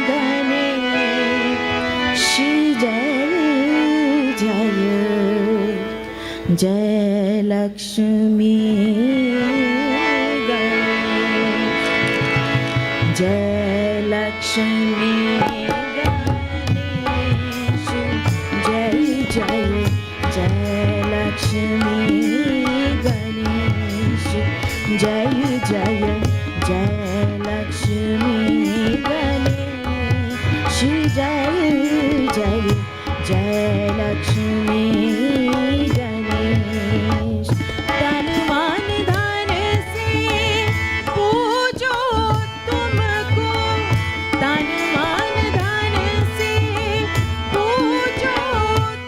गणेश जय जय जय लक्ष्मी गणेश जय लक्ष्मी गणेश जय जय जय लक्ष्मी गणेश जय जय जय लक्ष्मी गणेश जय जय जय लक्ष्मी गणेश तन मन धन से पूजो तुमको तन मन धन से पूजो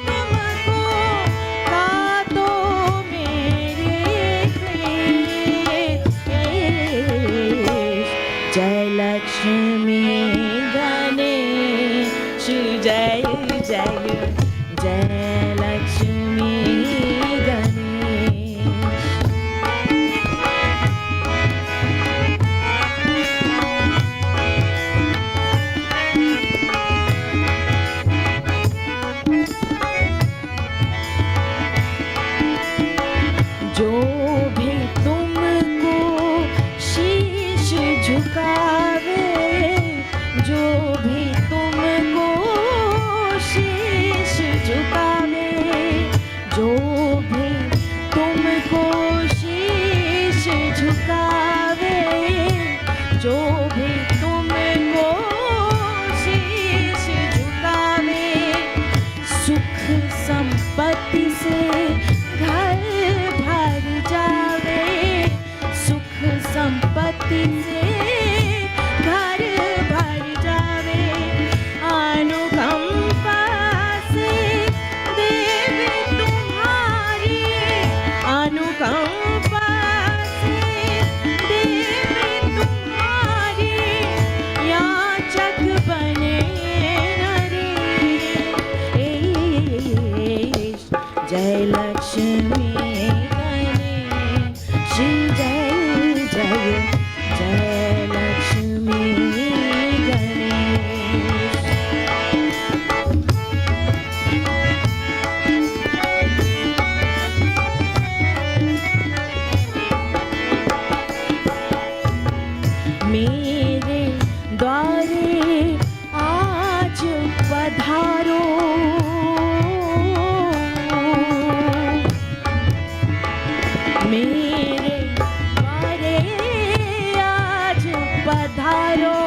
तुमको का तो मेरे जय लक्ष्मी गणेश जय जय जय लक्ष्मी गणेश जो भी तुमको शीश झुकावे जो भी तुमको शीश झुकावे जो भी तुमको शीश झुकावे जो भी तुमको शीश झुकावे सुख संपत्ति से घर भर जावे सुख संपत्ति से घर भर जावे अनुकंपा से देवी तुम्हारी अनुकंपा से देवी तुम्हारी याचक बने नरेश जय लक्ष्मी गणेश जय जय जय लक्ष्मी गणेश मेरे द्वारे आज पधारो मेरे द्वारे आज पधारो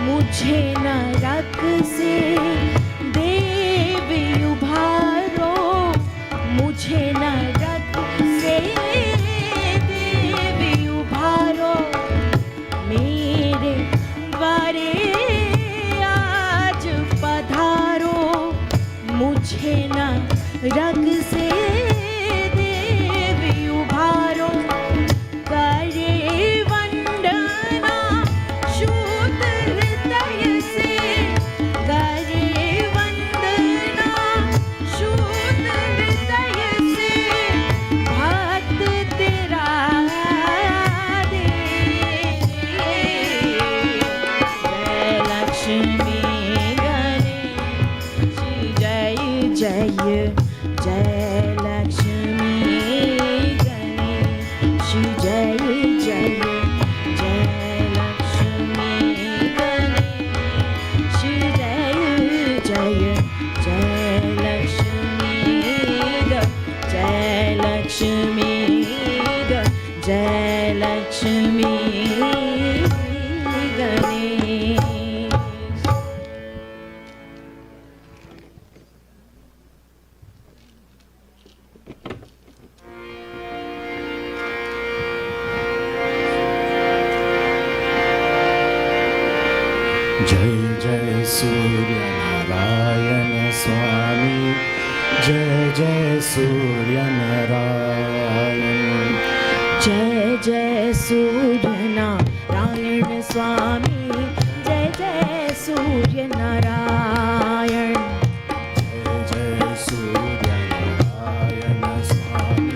मुझे नरक से देवी उभारो मुझे नरक से देवी उभारो मेरे द्वारे आज पधारो मुझे नरक से देवी उभारो करे वंदना शुद्ध हृदय से करे वंदना शुद्ध हृदय से भक्त तेरा दे जय लक्ष्मी गणेश जय जय जय लक्ष्मी गणेश जय जय जय लक्ष्मी गणेश जय जय जय लक्ष्मी जय लक्ष्मी जय लक्ष्मी गणेश जय जय सूर्य नारायण स्वामी जय जय सूर्य नारायण जय जय सूर्य नारायण स्वामी जय जय सूर्य नारायण जय जय सूर्य नारायण स्वामी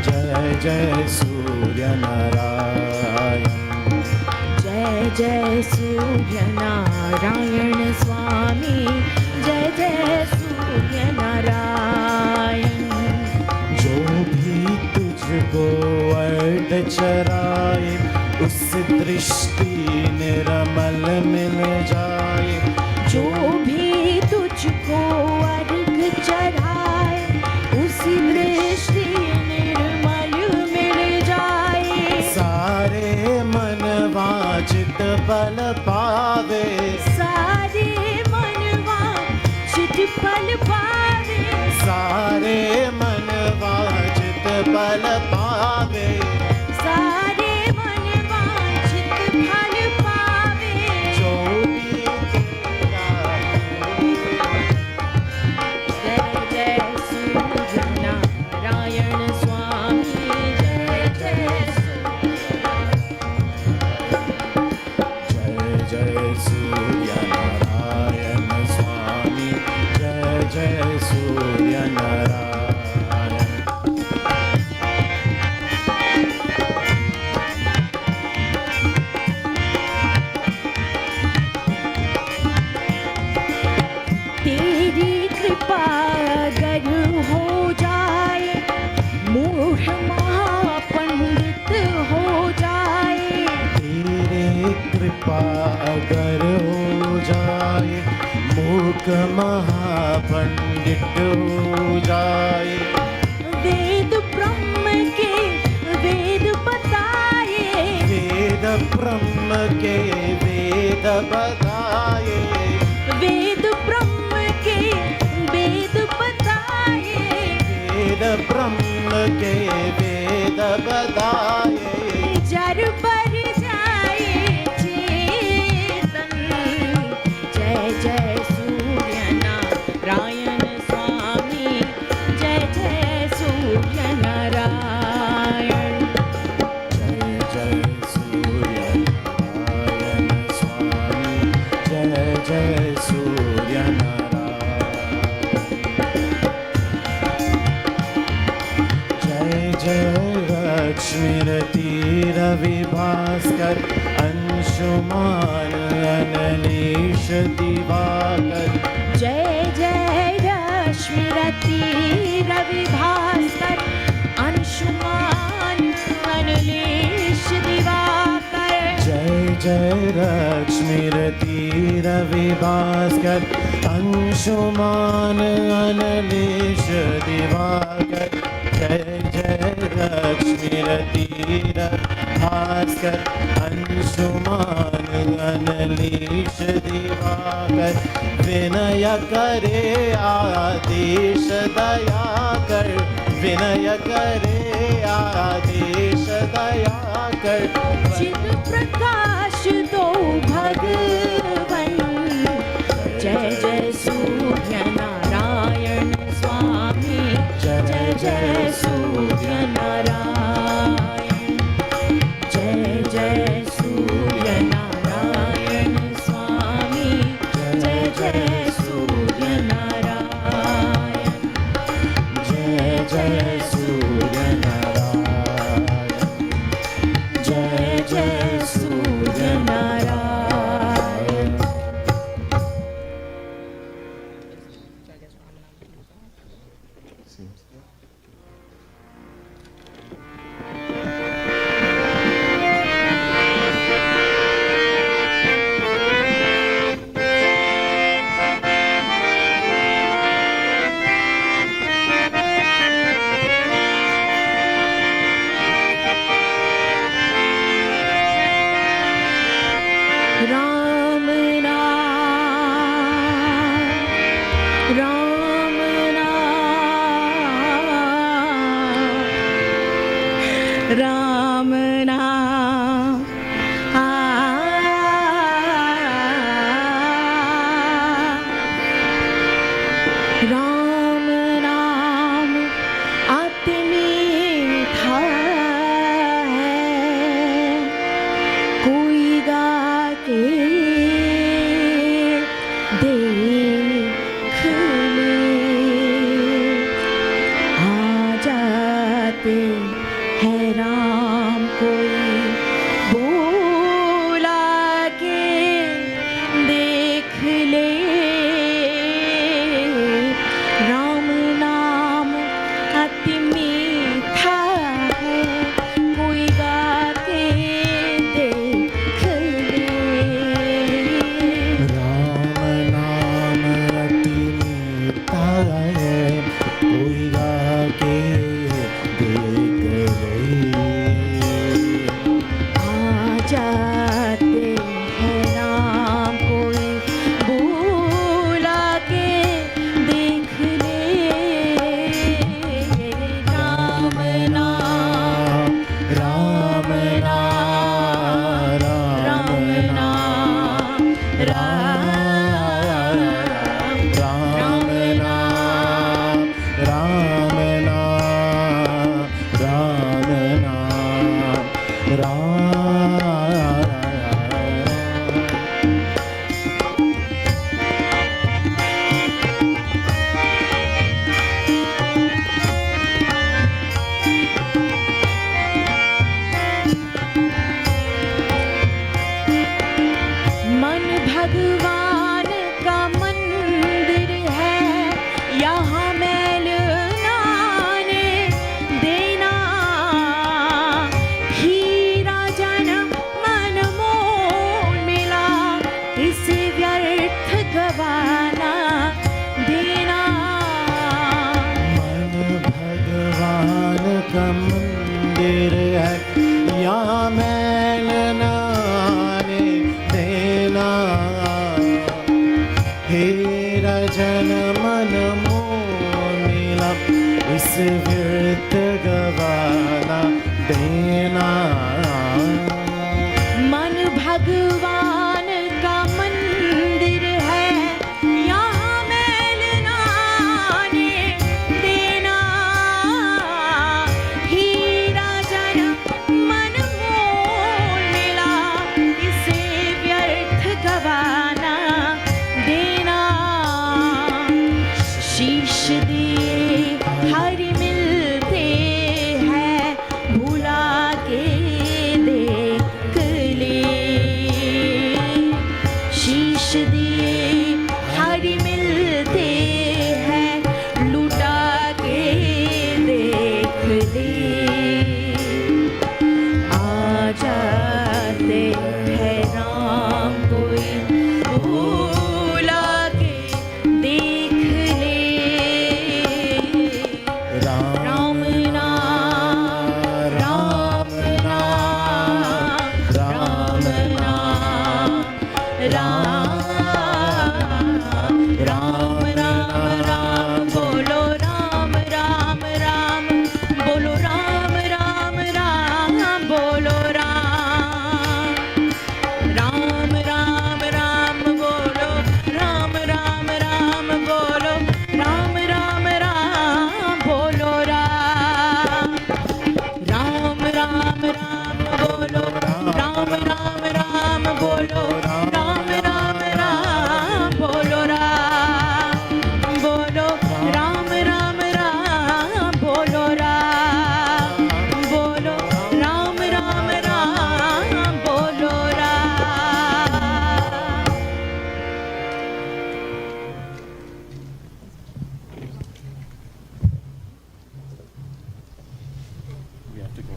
जय जय सूर्य नारायण जय जय सूर्य नारायण स्वामी जय जय सूर्य नारायण। जो भी तुझको अर्ध चराए उस दृष्टि निर्मल मिल जाए। जो भी तुझको अर्घ चढ़ाए उसी दृष्टि निर्मल मिल जाए। सारे मन वांछित फल पावे। सारे मन वांछित फल पावे। सारे मन वांछित फल पावे। सारे मन वांछित फल पावे। जो भी तेरा जय जय सूर्य नारायण स्वामी जय जय जय सूर्य नारायण स्वामी जय सूर्य नारायण। तेरी कृपा अगर हो जाए मूढ़ महापंडित हो जाए। तेरे कृपा अगर हो जाए मूर्ख महापंडित हो जाए। वेद ब्रह्म के वेद बताए। वेद ब्रह्म के वेद बताए। वेद ब्रह्म के वेद बताए। वेद ब्रह्म के वेद बताए। जर पर जाए चेतन जय जय सूर्य नारायण स्वामी जय जय सूर्य नारायण। जय सूर्य नारायण स्वामी जय सूर्य नारायण। जय लक्ष्मीरति रवि भास्कर अंशुमान अनलेश दिवाकर। जय जय रश्मिरति रवि भास्कर अंशुमान अनलेश दिवाकर। जय लक्ष्मीरति रवि भास्कर अंशुमान अनलेश दिवाकर। जय लक्ष्मीरति भास्कर अंशुमान अनलेश दिवाकर। विनय करे आदेश दया कर। विनय करे आदेश दया कर। चित प्रकाश दो भगवन जय जय सूर्य नारायण स्वामी जय जय सूर्य नारायण। जय जय सूर्य नारायण स्वामी जय जय सूर्य नारायण। जय सूर्य नारायण। जय जय सूर्य नारायण। भगवान का मंदिर है, यहाँ मैल नाने देना, हीरा जन्म मन मोल मिला, इसे व्यर्थ गवाना देना। मन भगवान का मंदिर है, यहाँ मैल नाने देना, हीरा जन्म मन मोल मिला, इस व्यर्थ गवाना देना। मन भगवान का मंदिर है, यहाँ मैल नाने देना, हीरा जन्म मन मोल मिला, इसे व्यर्थ गवाना देना। शीश दिए हरि मिलते हैं, भुला के देख ले। शीश दिए हरि मिलते हैं, लुटा के देख ले। आ जाते हैं राम कोई, भुला के देख ले। राम नाम, राम नाम, राम नाम, राम राम राम राम, बोलो राम राम राम, बोलो राम राम राम, बोलो राम राम राम राम, बोलो राम राम राम, बोलो राम राम राम, बोलो राम राम राम राम, बोलो राम राम राम, बोलो राम राम राम, बोलो राम, बोलो राम राम राम, बोलो राम, बोलो राम राम राम, बोलो Ram. We have to go.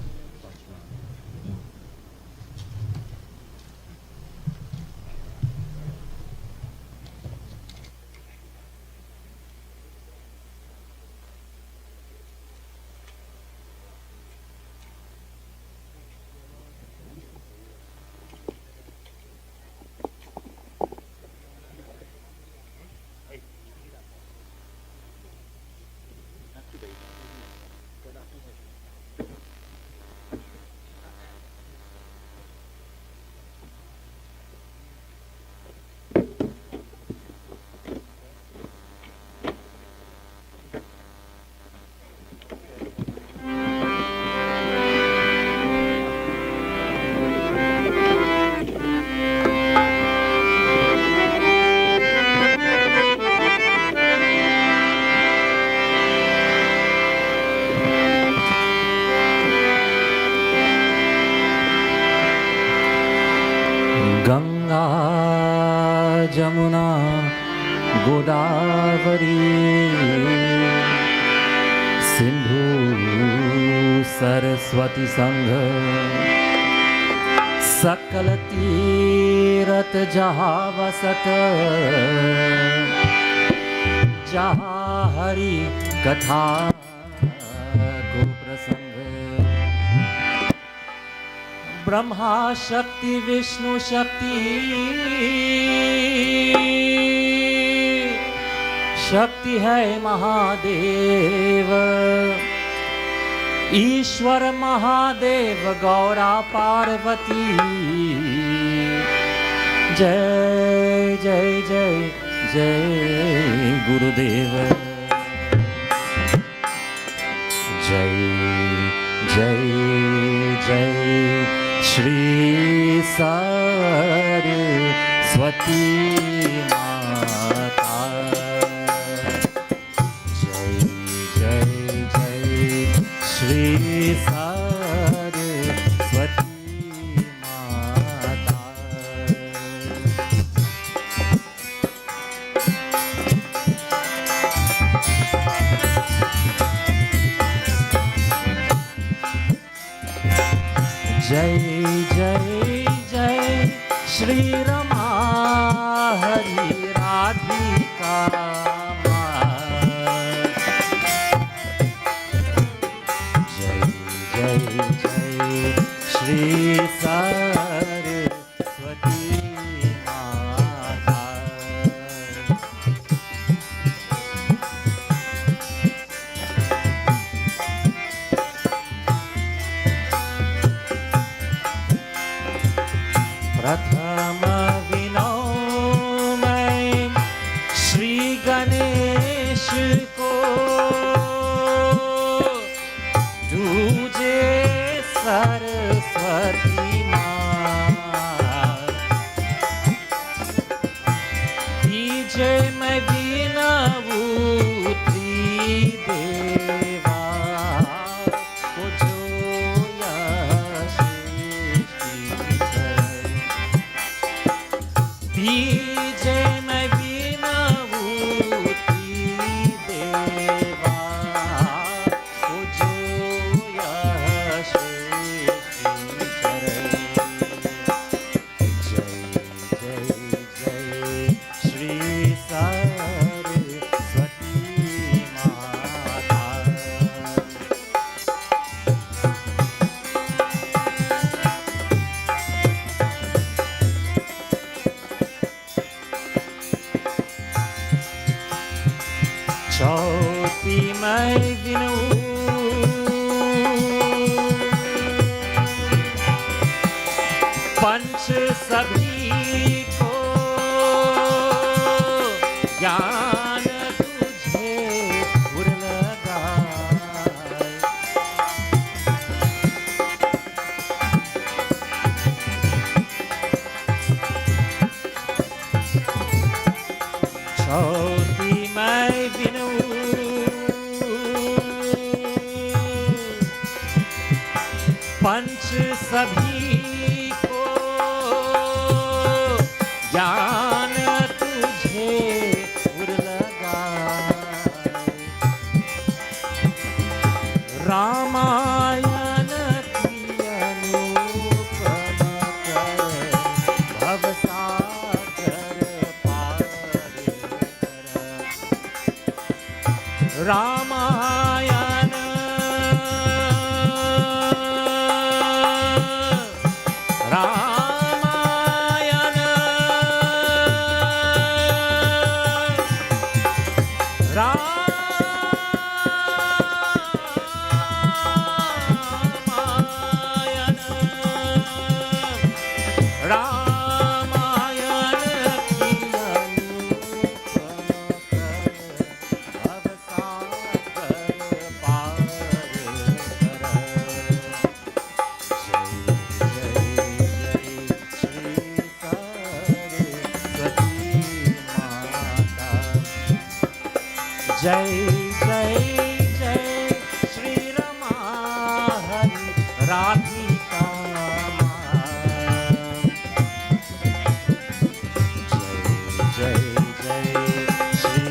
Ganga Jamuna Godavari Sindhu Saraswati संघ सकल तीरथ जहाँ वसत, जहाँ हरि कथा को प्रसंग, ब्रह्मा शक्ति विष्णु शक्ति, शक्ति है महादेव, ईश्वर महादेव गौरा पार्वती। जय जय जय जय गुरुदेव, जय जय जय श्री सरस्वती माता। जय जय जय श्री सरस्वती माता। बीजे मैं बीनाऊ त्रिदेवा को जोया सृष्टि चरण। बीजे मैं बीनाऊ त्रिदेवा को जोया सृष्टि चरण। जय जय जय श्री सरस्वती माता। चौथी मैं विनु पंच सभी को ज्ञान तुझे उर लगाए। चौथी मैं बिनु पंच सभी को ज्ञान तुझे उर लगाए। रामायण की अनुपम कर भवसागर पार कर। रामायण रामायण रामायण रामायण की अनुपम कर भवसागर पार कर। जय जय जय श्री रमा हरि राधिका माँ। जय जय श्री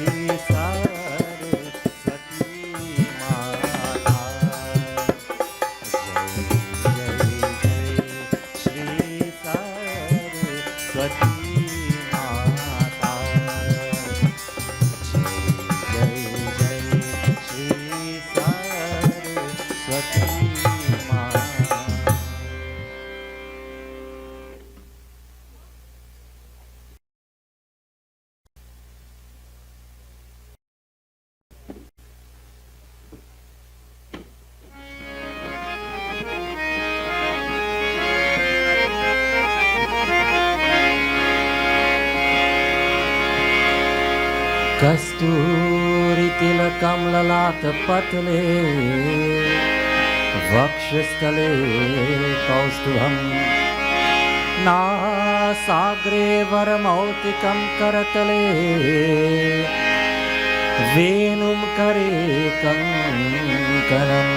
सरस्वती माता। जय जय श्री सरस्वती माता। जय जय श्री सरस्वती माता। कस्तूरी तिलकं ललाटपटले वक्षस्थले कौस्तुभं नासाग्रे वरमौक्तिकं करतले वेणुं करे कङ्कणं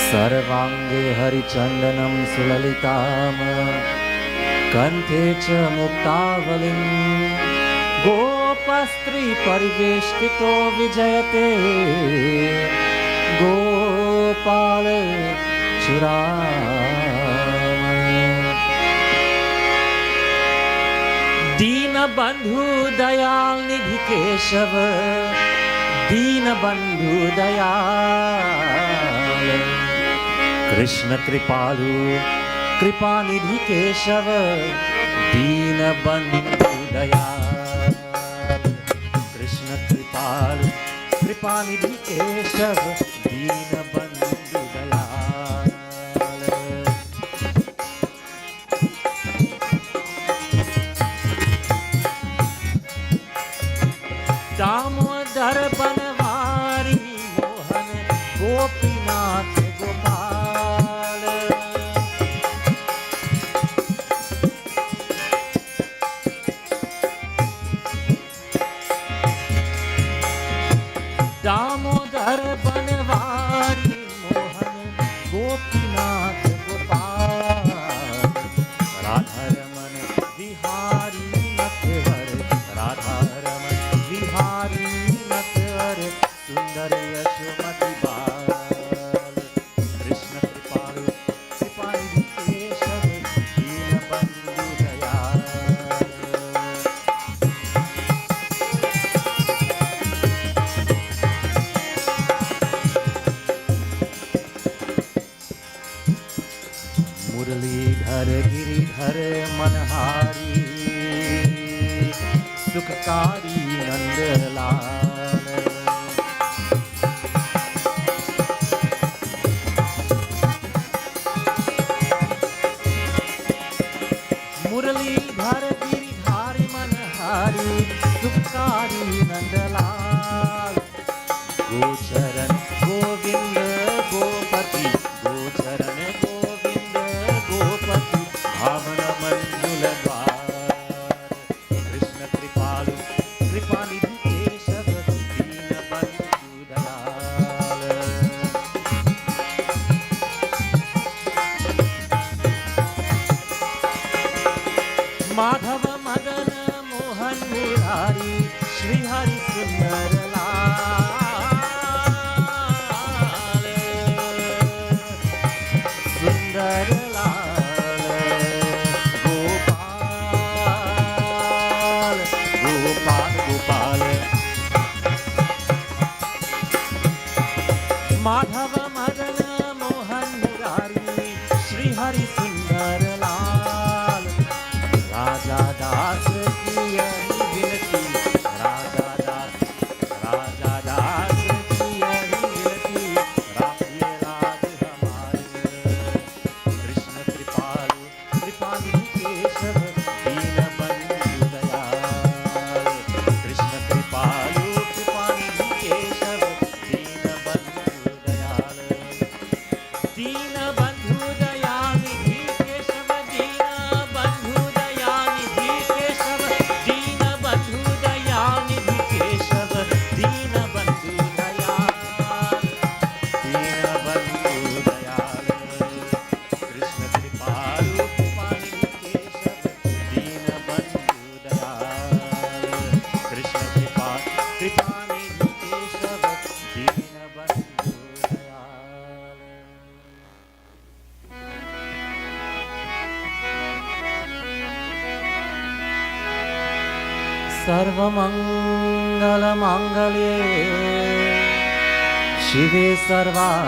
सर्वाङ्गे हरिचन्दनं सुललितां कण्ठे च मुक्तावलिं गोपस्त्री परिवेष्टितो विजयते गोपाल चूड़ामणि। दीनबन्धु दयाल निधि केशव दीनबन्धु दयाल कृष्ण कृपालु कृपानिधि केशव दीनबन्धु दयाल कृष्ण कृपालु कृपानिधि केशव दीनबन्धु दयाल। दामोदर बनवारी मोहन गोपीनाथ गोपाल हर मनहारी सुखकारी नंदलाल। मुरलीधर गिरिधारी मनहारी सुखकारी नंदलाल। गोचरण गोविंद गोपति गोचरण गोविंद गोपति भावन मंजुल द्वार। कृष्ण कृपालु कृपानिधि केशव दीन बंधु दयाल। माधव मदन मोहन मुरारी श्री हरि सुंदर लाल। सुंदर लाल गोपाल गोपाल गोपाल। माधव मदन मोहन मुरारी श्री हरि सुंदर लाल। राजा दास की यही विनती राजा दास की यही विनती राखिए राज हमारे। कृष्ण कृपालु कृपानिधि केशव दीन बंधु दयाल। कृष्ण कृपालु कृपानिधि केशव दीन बंधु दयाल। दीन बंधु दयानिधि केशव दीन बंधु दयानिधि केशव दीन बंधु दयानिधि केशव दीन बंधु दयाल। दीन बंधु दयाल। कृष्ण कृपालु कृपानिधि केशव दीन बंधु दयाल। कृष्ण कृपानिधि केशव दीन बंधु दयाल। सर्वमंगलमांगल्ये शिवे सर्वार्थसाधिके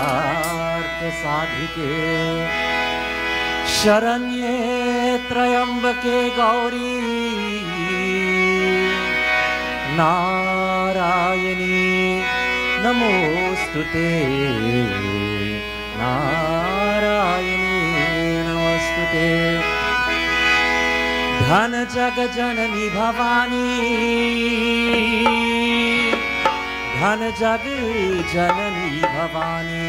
शरण्ये त्र्यंबके गौरी नारायणी नमोस्तुते नारायणी नमोस्तुते। धन जग जननी भवानी धन जग जननी भवानी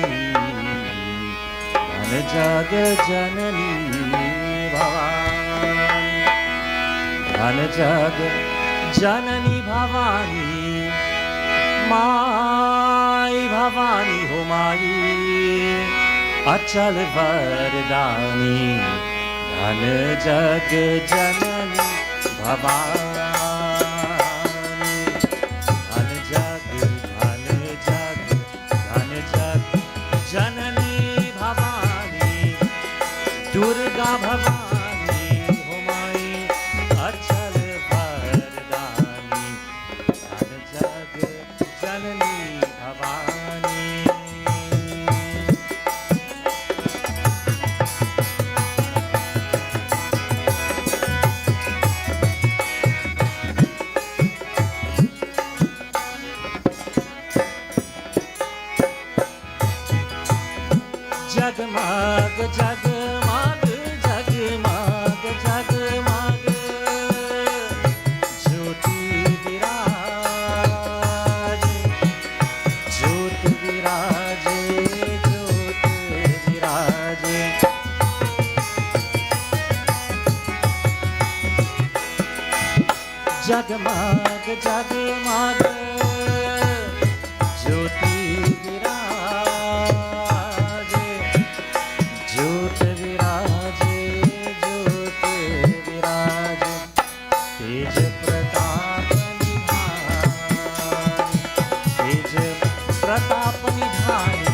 धन जग जननी भवानी धन जग जननी भवानी माई भवानी हो माई अचल वरदानी। धन जग जननी भवानी धन जग जननी भवानी दुर्गा भवानी हो माई अचल वरदानी। धन जग जननी भवानी। जगमग जगमग जगमग जगमग ज्योति विराजे ज्योति विराजे ज्योति विराजे। जगमग जगमग ज्योति विराजे ज्योत विराजे ज्योत विराजे। तेज प्रताप निधानी तेज प्रताप निधानी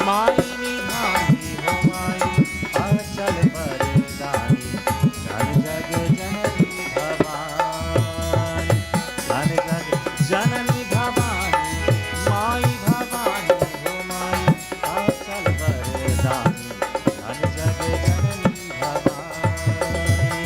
माई निधानी हो माई अचल वरदानी। धन जग जननी भवानी धन जग जननी भवानी माई भवानी हो माई अचल वरदानी। धन जग जननी भवानी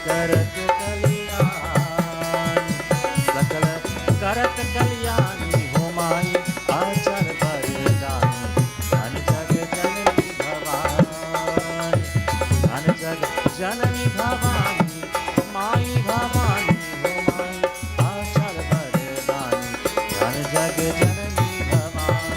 करत कल्याण सकल करत कल्याणी हो माई अचल वरदानी धन जग जननी भवानी धन जग जननी भवानी माई भवानी हो माई अचल वरदानी धन जग जननी भवानी।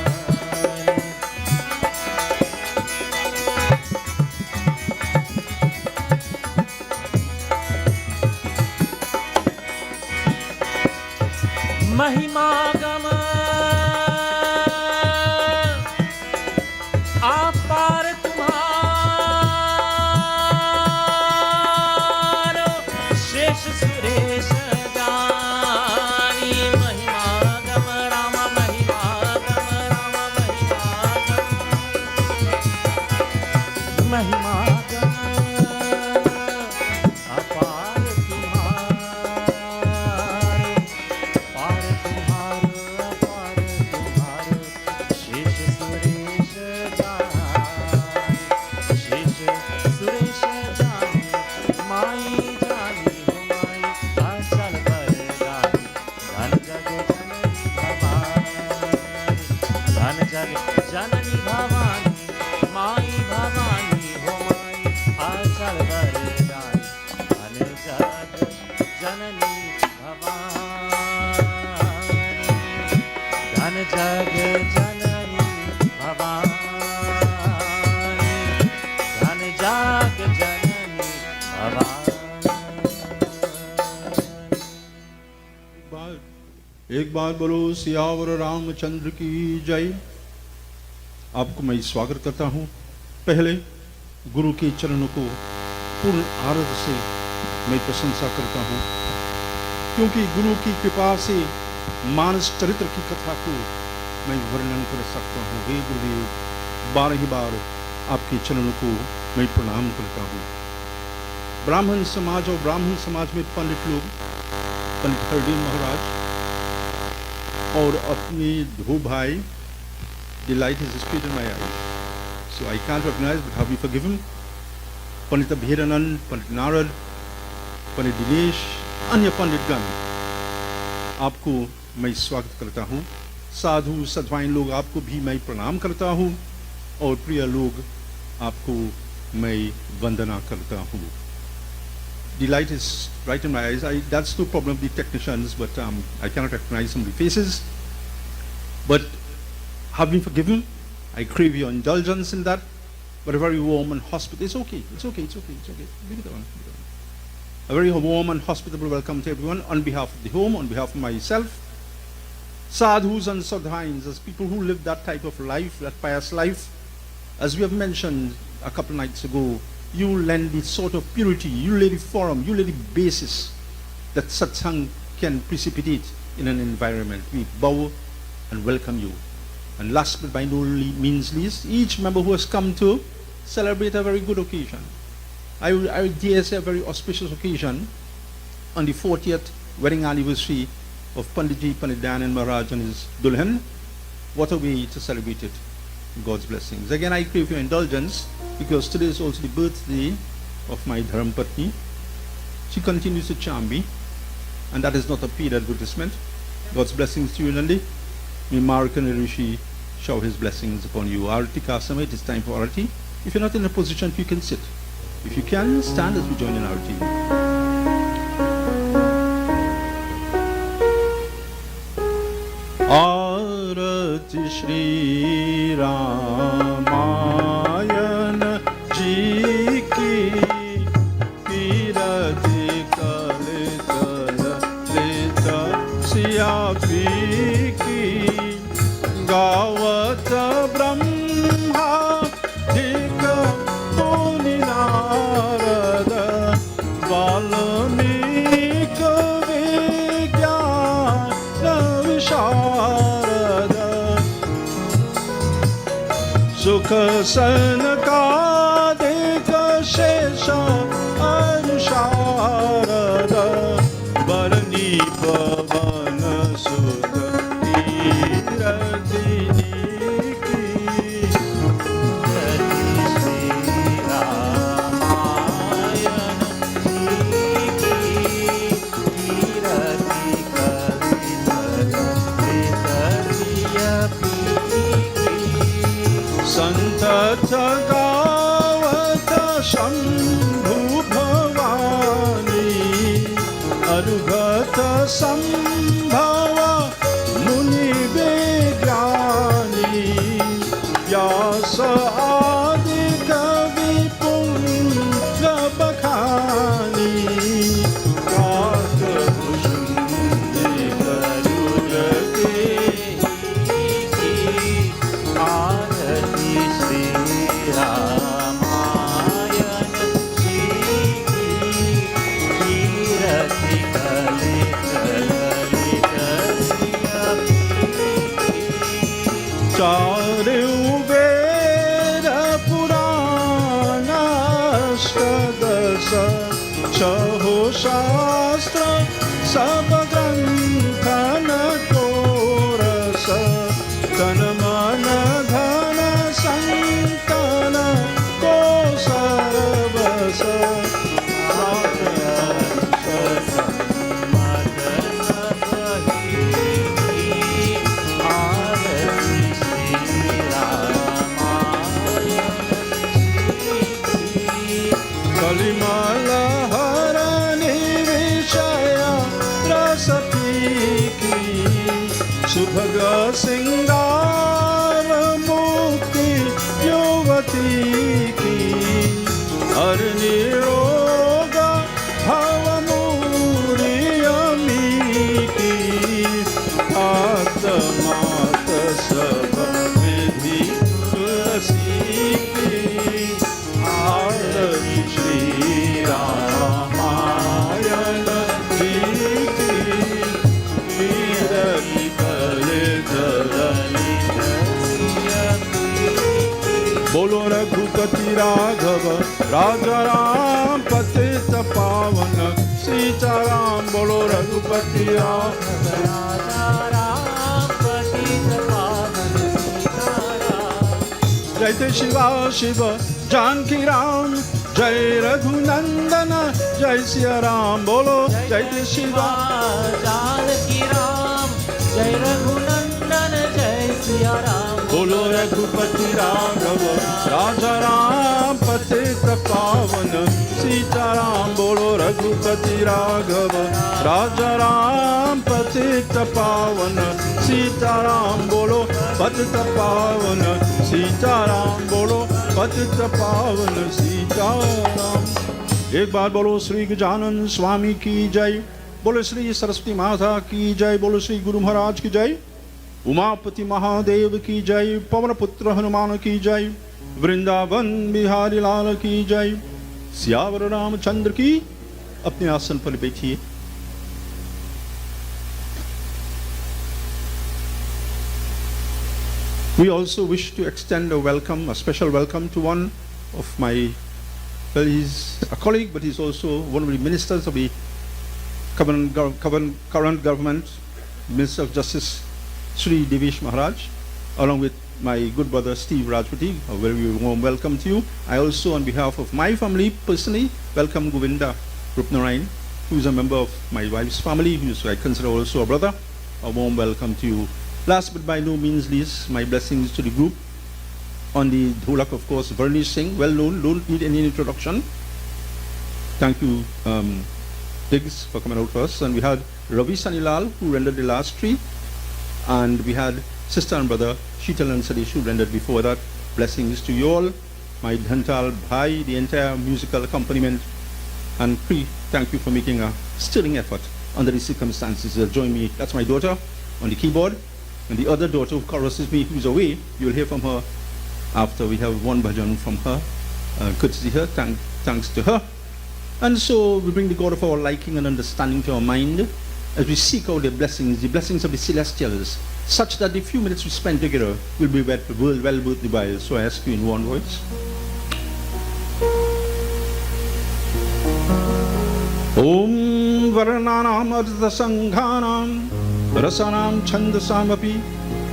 महिमा गम अपार तुम्हारो शेष सुरेश जानी महिमा गम राम महिमा गम राम महिमा गम अपार तुम्हारो पार तुम्हारो अपार तुम्हारो शेष सुरेश जानी शेष सुरेश जानी माई जानी हो माई अचल वरदानी धन जग जननी भवानी धन जग जननी भवानी माई भवानी हो माई अचल वरदानी धन जग जननी भवानी धन जग जननी भवानी धन जग जननी भवानी। एक बार बोलो सियावर रामचंद्र की जय। आपको मैं स्वागत करता हूँ। पहले गुरु के चरणों को पूर्ण आदर से मैं प्रशंसा करता हूँ, क्योंकि गुरु की कृपा से मानस चरित्र की कथा को मैं वर्णन कर सकता हूँ। हे गुरुदेव, 12 बार आपके चरणों को मैं प्रणाम करता हूँ। ब्राह्मण समाज और ब्राह्मण समाज में पंडित लोग, पंडित दायनंद महाराज और अपने दो भाई, the light is straight in my eyes, so I can't recognize, but have you forgiven? पंडित दायानंद, पंडित नारद, पंडित दिनेश, अन्य पंडित गण, आपको मैं स्वागत करता हूँ। साधु सद्वाइन लोग, आपको भी मैं प्रणाम करता हूँ, और प्रिय लोग, आपको मैं वंदना करता हूँ। The light is right in my eyes. That's no problem with the technicians, but I cannot recognize some of the faces. But have been forgiven. I crave your indulgence in that. But a very warm and hospitable. It's okay. It's okay. It's okay. It's okay. Leave it on. A very warm and hospitable welcome to everyone on behalf of the home, on behalf of myself. Sadhus and sadhains, as people who live that type of life, that pious life, as we have mentioned a couple nights ago, you lend the sort of purity, you lay the forum, you lay the basis that satsang can precipitate in an environment. We bow and welcome you. And last but by no means least, each member who has come to celebrate a very good occasion. I would dare say a very auspicious occasion on the 40th wedding anniversary of Pandit Dayanand Maharaj and his Dulhan. What a way to celebrate it. God's blessings. Again, I crave your indulgence because today is also the birthday of my Dharmpatni. She continues to charm me, and that is not a paid advertisement. God's blessings to you, Nandi. May Maracas Rishi shower his blessings upon you. Arati Kasama, it is time for Arati. If you're not in a position, you can sit. If you can, stand as we join in Arati. Arati Shri Ramayan Ji ki Pirati Kalitala Lita Siyapi ki Gawata Brahma Dika Muni Narada Valmika Vigyana Visharada Sukha Sanakadika Shesha Anusharada Barani Pavana Sudha Tiradini Ki Shri Ramayan Ji संभव मुनि विज्ञानी व्यास आदि कवि पुंग बखानी चारु वेद पुराण अष्टादश छहो शास्त्र सब ग्रंथन कोरस तन मन धन संतन को सर्वस सुभग सिंगार मुक्ति युवती की हर निरोग भव मूरियमी की आत्मात सब विधि तुलसी की आरती श्री रामायण जी की बोलो रघुपति राघव राजा राम पतित पावन सीताराम बोलो रघुपति राघव राजा राम पतित पावन सीताराम जय शिवा शिव जानकी राम जय रघुनंदन जय सिया राम बोलो जय शिवा जानकी राम जय रघुनंदन जय सिया राम बोलो रघुपति राघव राजा राम पतित पावन सीताराम बोलो रघुपति राघव राजा राम पतित पावन सीताराम बोलो पतित पावन सीताराम बोलो पतित पावन सीताराम। एक बार बोलो श्री गजानन स्वामी की जय, बोलो श्री सरस्वती माता की जय, बोलो श्री गुरु महाराज की जय, उमापति महादेव की जय, पवन पुत्र हनुमान की जय, वृंदावन बिहारी लाल की जय, सियावर रामचंद्र की। अपने आसन पर बैठिए। We also wish to extend a welcome, a special welcome to one of my, well, he's a colleague, but he's also one of the ministers of the current government, Minister of Justice, Shri Shivranie Maharaj, along with my good brother Steve Rajpati. A very warm welcome to you. I also, on behalf of my family, personally welcome Govinda Narine, who is a member of my wife's family, who is, I consider, also a brother. A warm welcome to you. Last but by no means least, my blessings to the group. On the dholak, of course, Varnish Singh, well known, don't need any introduction. Thank you, Diggs, for coming out first. And we had Ravi Sanilal, who rendered the last three. And we had sister and brother Sheetal and Sadish, who rendered before that. Blessings to you all, my Dhantal Bhai, the entire musical accompaniment. And thank you for making a sterling effort under the circumstances. Join me, that's my daughter on the keyboard. And the other daughter who choruses me, who's away, you'll hear from her after we have one bhajan from her. Courtesy her, thanks to her. And so we bring the God of our liking and understanding to our mind as we seek out the blessings of the celestials, such that the few minutes we spend together will be well worth the while. So I ask you in one voice. Om Varnanam Ardha Sanghanam Rasanam Chandasamapi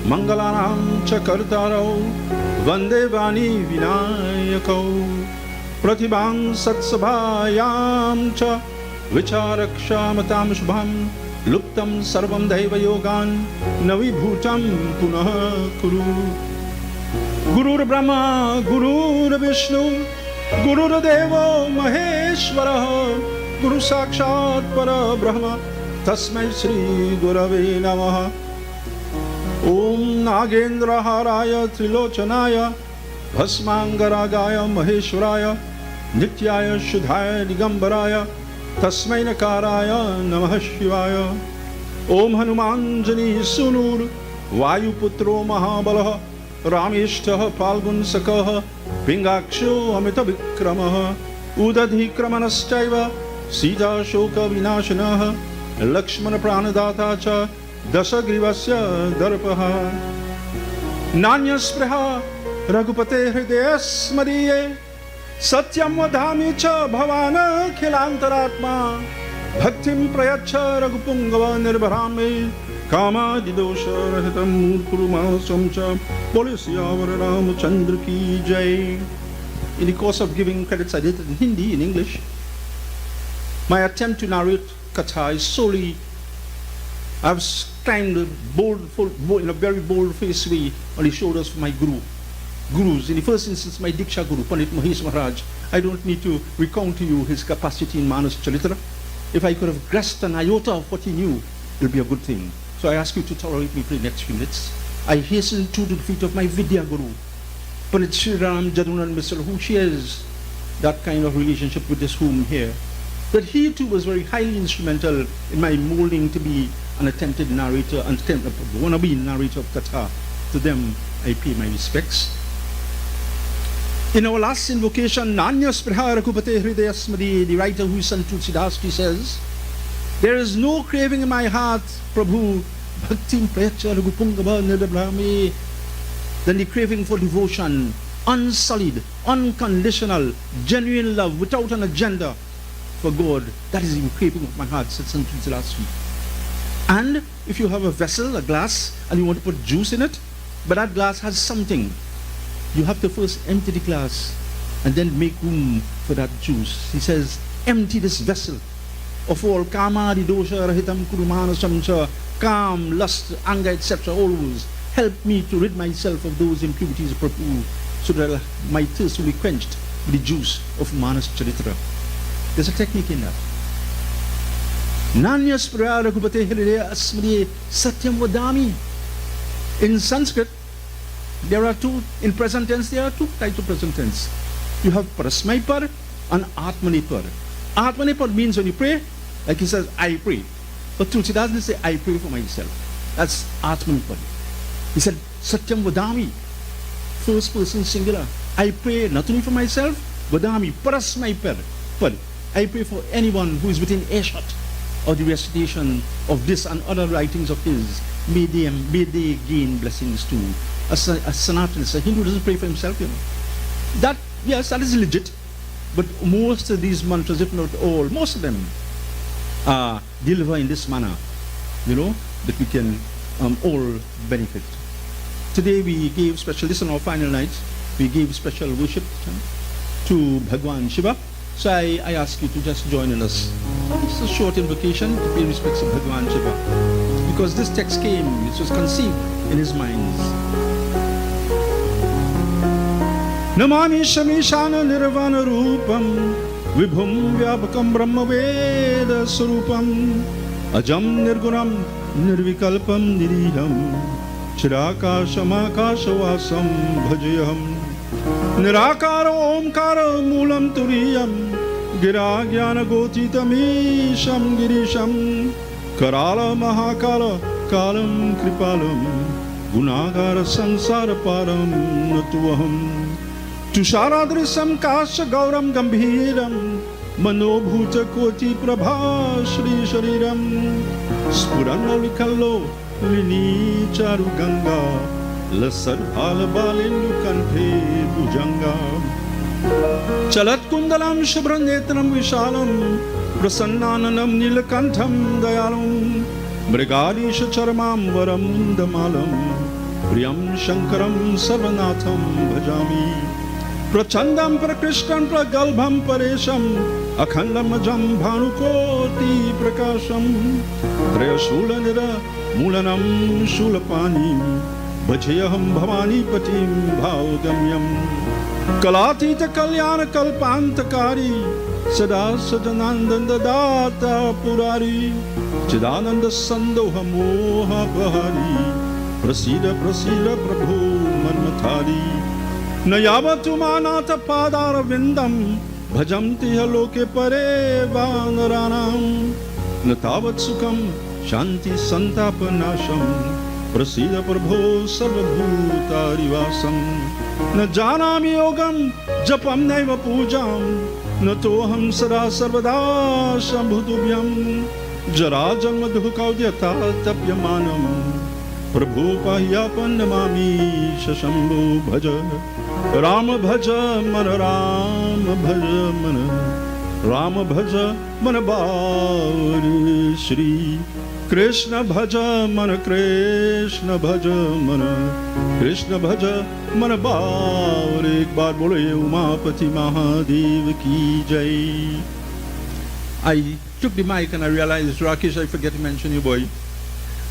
Mangalanam Chakartarao Vande Vani Vinayakau Pratibham Satsabhayam Cha Vicharaksha-matam shubham Luptam sarvam daiva yogan Navi bhutam punaha kuru Gurur Brahma Gurur Vishnu Gurur Devo Maheshwara Guru Sakshat Para Brahma तस्मै श्री गुरवे नमः। ओम नागेंद्रहाराय त्रिलोचनाय भस्मांगरागाय महेश्वराय नित्याय शुद्धाय दिगंबराय तस्मै नकाराय नमः शिवाय। ओम हनुमांजनी सुनूर वायुपुत्रो महाबलः रामेष्ठः फाल्गुनसखः पिंगाक्षो अमित विक्रमः उदधिक्रमणश्चैव सीताशोकविनाशनः लक्ष्मणप्राणदाता च दशग्रीवस्य दर्पः। नान्यस्पृहा रघुपते हृदयस्मदीये सत्यं वदामि च भवान् अखिलान्तरात्मा। भक्तिं प्रयच्छ रघुपुङ्गव निर्भरां मे कामादिदोषरहितं मूर्खुरुमासं च। बोले सियावर रामचंद्र की जय। In the course of giving credits, I did it in Hindi, in English. My attempt to narrate Katha is solely, I've climbed in a very bold-faced way on the shoulders of my gurus. In the first instance, my Diksha Guru, Pandit Maharaj. I don't need to recount to you his capacity in Manas Charitra. If I could have grasped an iota of what he knew, it would be a good thing. So I ask you to tolerate me for the next few minutes. I hasten to the feet of my Vidya Guru, Pandit Shriram Jadunan Misra, who shares that kind of relationship with this whom here. That he too was very highly instrumental in my molding to be an attempted narrator, wannabe narrator of Katha. To them, I pay my respects. In our last invocation, Nanya Spriha Rakupate Hridayasmadi, the writer who is Santu Siddhasti says, there is no craving in my heart, Prabhu, Bhakti Prayacha Ragupungaba Nirdabrahmi, than the craving for devotion, unsullied, unconditional, genuine love, without an agenda for God. That is the craving of my heart, said Santu Siddhasti. And if you have a vessel, a glass, and you want to put juice in it, but that glass has something, you have to first empty the glass and then make room for that juice. He says, empty this vessel of all kama, dosha, rahitam, kurumana, samcha, calm, lust, anger, etc. All those. Help me to rid myself of those impurities, Prabhu, so that my thirst will be quenched with the juice of Manas Charitra. There's a technique in that. Nanya Spraya Raghupate Hridaya Asmriye Satyam Vadami. In Sanskrit, there are two, in present tense, there are two types of present tense. You have Parasmaipar and Atmanipar. Atmanipar means when you pray, like he says, I pray. But Tulsidas doesn't say, I pray for myself. That's Atmanipar. He said, Satyam Vadami. First person singular. I pray not only for myself, Vadami, Parasmaipar. I pray for anyone who is within earshot of the recitation of this and other writings of his. May they gain blessings too. A Sanatanist, a Hindu doesn't pray for himself, you know. That, yes, that is legit. But most of these mantras, if not all, most of them are delivered in this manner, you know, that we can all benefit. Today we gave special, this on our final night, we gave special worship to Bhagwan Shiva. So I ask you to just join in us. It's a short invocation to pay respects to Bhagwan Shiva. Because this text came, it was conceived in his minds. Namami Shamishana Nirvana Rupam Vibhum Vyapakam Brahma Veda Surupam Ajam Nirgunam Nirvikalpam Niriham Chirakashamakashawasam Bhajayam Nirakara Omkara Mulam Turiyam Giragyana Gotitamisham Girisham Karala Mahakala Kalam Kripalam Gunagara Sansara Param Natuaham Tusharadrisam Kasha Gauram Gambhiram Manobhuta Koti Prabha Shri Shariram Spurana Vikallo Lini Charu Ganga Lasar Halabalindu Kante Bujanga Chalat Kundalam Shubranetram Vishalam Prasannanam Nilakantham Dayalam Mrigadisha Charmam Varam Damalam Priyam Shankaram Sarvanatham Bhajami Prachandam Prakrishnam Pragalbham Paresham Akhandam Ajam Bhanukoti Prakasham Trayashulanira Mulanam Shulapani Bhajayaham Bhavani Patim Bhaugamyam Kalatita Kalyana Kalpantakari Sada Sadananda Data Purari Chidananda Sandoha Moha Bahari Prasida Prasida Prabhu Manmatari Nayavatu Manata Padara Vindam Bhajamti Haloke Pare Vanaranam Natavat Sukham Shanti Santapanasham Prasida Prabhu Sarvabhutari Vasam Na Janami Yogam Japam Naiva Pujam Na Toham Sada Sarvada Shambhutubhyam Jara Janma Duhukaudyata Tapyamanam Prabhu Pahyapan Namami Shashambhu Bhaja Rama Bhaja Mana Rama Bhaja Mana Rama Bhaja Mana Bhauri Shri Krishna Bhaja Mana Krishna Bhaja Mana Krishna Bhaja Mana Bhauri Ek baar bolo ye Umapati Mahadev ki jai. I took the mic and I realized, Rakesh, I forget to mention you, boy.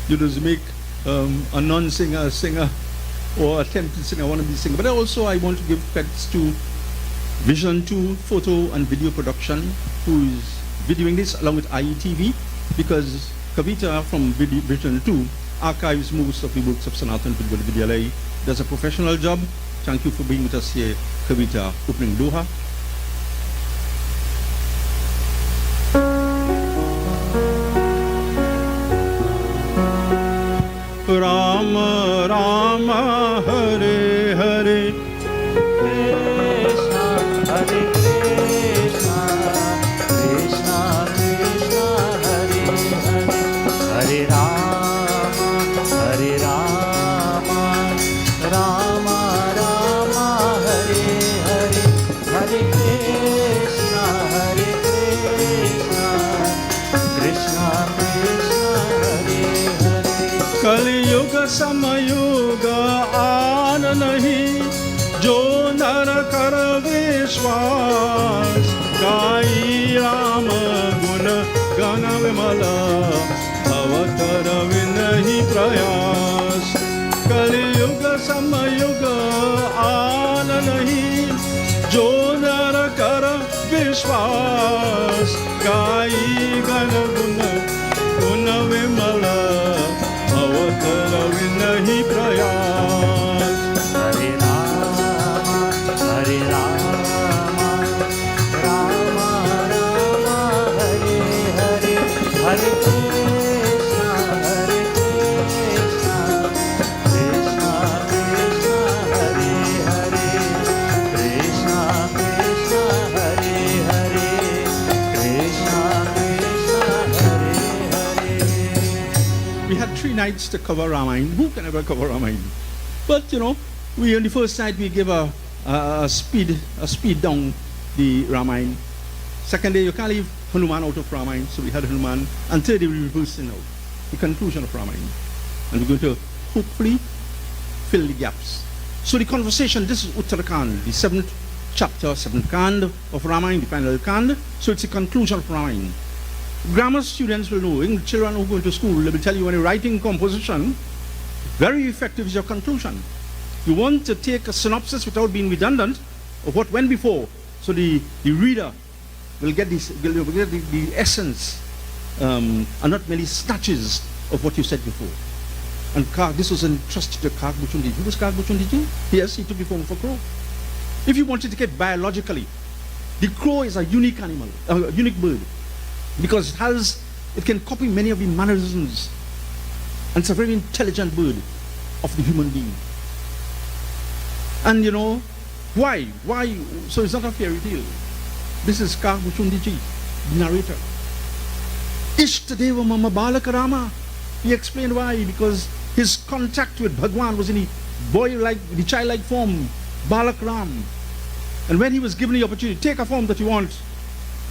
You just make a non-singer, a singer, or attempted singer, wannabe singer. But also I want to give thanks to Vision 2 Photo and Video Production, who is videoing this along with IETV, because Kavita from Vision 2 archives most of the works of Sanatan Vidyalaya. Does a professional job. Thank you for being with us here, Kavita, opening Doha. Rama Rama Hare Hare Krishna Hare Krishna Krishna Krishna Hare Hare Hare Rama Rama Rama Hare Hare Hare Krishna Krishna Krishna Hare Hare Kali Yuga Samayuga Aan Nahi Jo Nar Kar Vishwas Gai Rama Guna Gana Vimala Avatara Vinahi Prayas Kali Yuga Samayuga Aan Nahi Jo Nar Kar Vishwas Gai Gana Guna Vimala Avatara Vinahi Prayas Hare Rama Rama Rama Hare Hare Hare Krishna Krishna Krishna Hare Hare Krishna Krishna Hare Hare Krishna Krishna Hare Hare. We had 3 nights to cover Ramayana. Who can ever cover Ramayana? But you know, we on the first night we give a speed down the Ramayana. Second day you can't leave Hanuman out of Ramayana, so we had Hanuman. And third day we reversed now the conclusion of Ramayana, and we're going to hopefully fill the gaps. So the conversation. This is Uttarakhand, the 7th chapter, 7th Kand of Ramayana, the final Kand. So it's the conclusion of Ramayana. Grammar students will know, English children who go to school, they will tell you when you're writing composition, very effective is your conclusion. You want to take a synopsis without being redundant of what went before, so the reader will get the essence and not merely snatches of what you said before. And this was entrusted to Kak Buchoon. Who was Kak Buchoon? Yes, he took the form of a crow. If you want to take it biologically, the crow is a unique animal, a unique bird, because it can copy many of the mannerisms, and it's a very intelligent bird of the human being. And you know, why? So it's not a fairy tale. This is Kak Buchoon, the narrator. Ishtadeva Mama Balaka Rama. He explained why, because his contact with Bhagwan was in the childlike form, Balak Ram. And when he was given the opportunity, take a form that you want,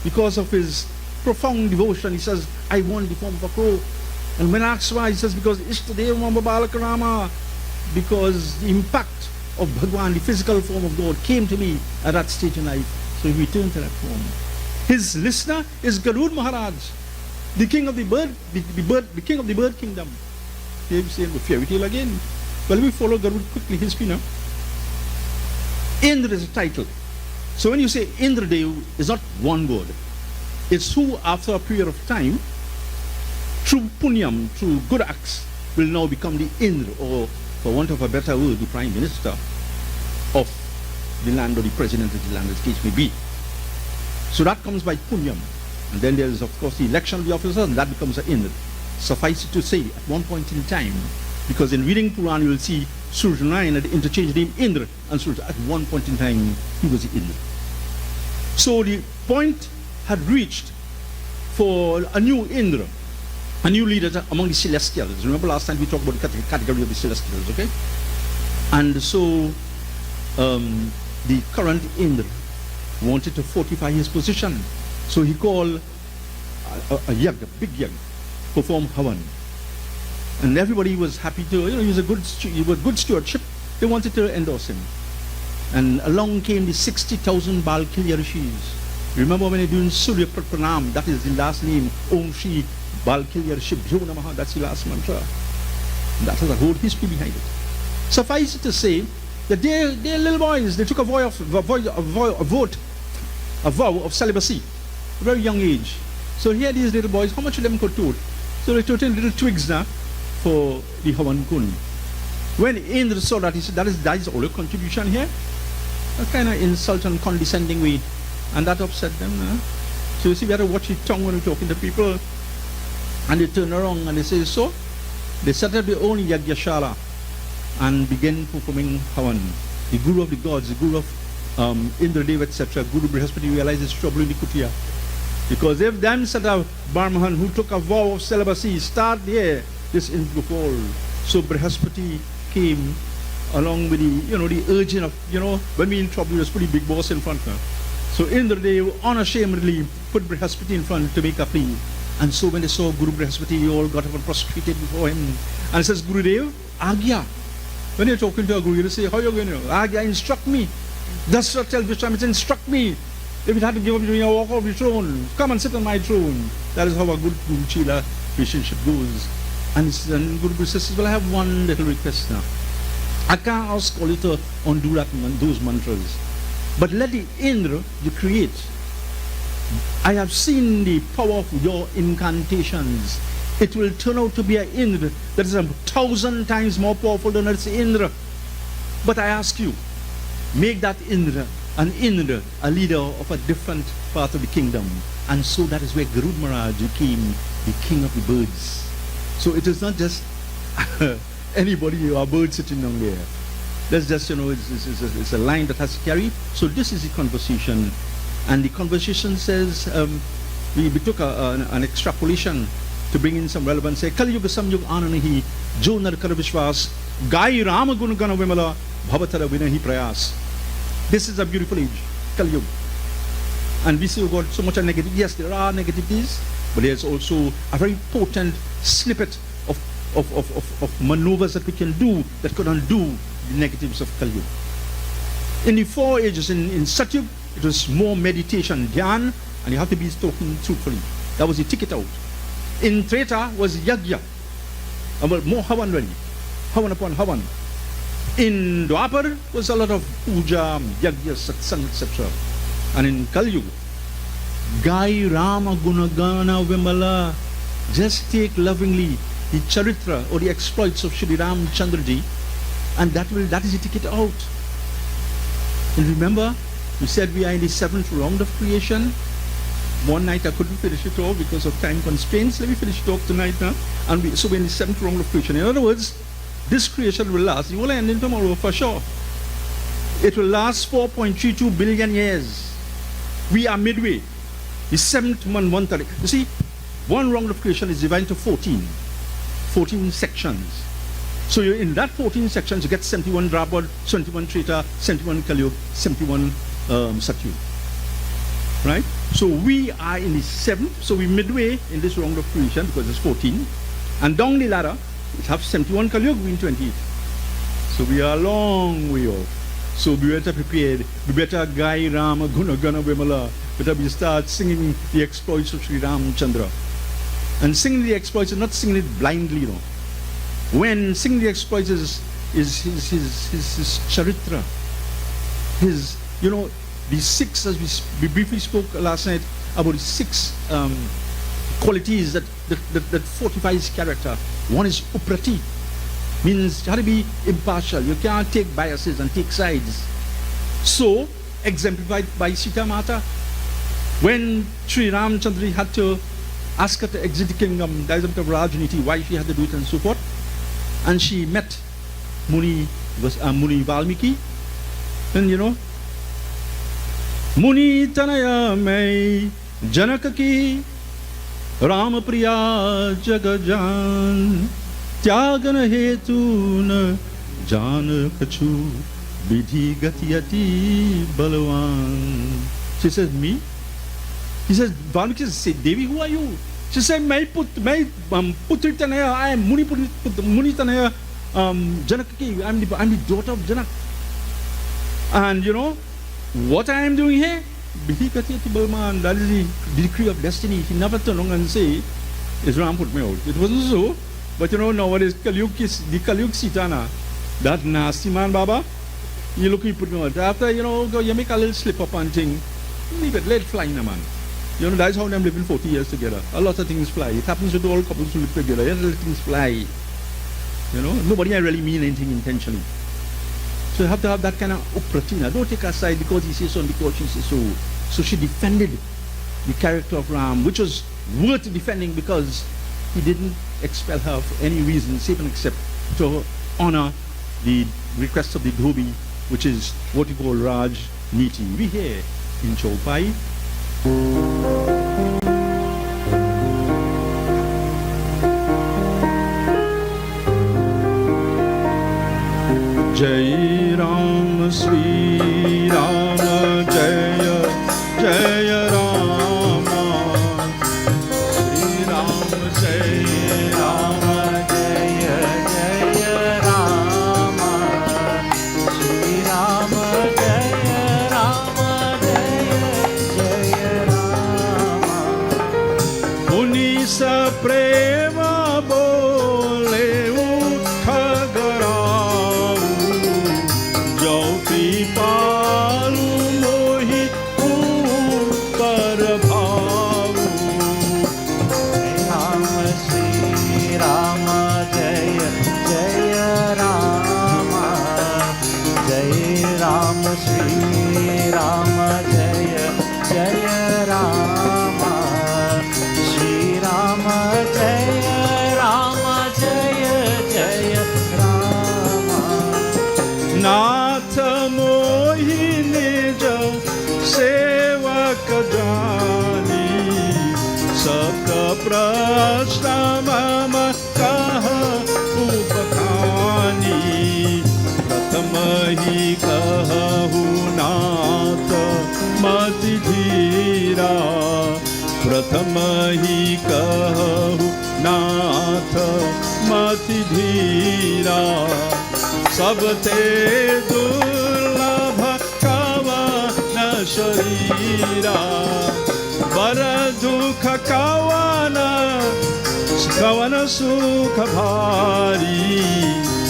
because of his profound devotion, he says, I want the form of a crow. And when asked why, he says, because Ishtadeva Mama Balaka Rama, because the impact of Bhagwan, the physical form of God, came to me at that stage in life. So he returned to that form. His listener is Garud Maharaj, the king of the bird, the king of the bird kingdom. Here we say the fairy tale again. Well, we follow Garud quickly, history now. Indra is a title. So when you say Indra Dev, it's not one word. It's who, after a period of time, through punyam, through good acts, will now become the Indra, or for want of a better word, the Prime Minister of the land, or the President of the land, as the case may be. So that comes by punyam. And then there's, of course, the election of the officers, and that becomes an Indra. Suffice it to say, at one point in time, because in reading Quran you will see Surah 9 had interchanged the name Indra and Surah. At one point in time, he was the Indra. So the point had reached for a new Indra, a new leader among the celestials. Remember last time we talked about the category of the celestials, okay? And so the current Indra wanted to fortify his position. So he called a yag, a big yag, perform Havan. And everybody was happy to, he was a good stewardship. They wanted to endorse him. And along came the 60,000 Bal Kilya Rishis. Remember when they're doing Surya Pranam, that is the last name, Om Shri Bal Kilya Rishi Bhyo Namaha, that's the last mantra. And that has a whole history behind it. Suffice it to say that they're little boys. They took a vow of celibacy, a very young age. So here these little boys, how much of them could tote? So they toted little twigs now for the Havan Kund. When Indra saw that, he said, that is all your contribution here? A kind of insult and condescending way. And that upset them. So you see, we have to watch your tongue when we're talking to people. And they turn around and they say, so? They set up their own Yagyashala and began performing Havan. The Guru of the gods, the Guru of Indra Dev, etc., Guru Brihaspati realized his trouble in the Kutiya. Because if them set up Brahman who took a vow of celibacy, start there, this Indra fall. So Brihaspati came along with the urging of, when we in trouble, there's pretty big boss in front now. So Indra Dev unashamedly put Brihaspati in front to make a plea. And so when they saw Guru Brihaspati, they all got up and prostrated before him. And he says, Guru Dev, Agya. When you're talking to a Guru, you say, how are you going to? Agya, instruct me. Thus shall tell Vishnu, instruct me. If it had to give up, you walk off your throne. Come and sit on my throne. That is how a good Guru Chila relationship goes. And Guru Guru says, well, I have one little request now. I can't ask all you to undo those mantras. But let the Indra, you create. I have seen the power of your incantations. It will turn out to be an Indra that is 1,000 times more powerful than its Indra. But I ask you, make that Indra an Indra, a leader of a different part of the kingdom. And so that is where Garud Maharaj became the king of the birds. So it is not just anybody or a bird sitting down there. That's just, it's a line that has to carry. So this is the conversation. And the conversation says, we took an extrapolation to bring in some relevance. Say, Kali Yuga Samyug Ananahi, Jo Narkara Vishwas, Gai Rama Gunagana Vimala, Bhavatara Vinahi Prayas. This is a beautiful age, Kali Yuga. And we see we've got so much of negative. Yes, there are negativities, but there's also a very potent snippet of maneuvers that we can do that could undo the negatives of Kali Yuga. In the 4 ages, in Satyug, it was more meditation, dhyan, and you have to be talking truthfully. That was the ticket out. In Treta was yagya, more havan really, havan upon havan. In Dwapar was a lot of puja, yagya, satsang, etc. And in Kali Yuga, Gai Rama Gunagana Vimala, just take lovingly the charitra or the exploits of Shri Ram Chandraji, and that is the ticket out. And remember, we said we are in the 7th round of creation. One night I couldn't finish it all because of time constraints. Let me finish it off tonight now. And so we're in the 7th round of creation. In other words, this creation will last. It will end in tomorrow for sure. It will last 4.32 billion years. We are midway. The 7th month, 130. You see, one round of creation is divided into 14 sections. So you're in that 14 sections, you get 71 Drapad, 71 Treta, 71 Kali Yuga, 71 Satyug. Right? So we are in the 7th, so we're midway in this round of creation because it's 14. And down the ladder, we have 71 Kali Yuga, we're in 28. So we are a long way off. So be better prepared. Be better Gai Rama Gunagana Vimala. Better we start singing the exploits of Sri Ram Chandra. And singing the exploits is not singing it blindly, no. When singing the exploits is his charitra, his, these six, as we briefly spoke last night, about the six qualities that fortify his character. One is uprati, means you have to be impartial. You can't take biases and take sides. So, exemplified by Sita Mata, when Sri Ramchandra had to ask her to exit the kingdom, there is a bit of Rajniti, why she had to do it and so forth. And she met Muni Valmiki, and you know, Muni Tanaya Mai Janakaki Rama Priya Jagajan Tyagana Hetuna Janakachu Vidhi Gatiyati Balawan. She says, me? He says, Valmiki says, Devi, who are you? She said, Putri Tanaya, I am Muni Tanaya Janakaki, I'm the daughter of Janak. And you know, what I am doing here? That is the decree of destiny. He never turned around and say, is Ram put me out. It wasn't so. But you know, nowadays, the Kalyug Sitana, that nasty man, Baba, you look, he put me out. After, you know, you make a little slip up and thing, leave it, let it fly in a man. You know, that's how them living 40 years together. A lot of things fly. It happens with all couples who live together. You let things fly. You know, nobody really mean anything intentionally. So you have to have that kind of upratina. Don't take her side because he says so and because she says so. So she defended the character of Ram, which was worth defending because he didn't expel her for any reason, save and except to honor the request of the Dhobi, which is what we call Raj Niti. We here in Chaupai. Jai Ram, Sri Ram, Jaya, Jaya Rama, Sri Ram, Jai Rama, Jaya Jaya Rama, Shri Rama Jaya Rama, Jaya Jaya Rama. Unisa Prema Bole Ukhagara, Jauti Palu Mohi Upar Bhavu. Rama Shri Rama Jaya Jaya Rama, Jaya Rama Shri Rama Jaya Jaya Rama, Shri Rama Jaya Rama Jaya Jaya Rama. Nath Mohi Nija Sevak Jani, Sabka Prashna Mama Kaha Upakhani, Pratamahi Kahu Nath Mati Dhira, Pratamahi Kahu Nath Mati Dhira. Sabte durlabha kawana sharira, bara dukha kawana sukha bhari,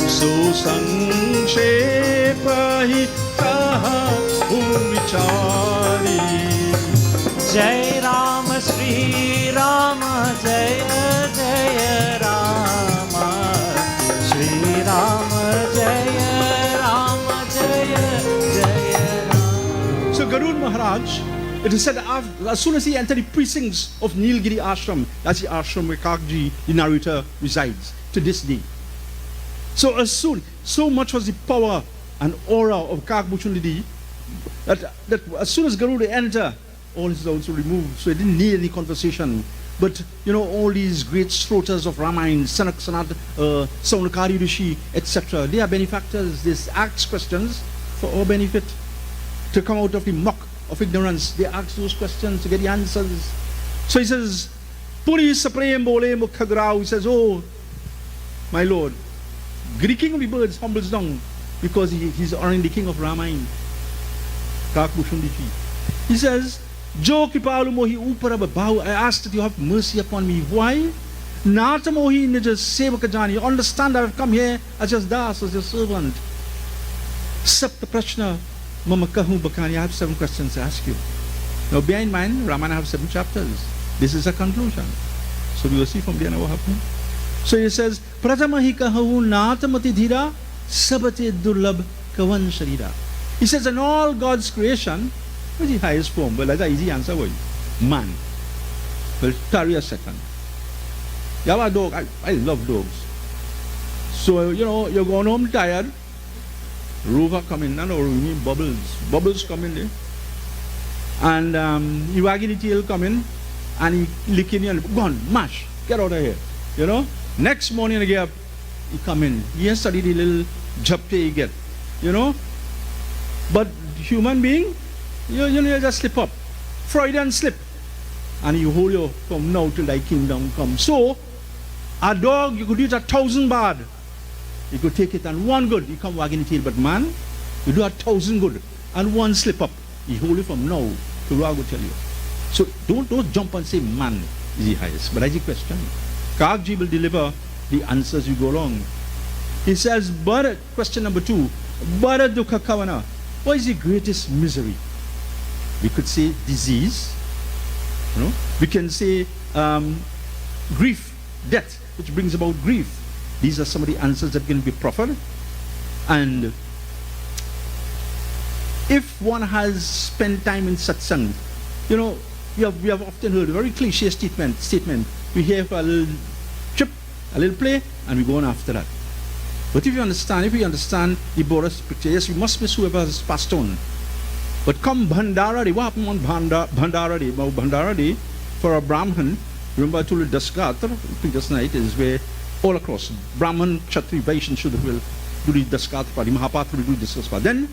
susangshepahi kaha vichari. Jai Rama Shri Rama Jaya Jaya Rama, Shri Rama Jaya Rama Jaya Jaya Rama. So Garud Maharaj, it is said as soon as he entered the precincts of Nilgiri Ashram, that's the ashram where Kakji, the narrator, resides to this day. So so much was the power and aura of Buchoon that as soon as Garuda entered, all his doubts were removed. So he didn't need any conversation. But you know, all these great sroters of Ramayana, Sanak Sanat, Saunakari Rishi, etc., they are benefactors. They ask questions for our benefit, to come out of the muck of ignorance. They ask those questions to get the answers. So he says, Puri Saprem Bole Mukhagrao. He says, oh, my Lord, the king of the birds humbles down because he's honoring the king of Ramayana. He says, Jo Kripalu Mohi Upara Bahu, I ask that you have mercy upon me. Why? Nata Mohi Nija Sevakajani. You understand that I've come here as just Das, as your servant. Sapta Prashna, Mama Kahu Bakani, I have 7 questions to ask you. Now bear in mind, Ramayana have 7 chapters. This is a conclusion. So we will see from there now what happened. So he says, Pratamahi Kahu Natamati Dhira Sabate Durlab Kavan Sharira. He says, in all God's creation, what is the highest form? Well, that's an easy answer. Well, man. Well, tarry a second. You have a dog. I love dogs. So, you know, you're going home tired. Rover come in, no, we mean bubbles. Bubbles come in there. And you wagging the tail come in, and he licking you and go on, mash, get out of here. You know? Next morning you get up, he come in. Yesterday the little japte he get. You know? But human being, you just slip up. Freudian slip. And you hold your from now till thy kingdom come. So, a dog, you could use 1,000 bad. You could take it and 1 good, you come wagging the tail. But man, you do 1,000 good and 1 slip up. You hold it from now to where I will tell you. So don't jump and say man is the highest. But that's the question. Kagji will deliver the answers you go along. He says, question number 2, Bara Dukha Kavana. What is the greatest misery? We could say disease. You know? We can say grief, death, which brings about grief. These are some of the answers that can be proffered. And if one has spent time in satsang, you know, we have often heard a very cliche statement. We hear for a little trip, a little play, and we go on after that. But if we understand the Boris picture, yes, we must miss whoever has passed on. But come Bhandara Day, what happened on Bhandara Day? Well, Bhandara Day, for a Brahmin, remember I told you Daskatra, previous night, is where all across, Brahman, Kshatri, Vaishya, Shudra will do the Daskatra party, Mahapatra will do the Daskatra. Then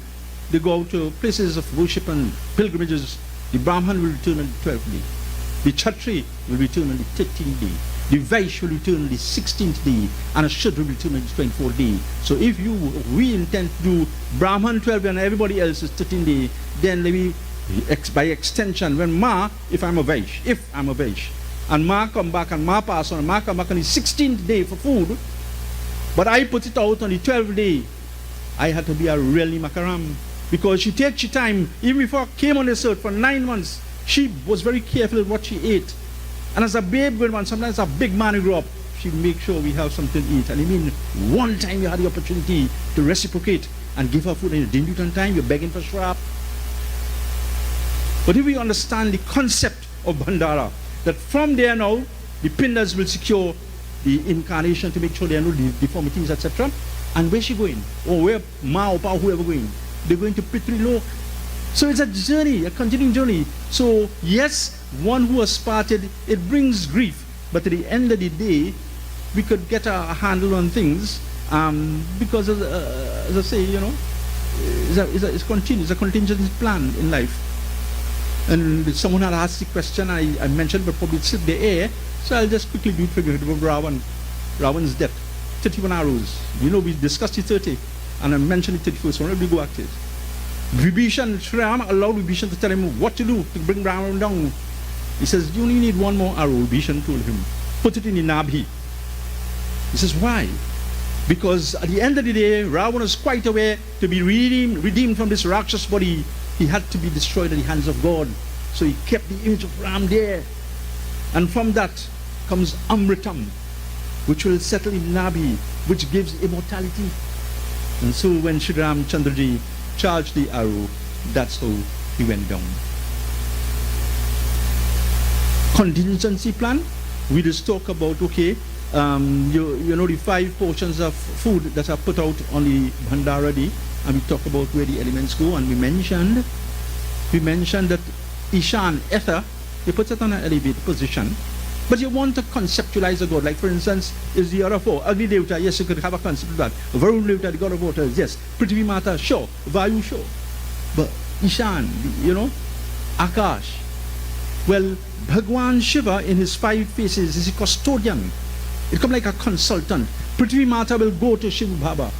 they go out to places of worship and pilgrimages. The Brahman will return on the 12th day. The Kshatri will return on the 13th day. The Vaishya will return on the 16th day. And a Shudra will return on the 24th day. So if we intend to do Brahman 12 and everybody else is 13th day, then maybe by extension, when if I'm a Vaishya, and Ma come back and Ma pass on, and Ma come back on the 16th day for food, but I put it out on the 12th day, I had to be a really makaram. Because she takes her time, even before I came on this earth for 9 months, she was very careful with what she ate. And as a babe going on, sometimes a big man who grew up, she'd make sure we have something to eat. And I mean, one time you had the opportunity to reciprocate and give her food, and you didn't do it on time, you're begging for shrap. But if we understand the concept of Bhandara, that from there now, the Pindas will secure the incarnation to make sure there are no deformities, etc. And where's she going? Or where Ma or Pa, whoever going? They're going to Pitri Lok. So it's a journey, a continuing journey. So yes, one who has started, it brings grief. But at the end of the day, we could get a handle on things because, as I say, you know, it's a contingency plan in life. And someone had asked the question, I mentioned, but probably it slipped the air, so I'll just quickly do it for you. Ravan's death, 31 arrows. You know, we discussed the 30, and I mentioned the 31st one. Let me go at it. Vibhishan, Sri Rama allowed Vibhishan to tell him what to do to bring Ravan down. He says, you only need 1 more arrow. Vibhishan told him, put it in the Nabhi. He says, why? Because at the end of the day, Ravan was quite aware to be redeemed from this Rakshas body, he had to be destroyed at the hands of God. So he kept the image of Ram there. And from that comes Amritam, which will settle in Nabi, which gives immortality. And so when Shri Ram Chandraji charged the arrow, that's how he went down. Contingency plan, we just talk about, okay, you know the 5 portions of food that are put out on the Bhandara Day, and we talk about where the elements go, and we mentioned that Ishan, ether, they put it on an elevated position, but you want to conceptualize a god, like for instance, is the other 4, Agni Devta, yes, you could have a concept of that, Varun Devta, the god of waters, yes, Prithvi Mata, sure, Vayu, sure, but Ishan, you know, Akash, well, Bhagwan Shiva in his 5 faces is a custodian. It comes like a consultant. Prithvi Mata will go to Shiv Baba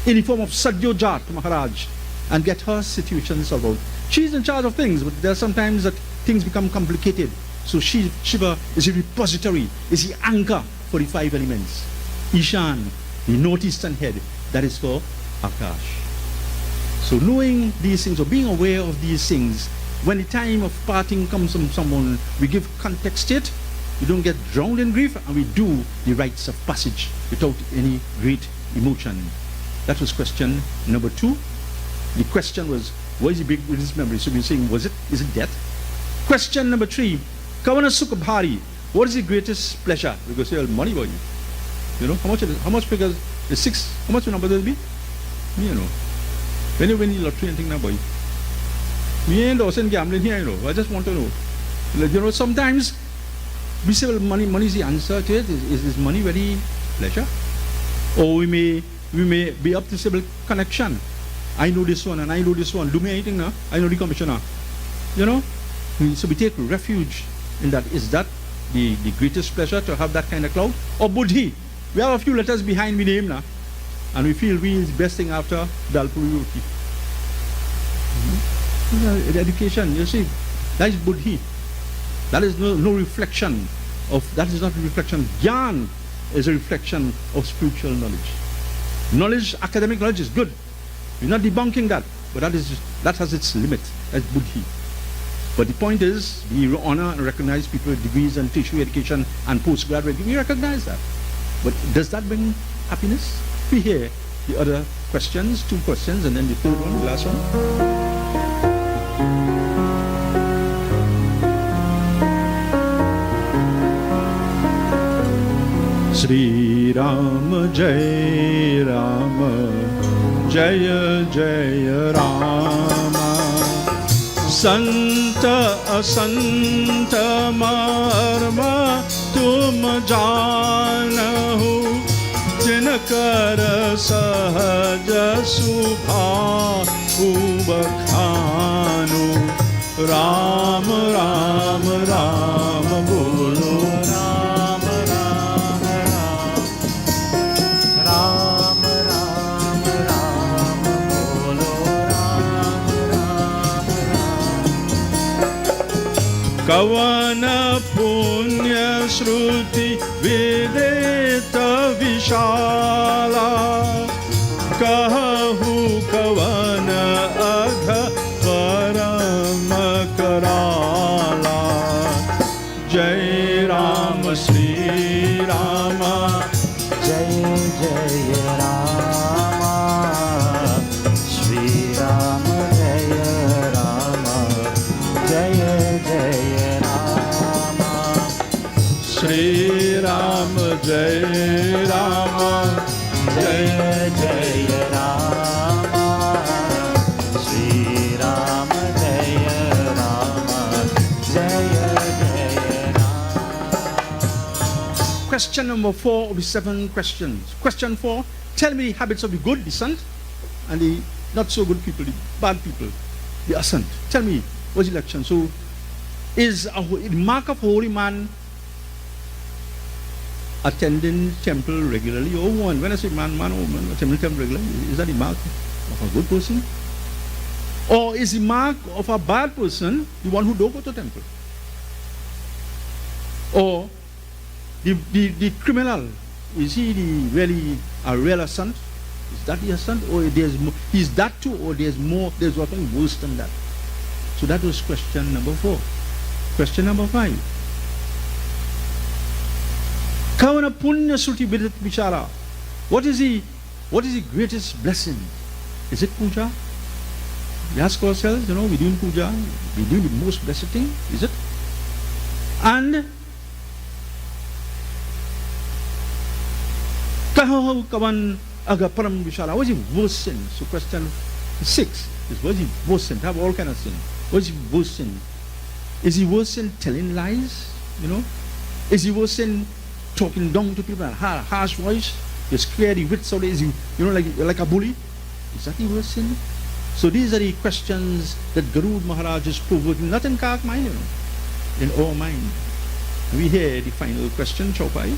in the form of Sadyojat Maharaj and get her situation solved out. She's in charge of things, but there are sometimes that things become complicated. So Shiva is a repository, is the anchor for the 5 elements. Ishan, the northeastern head, that is for Akash. So knowing these things or being aware of these things, when the time of parting comes from someone, we give context to it, we don't get drowned in grief, and we do the rites of passage without any great emotion. That was question number 2. The question was, what is the big greatest memory? So we're saying, is it death? Question number 3, Kavana Sukha Bhari, what is the greatest pleasure? Because you have money, boy. You know, how much because it's 6, how much number will be? You know. When you win the lottery and thing now, boy. Me ain't also gambling here, you know. I just want to know. Like, you know, sometimes we say, well, money is the answer to it. Is money very pleasure? Or we may be up to civil connection. I know this one and I know this one. Do me anything now. I know the commissioner. You know? So we take refuge in that. Is that the greatest pleasure to have that kind of cloud? Or buddhi? We have a few letters behind my name now. And we feel we is best thing after Dalpuri Roti. Education, you see, that is buddhi. That is no reflection of, that is not a reflection. Gyan is a reflection of spiritual knowledge. Knowledge, academic knowledge is good. We're not debunking that, but that has its limit as buddhi. But the point is, we honor and recognize people with degrees and tertiary education and postgraduate. We recognize that. But does that bring happiness? We hear the other questions, 2 questions, and then the third one, the last one. Shri Ram Jai Ram Jaya Jaya Rama Santa Asanta Marma Tum Janahu Jinakar Sahaja Subha Ubakhanu Ram Ram Ram Bolo Ram Ram Ram Ram Ram Ram Bolo Ram Ram Ram Kavana Punya Shruti Vedeta Vishala Kahu Kavana Agha Parama Karala Jai Ram Sri Rama Jai Jai Rama Sri Rama Jai Rama Jai Jai Rama Sri Rama Jai Rama Jai Jai Rama Sri Rama Jai Rama Jai Jai Rama. Question number 4 of the 7 questions. Question 4, tell me the habits of the good, the sant, and the not so good people, the bad people, the asant. Tell me, what's the election? So, is the mark of a holy man attending temple regularly, or one? When I say man or woman, attending temple regularly, is that the mark of a good person? Or is the mark of a bad person the one who don't go to temple? Or the criminal, is he really a real sant? Is that the sant? Or there's more, he's that too, or there's more, there's something worse than that? So that was question number 4. Question number 5. Kavana Punya Sruti Vidat Vichara. What is the greatest blessing? Is it puja? We ask ourselves, you know, we're doing puja, we're doing the most blessed thing, is it? And Kahahu Kavan Aga Param Vichara. What is the worst sin? So question 6 is, what is the worst sin? Have all kind of sin. What is the worst sin? Is the worst sin telling lies? You know? Is the worst sin talking down to people, harsh voice? You scare the wits out of you, you know, like a bully? Is that the worst sin? So these are the questions that Guru Maharaj is provoking, not in Kark mind, you know, in our mind. We hear the final question, Chaupai.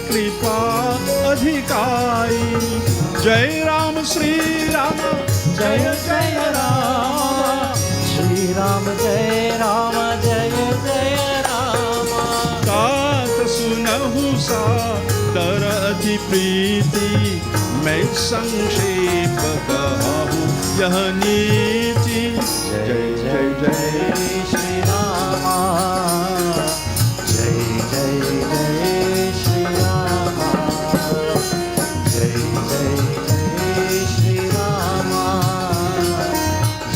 कृपा अधिकारी। जय राम श्री राम जय जय राम श्री राम जय राम जय जय राम। तात सुनहु सा तर अति प्रीति, मैं संक्षेप कहूँ यह नीति। जय जय जय श्री राम जय जय जय श्री राम जय जय जय श्री राम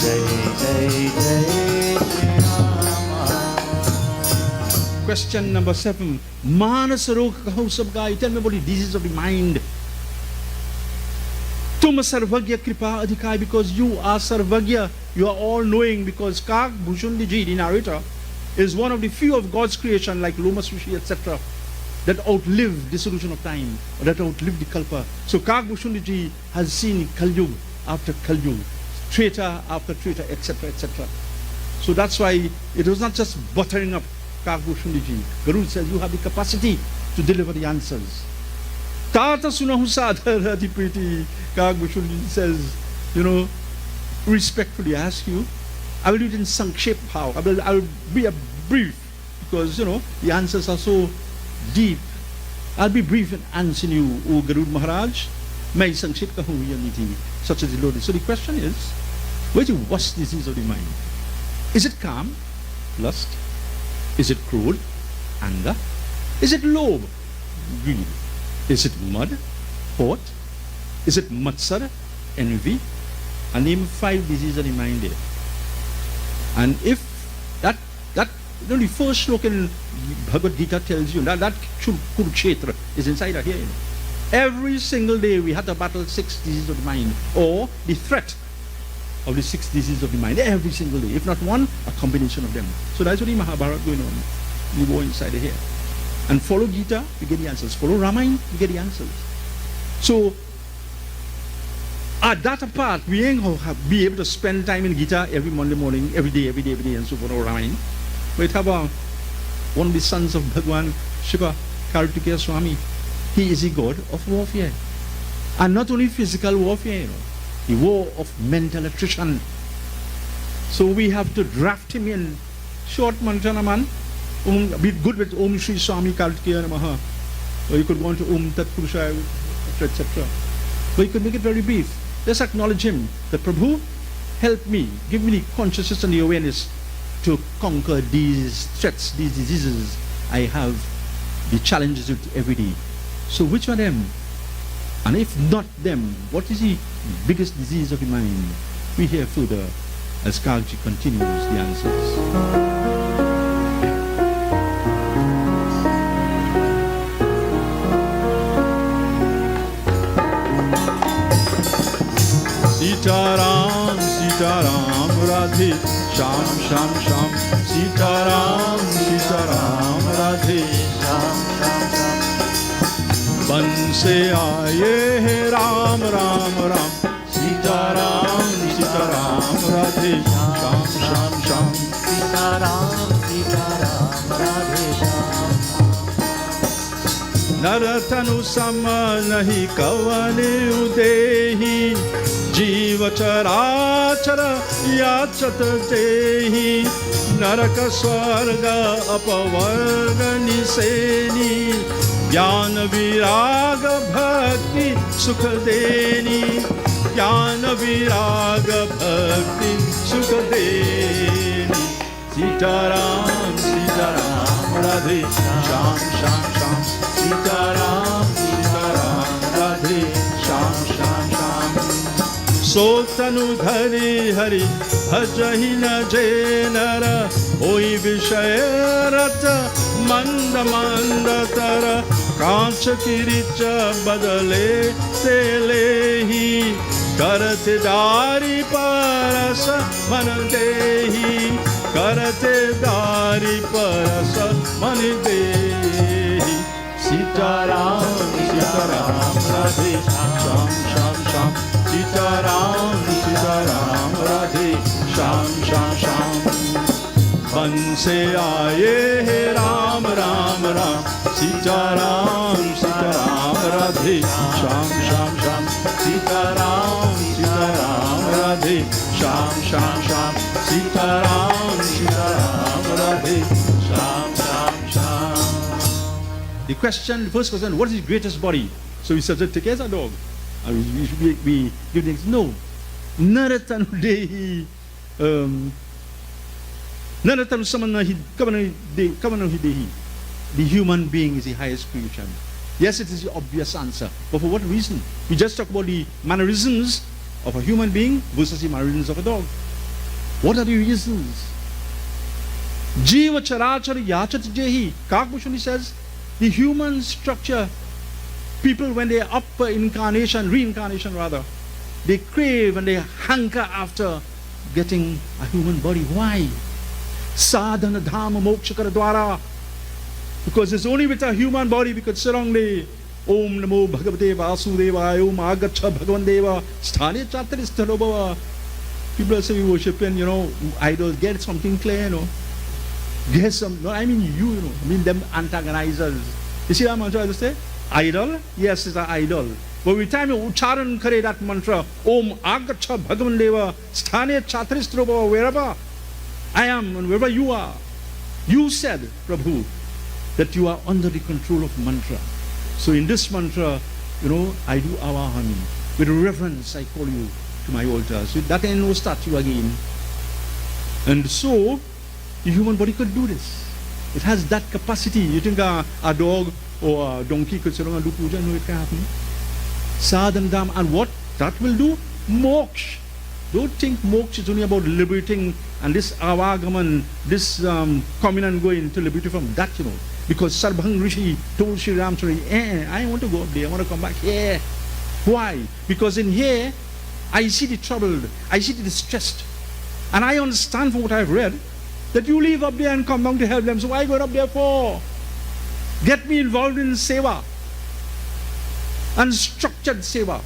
जय जय जय Shri Ram. Question number 7. Manas rog kahu sab gai. Tell me about the disease of the mind. Tum sarvagya kripa adhikai, because you are sarvagya, you are all knowing, because Kag Buchoon ji, the narrator, is one of the few of God's creation like Loma Sushi, etc., that outlive dissolution of time, or that outlive the Kalpa. So Kag Buchoon ji has seen Kalyug after Kalyug, traitor after traitor, etc., etc. So that's why it was not just buttering up Kag Buchoon ji. Guru says you have the capacity to deliver the answers. Tata sunahu sadhara adipiti. Kag Buchoon ji says, respectfully ask you, I will do it in Sankshep how. I will be a brief, because the answers are so deep. I'll be brief in answering you, O Garud Maharaj. Mai Sankshep kahu yaniti, such as the Lord. So the question is, what is the worst disease of the mind? Is it calm? Lust? Is it cruel? Anger? Is it lobe? Greed? Is it mud? Pot? Is it matsar? Envy? I name 5 diseases of the mind there. And if that the first slok in Bhagavad Gita tells you that Kurukshetra is inside here. Every single day we have to battle 6 diseases of the mind, or the threat of the 6 diseases of the mind, every single day. If not one, a combination of them. So that's what the Mahabharata going on. The war inside here. And follow Gita, you get the answers. Follow Ramayana, you get the answers. So at that apart, we ain't going to be able to spend time in Gita every Monday morning, every day, and so forth, or Ramayana. We have one of the sons of Bhagwan, Shiva Kartikeya Swami. He is the god of warfare. And not only physical warfare, the war of mental attrition. So we have to draft him in. Short mantra man. Be good with Om Shri Swami Kartikeya Namaha. Or you could go on to Om Tat Purushaya, etc. But you could make it very brief. Just acknowledge him. That Prabhu, help me. Give me the consciousness and the awareness to conquer these threats, these diseases I have, the challenges with every day. So which are them? And if not them, what is the biggest disease of the mind? We hear further as Kagji continues the answers. Sitaram, Sitaram, Radhe, Sham, Sham, Sham. Sitaram, Sitaram, Radhe, Sham, Sham, Sham. बन से आए हैं राम राम राम। सीताराम सीताराम राधे श्याम श्याम श्याम। सीताराम सीताराम राधे श्याम। नरतनु सम नहीं कवने उदेहि, जीव चराचर याचत तेहि। नरक स्वर्ग अपवर्ग निसेनी, ज्ञान विराग भक्ति सुख देनी। ज्ञान विराग भक्ति सुख देनी। सीताराम सीताराम राधे श्याम श्याम श्याम। सीताराम सीताराम राधे श्याम श्याम श्याम। सो तनु धरि हरि भजहि न जे नर, होई विषय रत मंद मंद तर। कांच किरीच बदले ते लेहि, करते दारी परस मन देहि। करते दारी परस मन देहि। सीताराम सीताराम राधे श्याम श्याम श्याम। सीताराम सीताराम राधे श्याम श्याम श्याम। बन से आए हैं Ram Ram Ram. Sitaram Radhe Sham Sham Sham Sita Ram Radhe Sham Sham Sham Sita Ram Radhe Sham Sham Sham. The first question, what is the greatest body? So we said, take as a dog. And we give the answer, no. Naratanu Dehi Naratanu Samana Kavana Dehi. The human being is the highest creation. Yes, it is the obvious answer. But for what reason? We just talk about the mannerisms of a human being versus the mannerisms of a dog. What are the reasons? Jiva Charachara Yachat Jehi. Kakbhushani says, the human structure, people when they are up for reincarnation rather, they crave and they hanker after getting a human body. Why? Sadhana Dhamma Mokshakara Dwara. Because it's only with a human body we could strongly Om Namo Bhagavate Vasudevaya Om Agacha Bhagavandeva Sthane Chatristhalobhava. People say we worship and idols, get something clear, Get some, no, I mean them antagonizers. You see that mantra I just say? Idol? Yes, it's an idol. But every time you ucharan kare that mantra, Om Agacha Bhagavandeva Sthane Chatristhalobhava, wherever I am and wherever you are, you said, Prabhu, that you are under the control of mantra. So in this mantra, I do avahani. With reverence, I call you to my altar. So that ain't no statue again. And so, the human body could do this. It has that capacity. You think a dog or a donkey could sit down and do puja? No, it can happen. Sadhanam. And what that will do? Moksha. Don't think moksha is only about liberating and this avagaman, this coming and going to liberty from that, Because Sarbhang Rishi told Sri Ramchandra, I want to go up there, I want to come back here. Why? Because in here, I see the troubled, I see the distressed. And I understand from what I've read, that you leave up there and come down to help them. So why go up there for? Get me involved in seva. Unstructured seva.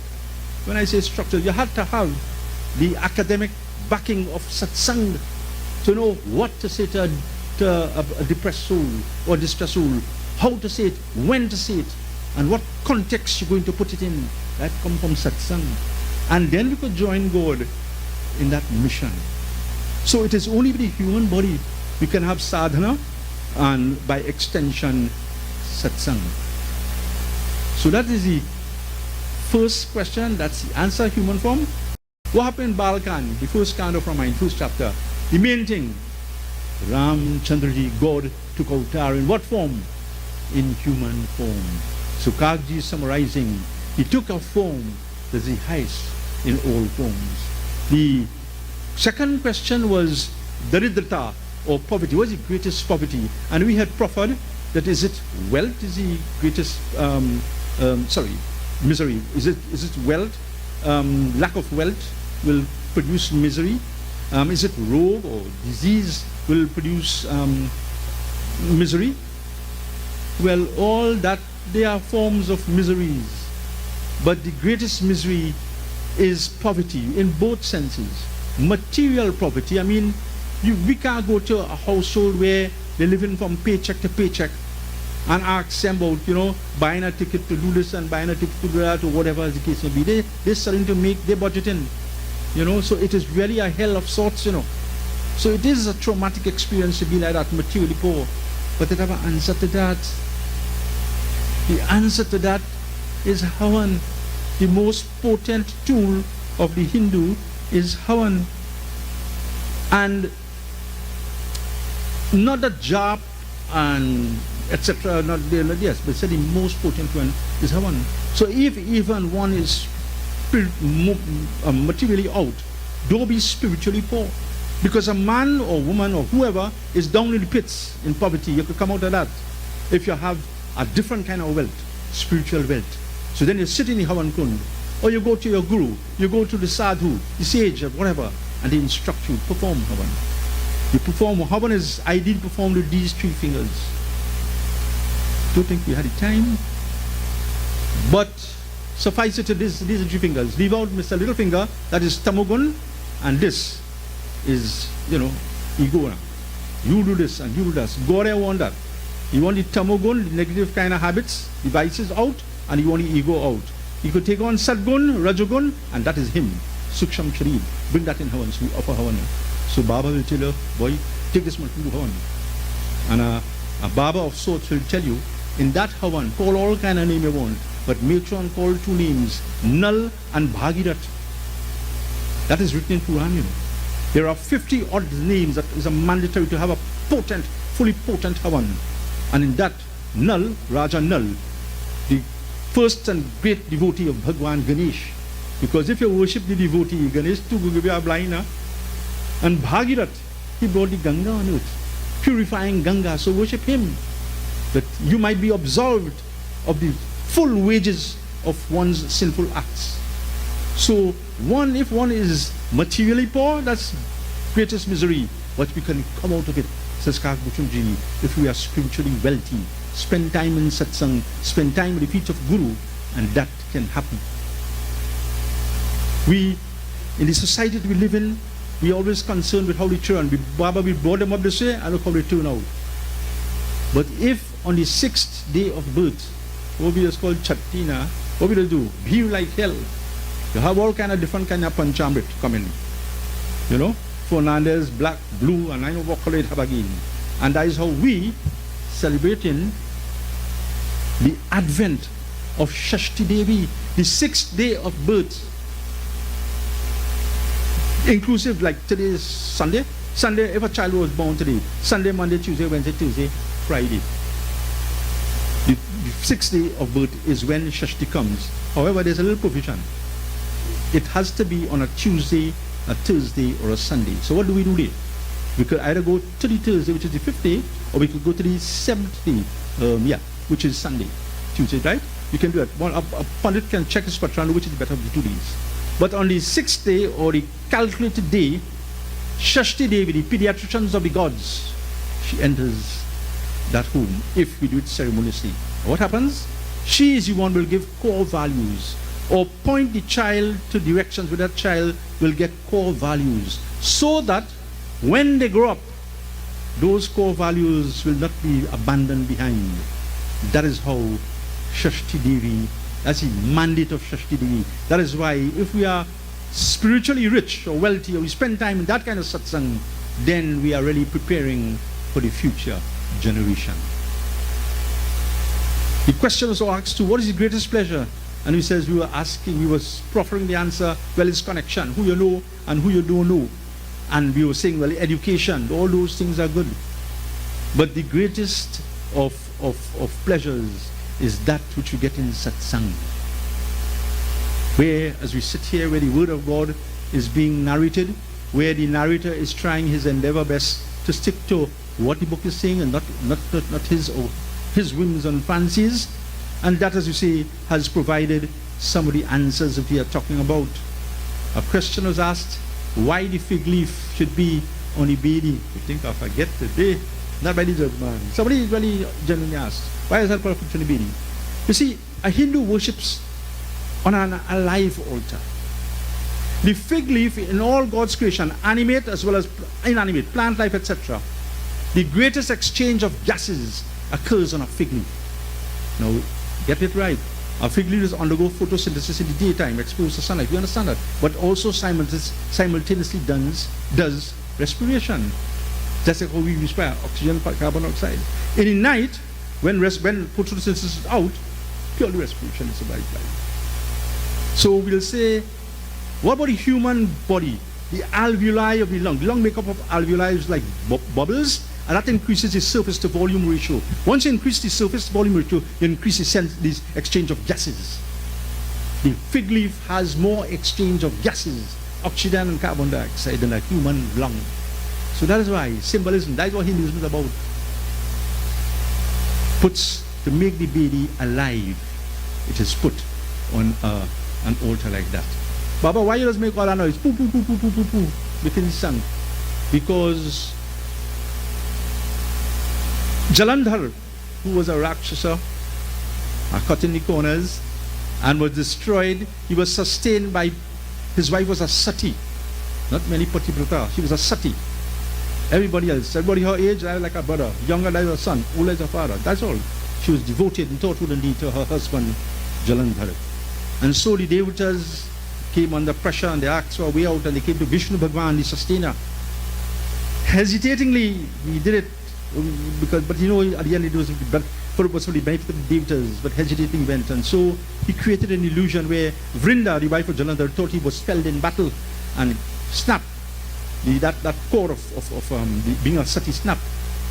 When I say structured, you have to have the academic backing of satsang to know what to say to a depressed soul or distressed soul, how to say it, when to say it, and what context you're going to put it in. That comes from satsang. And then we could join God in that mission. So it is only with the human body we can have sadhana and by extension satsang. So that is the first question, that's the answer, human form. What happened in Balkan, the first canto from my first chapter? The main thing, Ramchandraji, God took avatar in what form? In human form. So Kakji is summarizing, he took a form that's the highest in all forms. The second question was Daridrata or poverty. What is the greatest poverty? And we had proffered that is it wealth is the greatest, misery. Is it wealth? Lack of wealth will produce misery. Is it rogue or disease will produce misery? Well, all that, they are forms of miseries. But the greatest misery is poverty in both senses. Material poverty, I mean, we can't go to a household where they're living from paycheck to paycheck and ask them about, buying a ticket to do this and buying a ticket to do that or whatever the case may be. They're starting to make their budgeting, so it is really a hell of sorts, So it is a traumatic experience to be like that, materially poor. But it have an answer to that. The answer to that is Havan. The most potent tool of the Hindu is Havan. And not the jap and etc. Not yes, but the most potent one is Havan. So if even one is materially out, don't be spiritually poor. Because a man or woman or whoever is down in the pits in poverty, you could come out of that if you have a different kind of wealth, spiritual wealth. So then you sit in the Havan Kund, or you go to your guru, you go to the sadhu, the sage, or whatever, and they instruct you, perform Havan. You perform, Havan is ideally performed with these 3 fingers. Don't think we had the time. But suffice it to this, these are 3 fingers. Leave out Mr. Little Finger, that is Tamogun, and this is, ego. You do this and you do this. God, I want that. You want the tamogun, the negative kind of habits, the vices out, and you want the ego out. You could take on Sadgun, Rajagun, and that is him. Suksham Sharir. Bring that in Havan, so we offer Havan. So Baba will tell you, boy, take this one to Havan. And a Baba of sorts will tell you, in that Havan, call all kind of name you want, but make sure and call two names, Nal and Bhagirat. That is written in Quran, you know. There are 50 odd names that is a mandatory to have a potent, fully potent Havan. And in that, Nal, Raja Nal, the first and great devotee of Bhagwan Ganesh. Because if you worship the devotee Ganesh, too will be blind. And Bhagirat, he brought the Ganga on earth, purifying Ganga, so worship him. That you might be absolved of the full wages of one's sinful acts. So if one is materially poor, that's greatest misery, but we can come out of it, says Buchoon, if we are spiritually wealthy. Spend time in satsang, spend time at the feet of Guru, and that can happen. We, in the society that we live in, we are always concerned with how they turn. Baba, we brought them up this way, and look how they turn out. But if on the 6th day of birth, what we just call Chatina, what will they do? Behave like hell. You have all kind of different kind of panchamrit coming. You know, Fernandez, black, blue, and I know what color it have again. And that is how we celebrating the advent of Shashti Devi, the 6th day of birth. Inclusive, like today is Sunday. Sunday, if a child was born today, Sunday, Monday, Tuesday, Wednesday, Tuesday, Friday. The 6th day of birth is when Shashti comes. However, there's a little provision. It has to be on a Tuesday, a Thursday, or a Sunday. So what do we do there? We could either go to the Thursday, which is the 5th day, or we could go to the 7th day, which is Sunday. Tuesday, right? You can do that. One, a Pandit can check his patron, which is the better of the 2 days. But on the 6th day, or the calculated day, Shashti Devi, the pediatricians of the gods, she enters that home, if we do it ceremoniously. What happens? She is the one who will give core values, or point the child to directions where that child will get core values, so that when they grow up, those core values will not be abandoned behind. That is how Shashti Devi, that's the mandate of Shashti Devi. That is why if we are spiritually rich or wealthy, or we spend time in that kind of satsang, then we are really preparing for the future generation. The question was asked to, what is the greatest pleasure? And he says, we were proffering the answer, well, it's connection, who you know and who you don't know. And we were saying, well, education, all those things are good. But the greatest of pleasures is that which we get in satsang. Where, as we sit here, where the word of God is being narrated, where the narrator is trying his endeavor best to stick to what the book is saying and not his whims and fancies. And that, as you say, has provided some of the answers that we are talking about. A question was asked, why the fig leaf should be on the bedi. You think I forget today? Not by the judgment. Somebody really genuinely asked, why is that called on the bedi? You see, a Hindu worships on an alive altar. The fig leaf in all God's creation, animate as well as inanimate, plant life, etc. The greatest exchange of gases occurs on a fig leaf. Now, get it right. A fig leaf is undergo photosynthesis in the daytime, exposed to sunlight. We understand that. But also simultaneously does respiration. That's like how we respire, oxygen, carbon dioxide. In the night, when photosynthesis is out, purely respiration is a life. So we'll say, what about the human body? The alveoli of the lung. The lung makeup of alveoli is like bubbles, and that increases the surface to volume ratio. Once you increase the surface to volume ratio, you increase the exchange of gases. The fig leaf has more exchange of gases, oxygen and carbon dioxide, than a human lung. So that is why symbolism, that is what Hinduism is about. Puts, to make the bedi alive, it is put on an altar like that. Baba, why does it make all that noise? Poo, poo, poo, poo, poo, poo, poo, within the sun? Because Jalandhar, who was a Rakshasa, cut in the corners, and was destroyed, he was sustained by, his wife was a sati, not many pativrata, she was a sati. Everybody else, everybody her age, died like a brother, younger like a son, older as a father, that's all. She was devoted and total indeed to her husband, Jalandhar. And so the devatas came under pressure and they asked for a way out, and they came to Vishnu Bhagwan, the sustainer. Hesitatingly, he did it because, but at the end it was for the benefit of the devatas, but hesitating went. And so he created an illusion where Vrinda, the wife of Jalandhar, thought he was felled in battle and snapped. That core of being a sati snapped.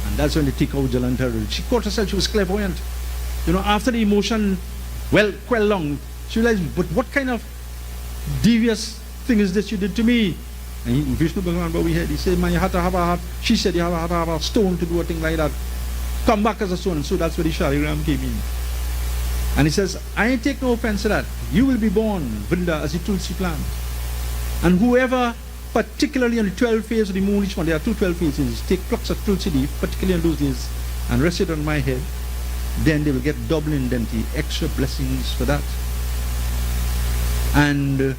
And that's when they take out Jalandhar. She caught herself, she was clairvoyant. After the emotion quelled long, she realized, but what kind of devious thing is this you did to me? And Vishnu Bhagavan over here, he said, man, you had to have a heart. She said, you have to have a stone to do a thing like that. Come back as a stone. And so that's where the Shaligram came in. And he says, I take no offense to that. You will be born, Vrinda, as a Tulsi plant. And whoever, particularly on the 12th phase of the moon, each one, there are 12 phases, take plucks of Tulsi leaf, particularly on those days, and rest it on my head, then they will get double indemnity, extra blessings for that. And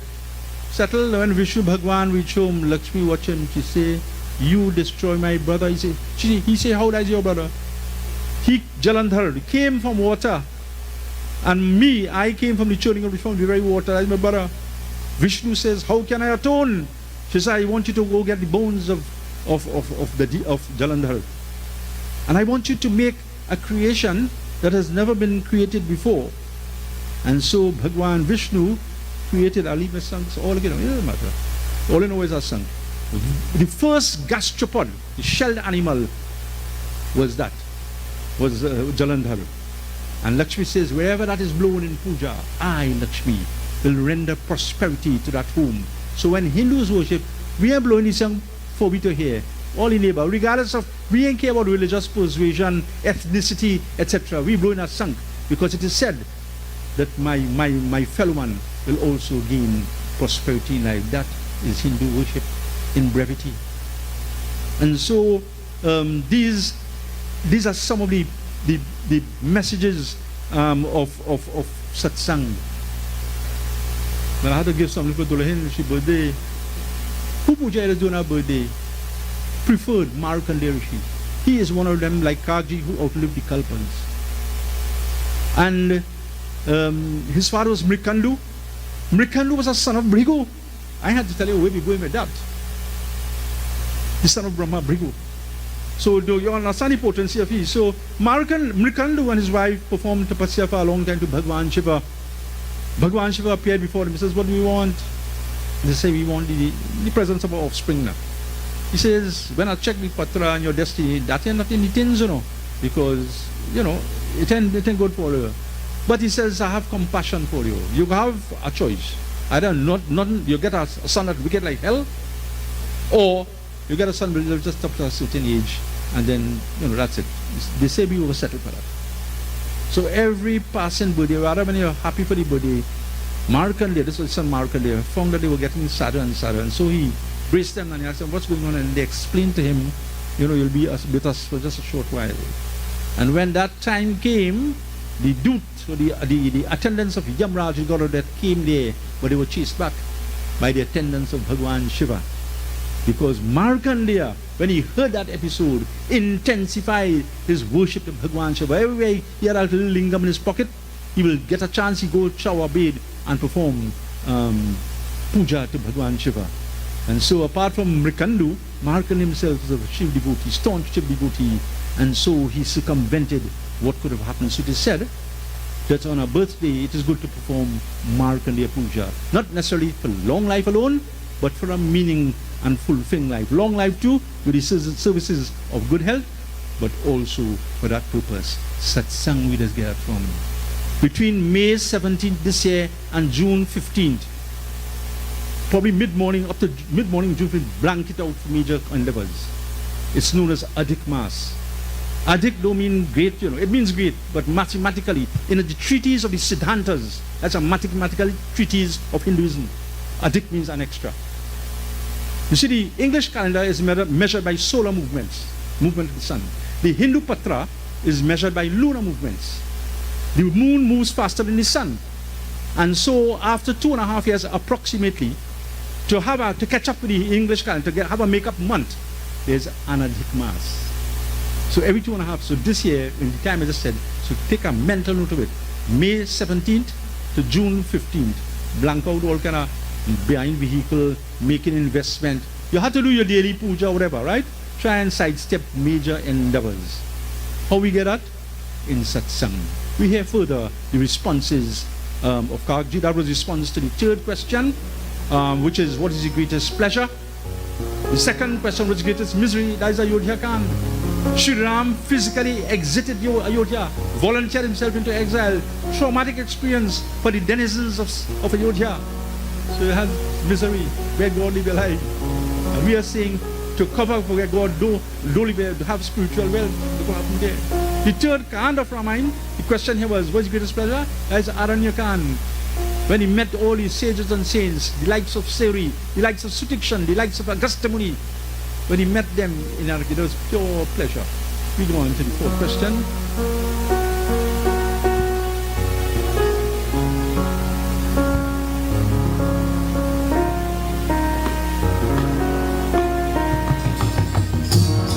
settled when Vishnu Bhagwan reached home, Lakshmi watched him, she say, you destroy my brother. He say, how does your brother? He, Jalandhar, came from water. And me, I came from the churning of the very water. That's my brother. Vishnu says, how can I atone? She says, I want you to go get the bones of Jalandhar. And I want you to make a creation that has never been created before. And so Bhagwan Vishnu created, I'll leave my songs all again, it doesn't matter. All I know is our son. The first gastropod, the shelled animal, was Jalandhar. And Lakshmi says, wherever that is blown in puja, I, Lakshmi, will render prosperity to that home. So when Hindus worship, we are blowing this song for we to hear. All in neighbor, regardless of, we ain't care about religious persuasion, ethnicity, etc. We blow in that song because it is said that my fellow man will also gain prosperity in life. That is Hindu worship in brevity. And so these are some of the messages of satsang. Well, I had to give something for Dulahin, she birthday. Who puja is doing her birthday? Preferred Markandeya Rishi. He is one of them, like Kagji, who outlived the Kalpas. And his father was Mrikandu. Mrikandu was a son of Brigu. I had to tell you where we're going with that. The son of Brahma, Brigu. So you understand the potency of his. So Mrikandu and his wife performed tapasya for a long time to Bhagwan Shiva. Bhagwan Shiva appeared before them. He says, what do we want? They say, we want the presence of our offspring now. He says, when I check the patra and your destiny, that ain't nothing it ends, because, it ain't good for you. But he says, I have compassion for you. You have a choice. Either you get a son that wicked like hell, or you get a son that will just up to a certain age, and then, that's it. They say we will settle for that. So every passing birthday, rather when you're happy for the birthday, Markandeya, this was his son Markandeya, found that they were getting sadder and sadder, and so he braced them and he asked them, what's going on? And they explained to him, you'll be with us for just a short while. And when that time came, the Dut, so the attendants of Yamraj that came there, but they were chased back by the attendants of Bhagwan Shiva. Because Markandeya, when he heard that episode, intensified his worship of Bhagwan Shiva. Everywhere he had a little lingam in his pocket, he will get a chance, he go shower, bathe, and perform puja to Bhagwan Shiva. And so apart from Mrikandu, Markandeya himself was a Shiv devotee, staunch Shiv devotee, and so he circumvented what could have happened. So it is said that on a birthday, it is good to perform Markandeya puja. Not necessarily for long life alone, but for a meaning and fulfilling life. Long life too, with the services of good health, but also for that purpose. Satsang we just get from. Between May 17th this year and June 15th, probably mid-morning, up to mid-morning, June 15th, blank it out for major endeavors. It's known as Adhik Mas. Adhik don't mean great, it means great, but mathematically, in the treatise of the Siddhantas, that's a mathematical treatise of Hinduism. Adhik means an extra. You see, the English calendar is measured by solar movement of the sun. The Hindu Patra is measured by lunar movements. The moon moves faster than the sun. And so after 2.5 years approximately, to catch up with the English calendar, to have a make-up month, there's an Adhik Mas. So every 2.5, so this year, in the time I just said, so take a mental note of it. May 17th to June 15th. Blank out all kind of behind vehicle, making investment. You had to do your daily puja, whatever, right? Try and sidestep major endeavors. How we get that? In satsang. We hear further the responses of Kakji. That was response to the third question, which is what is the greatest pleasure? The second question, which is greatest misery? That is Ayodhya Khan. Shri Ram physically exited Ayodhya, volunteered himself into exile. Traumatic experience for the denizens of Ayodhya. So you have misery, where God live alive. And we are saying to cover for where God do live, to have spiritual wealth, to go happen there. The third Khan of Ramayana, the question here was, what's the greatest pleasure? That is Aranya Khan. When he met all his sages and saints, the likes of Seri, the likes of Sutikshan, the likes of Agastya Muni, when he met them in Araki, there was pure pleasure. We go on to the fourth question.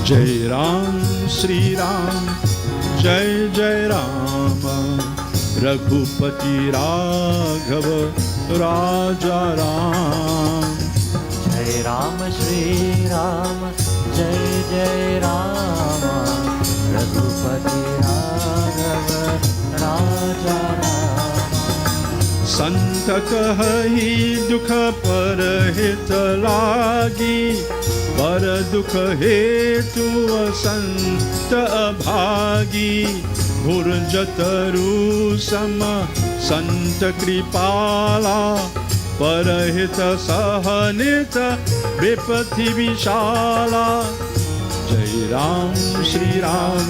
Jai Ram, Shri Ram, Jai Jai Ram, Raghupati Raghav, Raja Ram. Jai Ram, Shri Ram, Jai Jai Ram, Raghupati Raghav, Raja Ram. संत कहि दुख पर हित लागी, पर दुख हेतु संत अभागी। घुरजतरु सम संत कृपाला, परहित सहनित विपथि विशाला। जय राम श्री राम,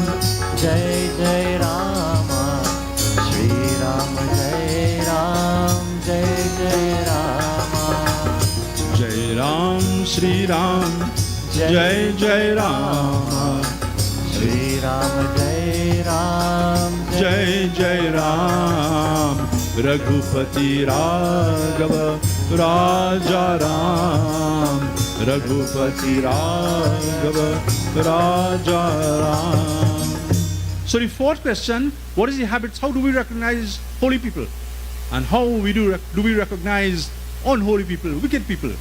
जय जय राम, श्री राम जय राम, जय जय राम। जय राम श्री राम, जय जय राम, श्री राम जय राम, जय जय राम। रघुपति राघव राजा राम, रघुपति राघव राजा Ram. So the fourth question, what is the habits? How do we recognize holy people? And how do we recognize unholy people, wicked people?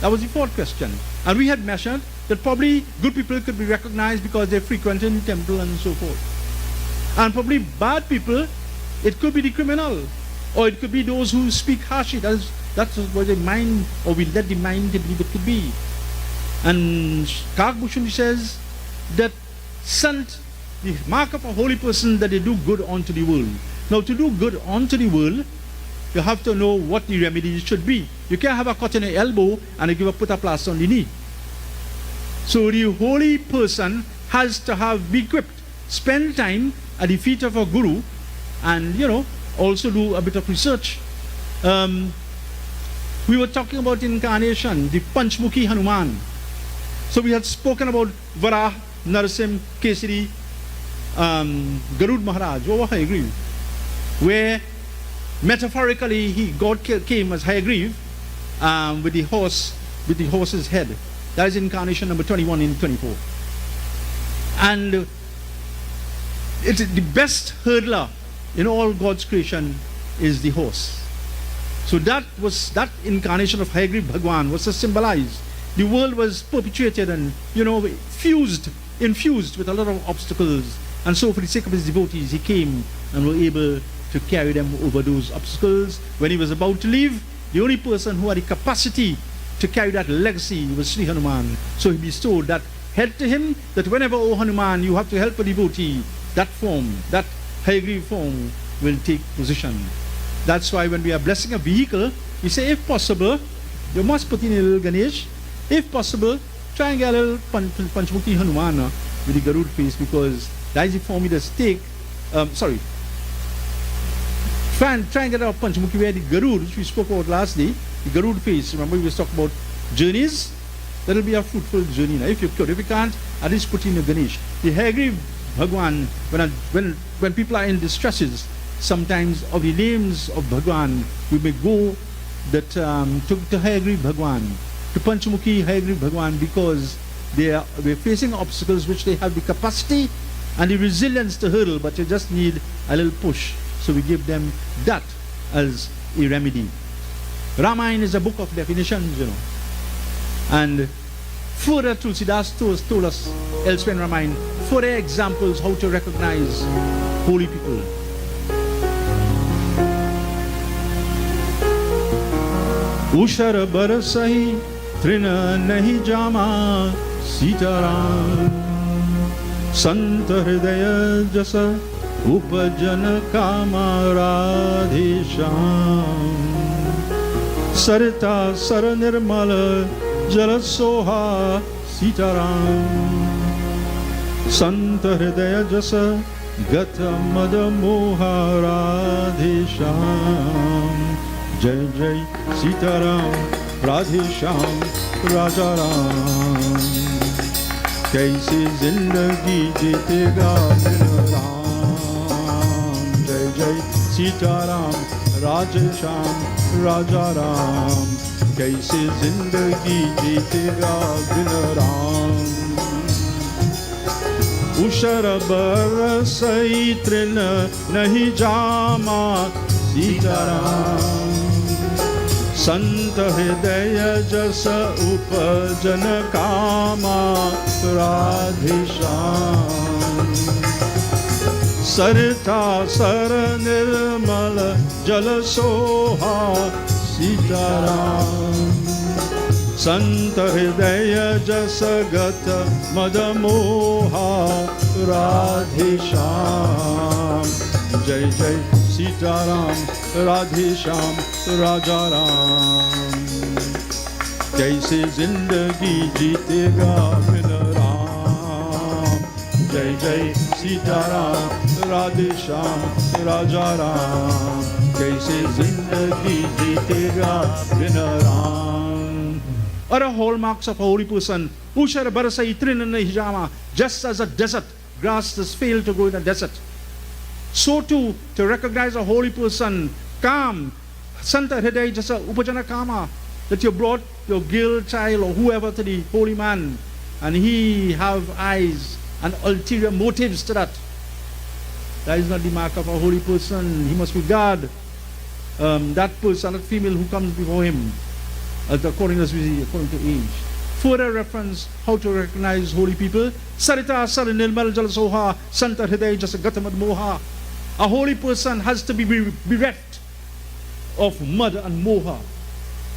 That was the fourth question. And we had mentioned that probably good people could be recognized because they frequent in temple and so forth. And probably bad people, it could be the criminal, or it could be those who speak harshly. That's what the mind, or we let the mind believe it could be. And Buchoon says that sant, the mark of a holy person, that they do good unto the world. Now, to do good unto the world, you have to know what the remedies should be. You can't have a cut in the elbow and you put a plaster on the knee. So the holy person has to be equipped, spend time at the feet of a guru, and also do a bit of research. We were talking about incarnation, the Panchmukhi Hanuman. So we had spoken about Varah, Narasim, Kesari, Garud Maharaj, I agree, where metaphorically God came as Hayagriv with the horse's head. That is incarnation number 21 and 24. And it's the best hurdler in all God's creation is the horse. So that incarnation of Hayagriv Bhagwan was to symbolize the world was perpetuated and infused with a lot of obstacles. And so for the sake of his devotees, he came and were able to carry them over those obstacles. When he was about to leave, the only person who had the capacity to carry that legacy was Sri Hanuman. So he bestowed that head to him, that whenever, O Hanuman, you have to help a devotee, that form, that Hayagriv form will take position. That's why when we are blessing a vehicle, we say, if possible, you must put in a little Ganesh. If possible, try and get a little Panchmukhi Hanuman with the Garud face, because that is the form he does take. Try and get a Panchmukhi where the Garud, which we spoke about last day, the Garud face. Remember we were talking about journeys? That will be a fruitful journey. Now, if you could, if you can't, at least put in a Ganesh. The Hayagriv Bhagwan, when people are in distresses, sometimes of the names of Bhagwan, we may go that to Hayagriv Bhagwan, to Panchmukhi Hayagriv Bhagwan, because we're facing obstacles which they have the capacity and the resilience to hurdle, but you just need a little push. So we give them that as a remedy. Ramayana is a book of definitions, And further Tulsidas told us elsewhere in Ramayana, further examples how to recognize holy people. Ushar barasahi trina nahi jama sitaram sant hridaya jasa upajana kama radhesham sarita sar nirmal jala soha sitaram sant hridaya jasa gata mada moha radhesham Jai Jai Sitaram Radhesham Raja Ram Kaise zindagi jeetega din Ram Jai Jai Sitaram Radhesham Raja Ram Kaise zindagi jeetega din Ram Ushar barasai trina nahi jama Sitaram Sant hridaya jasa upajana kama radhesham sarita sar nirmal jala soha sitaram Sant hridaya jasa gata madamoha radhesham Jai Jai Sitaram Radhesham Raja Ram Kaise zindagi jeetega bin Ram Jai Jai Sitaram Radhesham Raja Ram Kaise zindagi jeetega bin Ram. Other hallmarks of a holy person, Ushar Barasai Trinana Hijama, just as a desert grass has failed to grow in a desert. So too, to recognize a holy person, calm, Santa Hridaya Jasa Upajana Kama, that you brought your girl child or whoever to the holy man, and he have eyes and ulterior motives to that. That is not the mark of a holy person. He must regard that person, that female who comes before him, according to age. Further reference how to recognize holy people. Sarita Sar Nirmal Jal Soha Santa Hridaya Jasa Gatamad Moha. A holy person has to be bereft of mud and moha.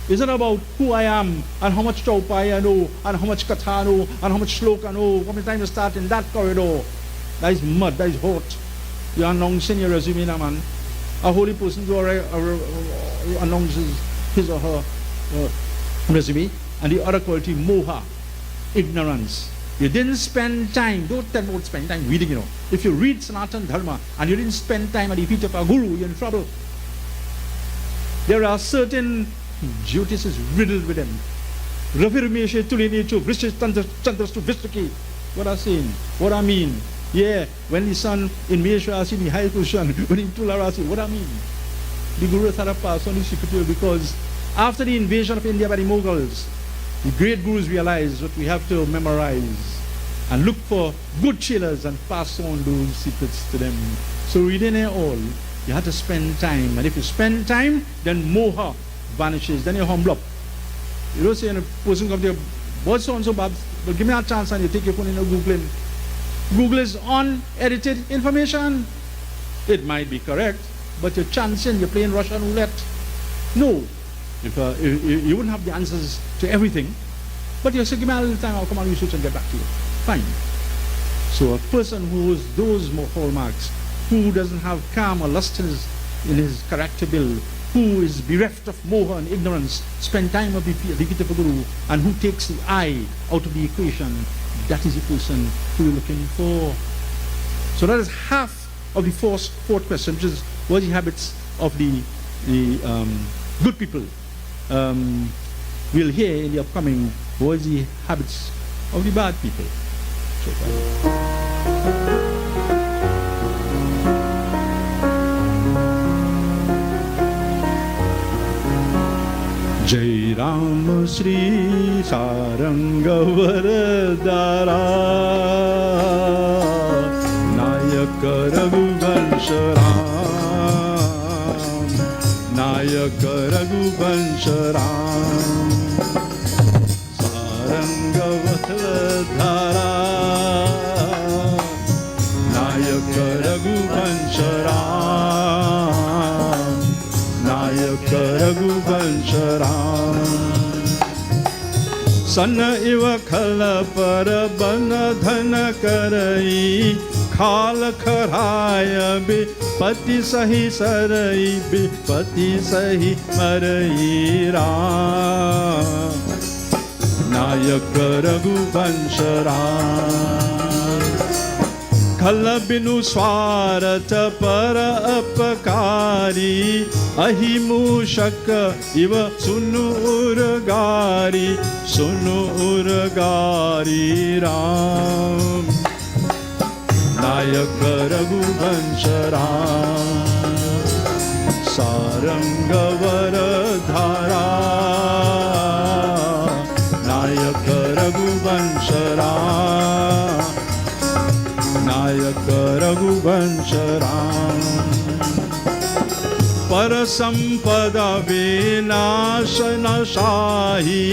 It's not about who I am and how much Chaupai I know and how much Katha I know and how much Shloka I know. How many times to start in that corridor. That is mud, that is hot. You announce in your resume, man. A holy person announces his or her resume. And the other quality, moha, ignorance. You didn't spend time, don't tell me about spend time reading, If you read Sanatana Dharma and you didn't spend time at the feet of a guru, you're in trouble. There are certain Jyotishes riddled with them. Ravirmeshe Tulinechu, Vrishis Chandras to Vishtaki. What I saying? What I mean? Yeah, when the sun in Meshwarasi, the high Kushan, when in Tularasi, what I mean? The Guru Tharapa, Soni Shikatu, because after the invasion of India by the Mughals, the great gurus realized that we have to memorize and look for good chillers and pass on those secrets to them. So reading it all, you have to spend time. And if you spend time, then moha vanishes. Then you humble up. You don't say a person comes to you, what's so and so bad? But give me a chance and you take your phone and you Google. Google is unedited information. It might be correct, but you're chancing, you're playing Russian roulette. No. If you wouldn't have the answers to everything, but you say, give me a little time, I'll come and research and get back to you. Fine. So a person who has those hallmarks, who doesn't have calm or lust in his character build, who is bereft of moha and ignorance, spend time with the feet of the Guru, and who takes the I out of the equation, that is the person who you're looking for. So that is half of the fourth question, which is what are the habits of the good people. We'll hear in the upcoming what is the habits of the bad people. Jai Ram Shri Sarangavardara Nayak Raghuvansh Ram नायक रघुवंश राम सारंगवत धारा नायक रघुवंश राम नायक रघुवंश राम सन इव खल पर बन धन करई खाल खराय विपति सही सरई विपति सही मरई राम नायक रघुवंश राम खल बिनु स्वार्थ पर अपकारी अहि मूषक इव सुनु उर्गारी राम नायक रघुवंश राम सारंगवर धारा नायक रघुवंश राम नायक रघुवंश राम पर संपदा विनाशन शाही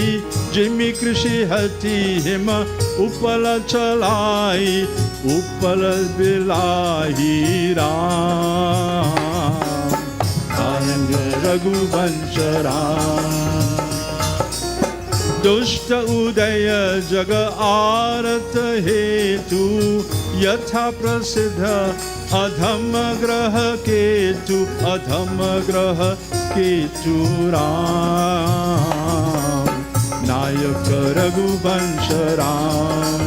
जिमि कृषि हति हिम उपल चलाई उपल बिलाही राम नायक रघुवंश राम दुष्ट उदय जग आरत हेतु यथा प्रसिद्ध अधम ग्रह केतु राम नायक रघुवंश राम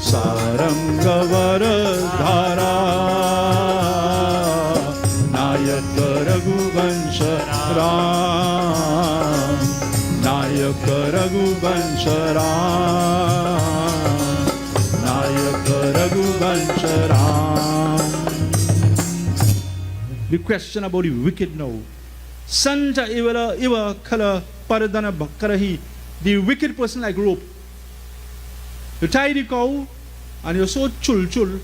सारंगवर धारा नायक रघुवंश राम नायक रघुवंश राम नायक Raghuvansh Ram The question about the wicked now. Santa iva kala paradana bhakkarahi. The wicked person like rope. You tie the cow and you're so chul.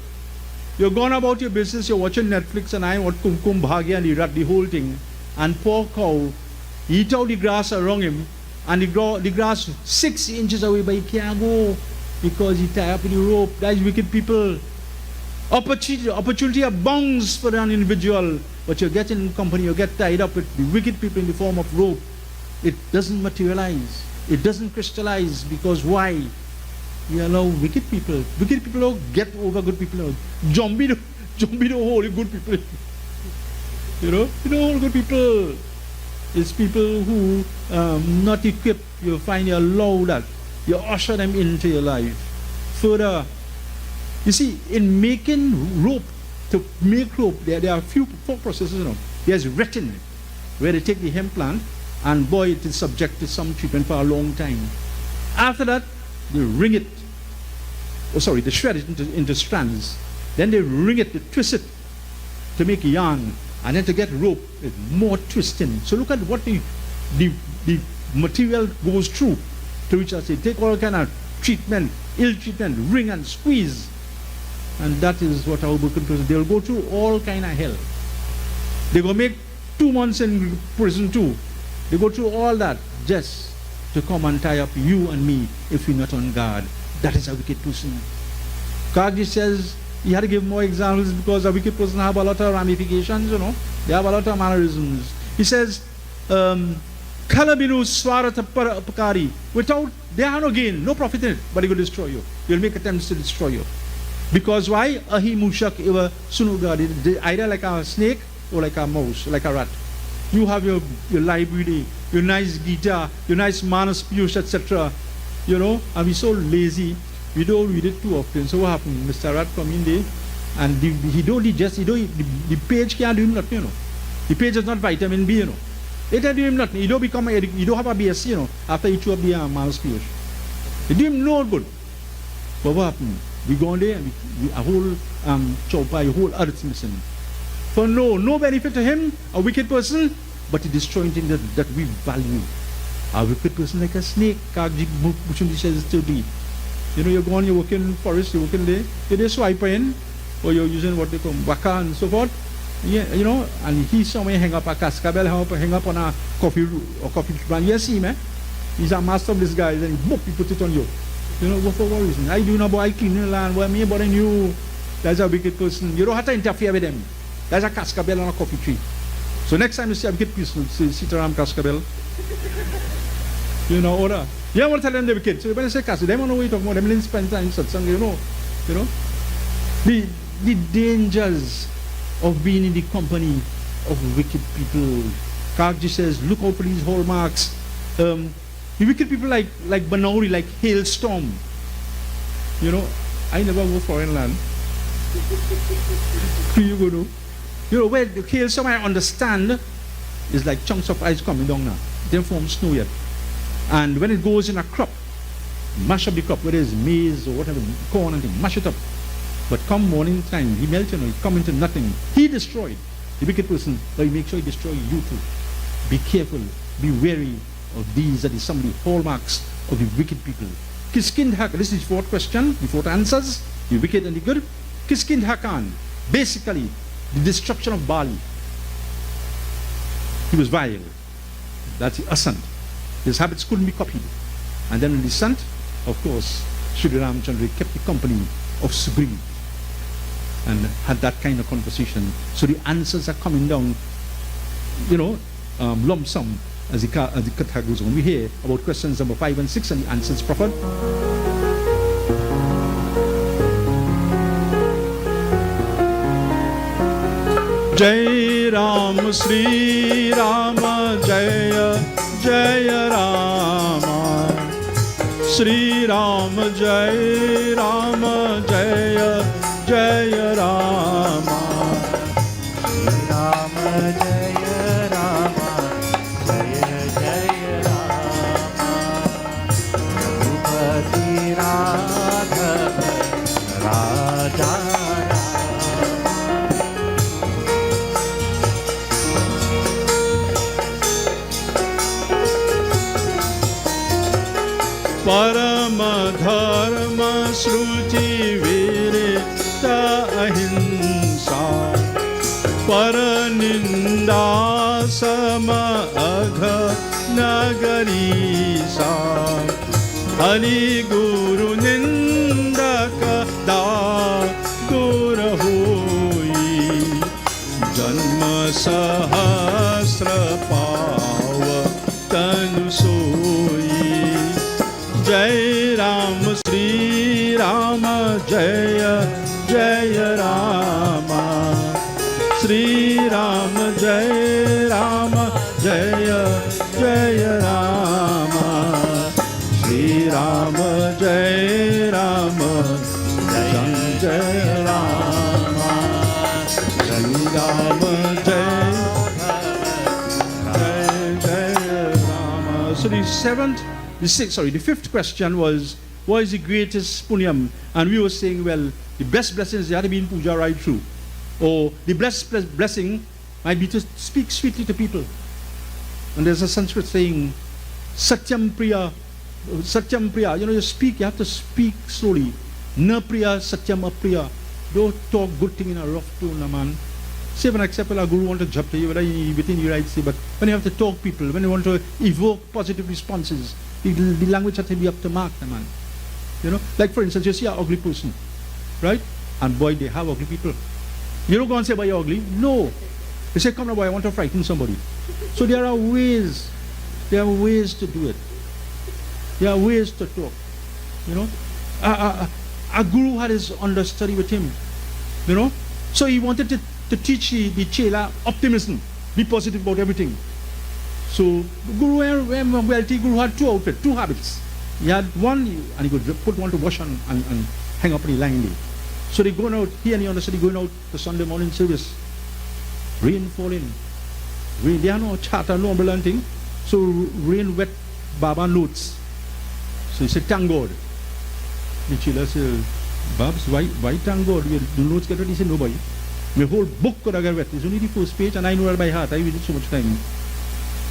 You're gone about your business, you're watching Netflix and I watch Kumkum Bhagya and you rat the whole thing. And poor cow, he eat out the grass around him and the grass 6 inches away, but he can't go because he tie up with the rope. That's wicked people. Opportunity abounds for an individual, but you get in company, you get tied up with the wicked people in the form of rope. It doesn't materialize. It doesn't crystallize because why? You allow wicked people. Wicked people don't get over good people. Zombie the whole good people. You know all good people. It's people who not equipped. You find you allow that. You usher them into your life. Further, you see, in making rope, to make rope, there are 4 processes. There's retting, where they take the hemp plant and boy, it is subject to some treatment for a long time. After that, they ring it. They shred it into strands. Then they ring it, they twist it to make yarn. And then to get rope, it's more twisting. So look at what the material goes through to which I say, take all kind of treatment, ill treatment, ring and squeeze. And that is what our Buchoon prison, they'll go through all kind of hell. They go make 2 months in prison too. They go through all that just to come and tie up you and me if we're not on guard. That is a wicked person. Kagji says he had to give more examples because a wicked person have a lot of ramifications, They have a lot of mannerisms. He says, Kalabinu Swarata Pakari. Without, they have no gain, no profit in it, but he will destroy you. He will make attempts to destroy you. Because why? Ahi Mushak Eva Sunugadi, either like a snake or like a mouse, like a rat. You have your library, your nice guitar, your nice Manas Piyush, etc. And we're so lazy, we don't read it too often. So what happened? Mr. Rat come in there and the page can't do him nothing, The page is not vitamin B, It can't do him nothing. You don't become you don't have a BSc, after you chew up the Manas Piyush. It do him no good. But what happened? We go in there and a whole chopper, a whole earth missing. For no benefit to him, a wicked person, but he destroying things that we value. A wicked person like a snake, Buchoon says to be. You're going, you're working in forest, you're working there, you just swipe in, or you're using what they call waka and so forth, Yeah, you know, and he saw me hang up a cascabel, hang up on a coffee brand. You see, man? He's a master of disguise, and he put it on you. You know, for what reason? I do not boy cleaning the land, well, me about you. That's a wicked person. You don't have to interfere with them. There's a cascabel on a coffee tree. So next time you see a wicked person, sit around cascabel. You know, order. You don't want to tell them they're wicked. So when I say cascabel, they don't know what you're talking about. They spend time in satsang, you know. The dangers of being in the company of wicked people. Kagji says, look out for these hallmarks. The wicked people like Banauri, like hailstorm. You know, I never go foreign land. You go to, you know, where the hailstorm I understand is like chunks of ice coming down now. They don't form snow yet. And when it goes in a crop, mash up the crop, whether it's maize or whatever, corn and thing, mash it up. But come morning time, he melts, you know, he come into nothing. He destroyed the wicked person, but he make sure he destroy you too. Be careful, be wary of these, that is some of the hallmarks of the wicked people. Kiskind Hakan, this is the fourth question, the fourth answers, the wicked and the good. Kiskind Hakan, basically, the destruction of Bali. He was vile. That's the ascent. His habits couldn't be copied. And then in the descent, of course, Sri Ramchandra kept the company of Sugriv and had that kind of conversation. So the answers are coming down, you know, lump sum as the Katha goes on. We hear about questions number 5 and 6 and the answers proper. Jai Ram, Sri Rama, Jaya Jaya Rama, Sri Rama, Jai Rama, Jaya Jaya Rama, Sri Rama Jaya Rama, Jaya Jaya Rama, Ragupati Radha Raja. Parama dharma sruti virita ahimsa, paraninda sama agha nagarisa, hari guru nindaka da dura hoi, janma sahasra pava tanu soi. Jai Ram, Sri Rama, Jaya Jaya Rama, Sri Rama, Jai Rama, Jaya Jaya Rama, Sri Rama, Jai Rama, Jaya Jaya Rama, Sri Rama, Jai Jaya Rama. So the fifth question was, what is the greatest punyam? And we were saying, well, the best blessings they had to be in puja right through. Or the best blessing might be to speak sweetly to people. And there's a Sanskrit saying, Satyam Priya, you know, you have to speak slowly. Na Priya, Satyam Apriya. Don't talk good thing in a rough tone, man. Say when example a guru want to jump to you, whether within you right say, but when you have to talk people, when you want to evoke positive responses, the language has to be up to mark, man. You know, like for instance, you see an ugly person, right? And boy, they have ugly people. You don't go and say, boy, you're ugly. No. They say, come now, boy, I want to frighten somebody. So there are ways to do it. There are ways to talk. You know, a guru had his understudy with him. You know, so he wanted to teach the chela optimism, be positive about everything. So the guru, wealthy guru had two habits. He had one, and he could put one to wash and hang up on the line day. So they going out, he and the understudy going out to Sunday morning service. Rain falling. Rain, they have no charter, no umbrella thing. So rain wet Baba notes. So he said, thank God. The chela said, Babs, why thank God? The notes get ready. He said, nobody. My whole book could have got wet. It's only the first page, and I know it by heart. I read it so much time.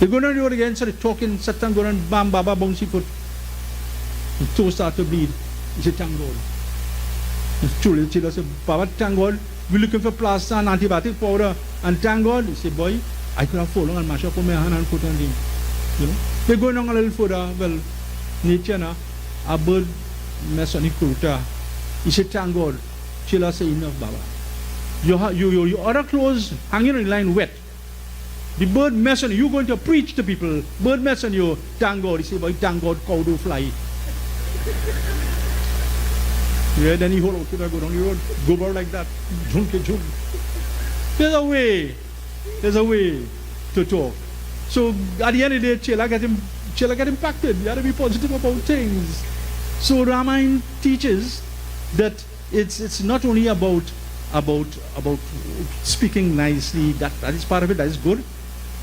They go down the road again, started talking, Satan go and bam, Baba bouncy foot. His toe started to bleed. He said, thank God. It's true, the chila said, Baba, thank God. we're looking for plaster and antibiotic powder. And thank God, he said, boy, I could have fallen and mashed up on my hand and put on him. You know? We're going on a little further. Well, nature na, a bird mess on the quota. He said, thank God, Chila say enough, Baba. Your other clothes hanging in line wet. The bird mess on you. You're going to preach to people. Bird mess on you. Thank God. He said, boy, thank God, cow do fly. Yeah, then he hold out to go down the road, go about like that. Jump. There's a way to talk. So at the end of the day, Chela get impacted. You have to be positive about things. So Ramayana teaches that it's not only about speaking nicely, that is part of it, that is good.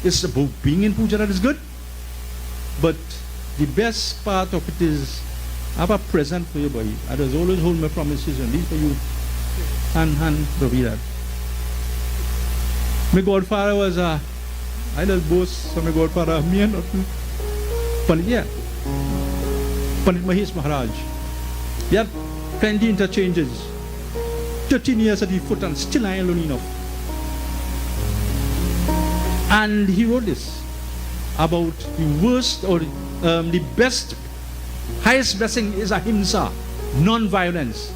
It's about being in puja, that is good. But the best part of it is I have a present for you, boy. I just always hold my promises and these for you. Hand, Ravi that. My godfather was I just boast, so my godfather, me and Pandit Dayanand Maharaj. He had plenty interchanges. 13 years at the foot and still I ain't alone enough. And he wrote this about the worst or the best, highest blessing is ahimsa, non-violence.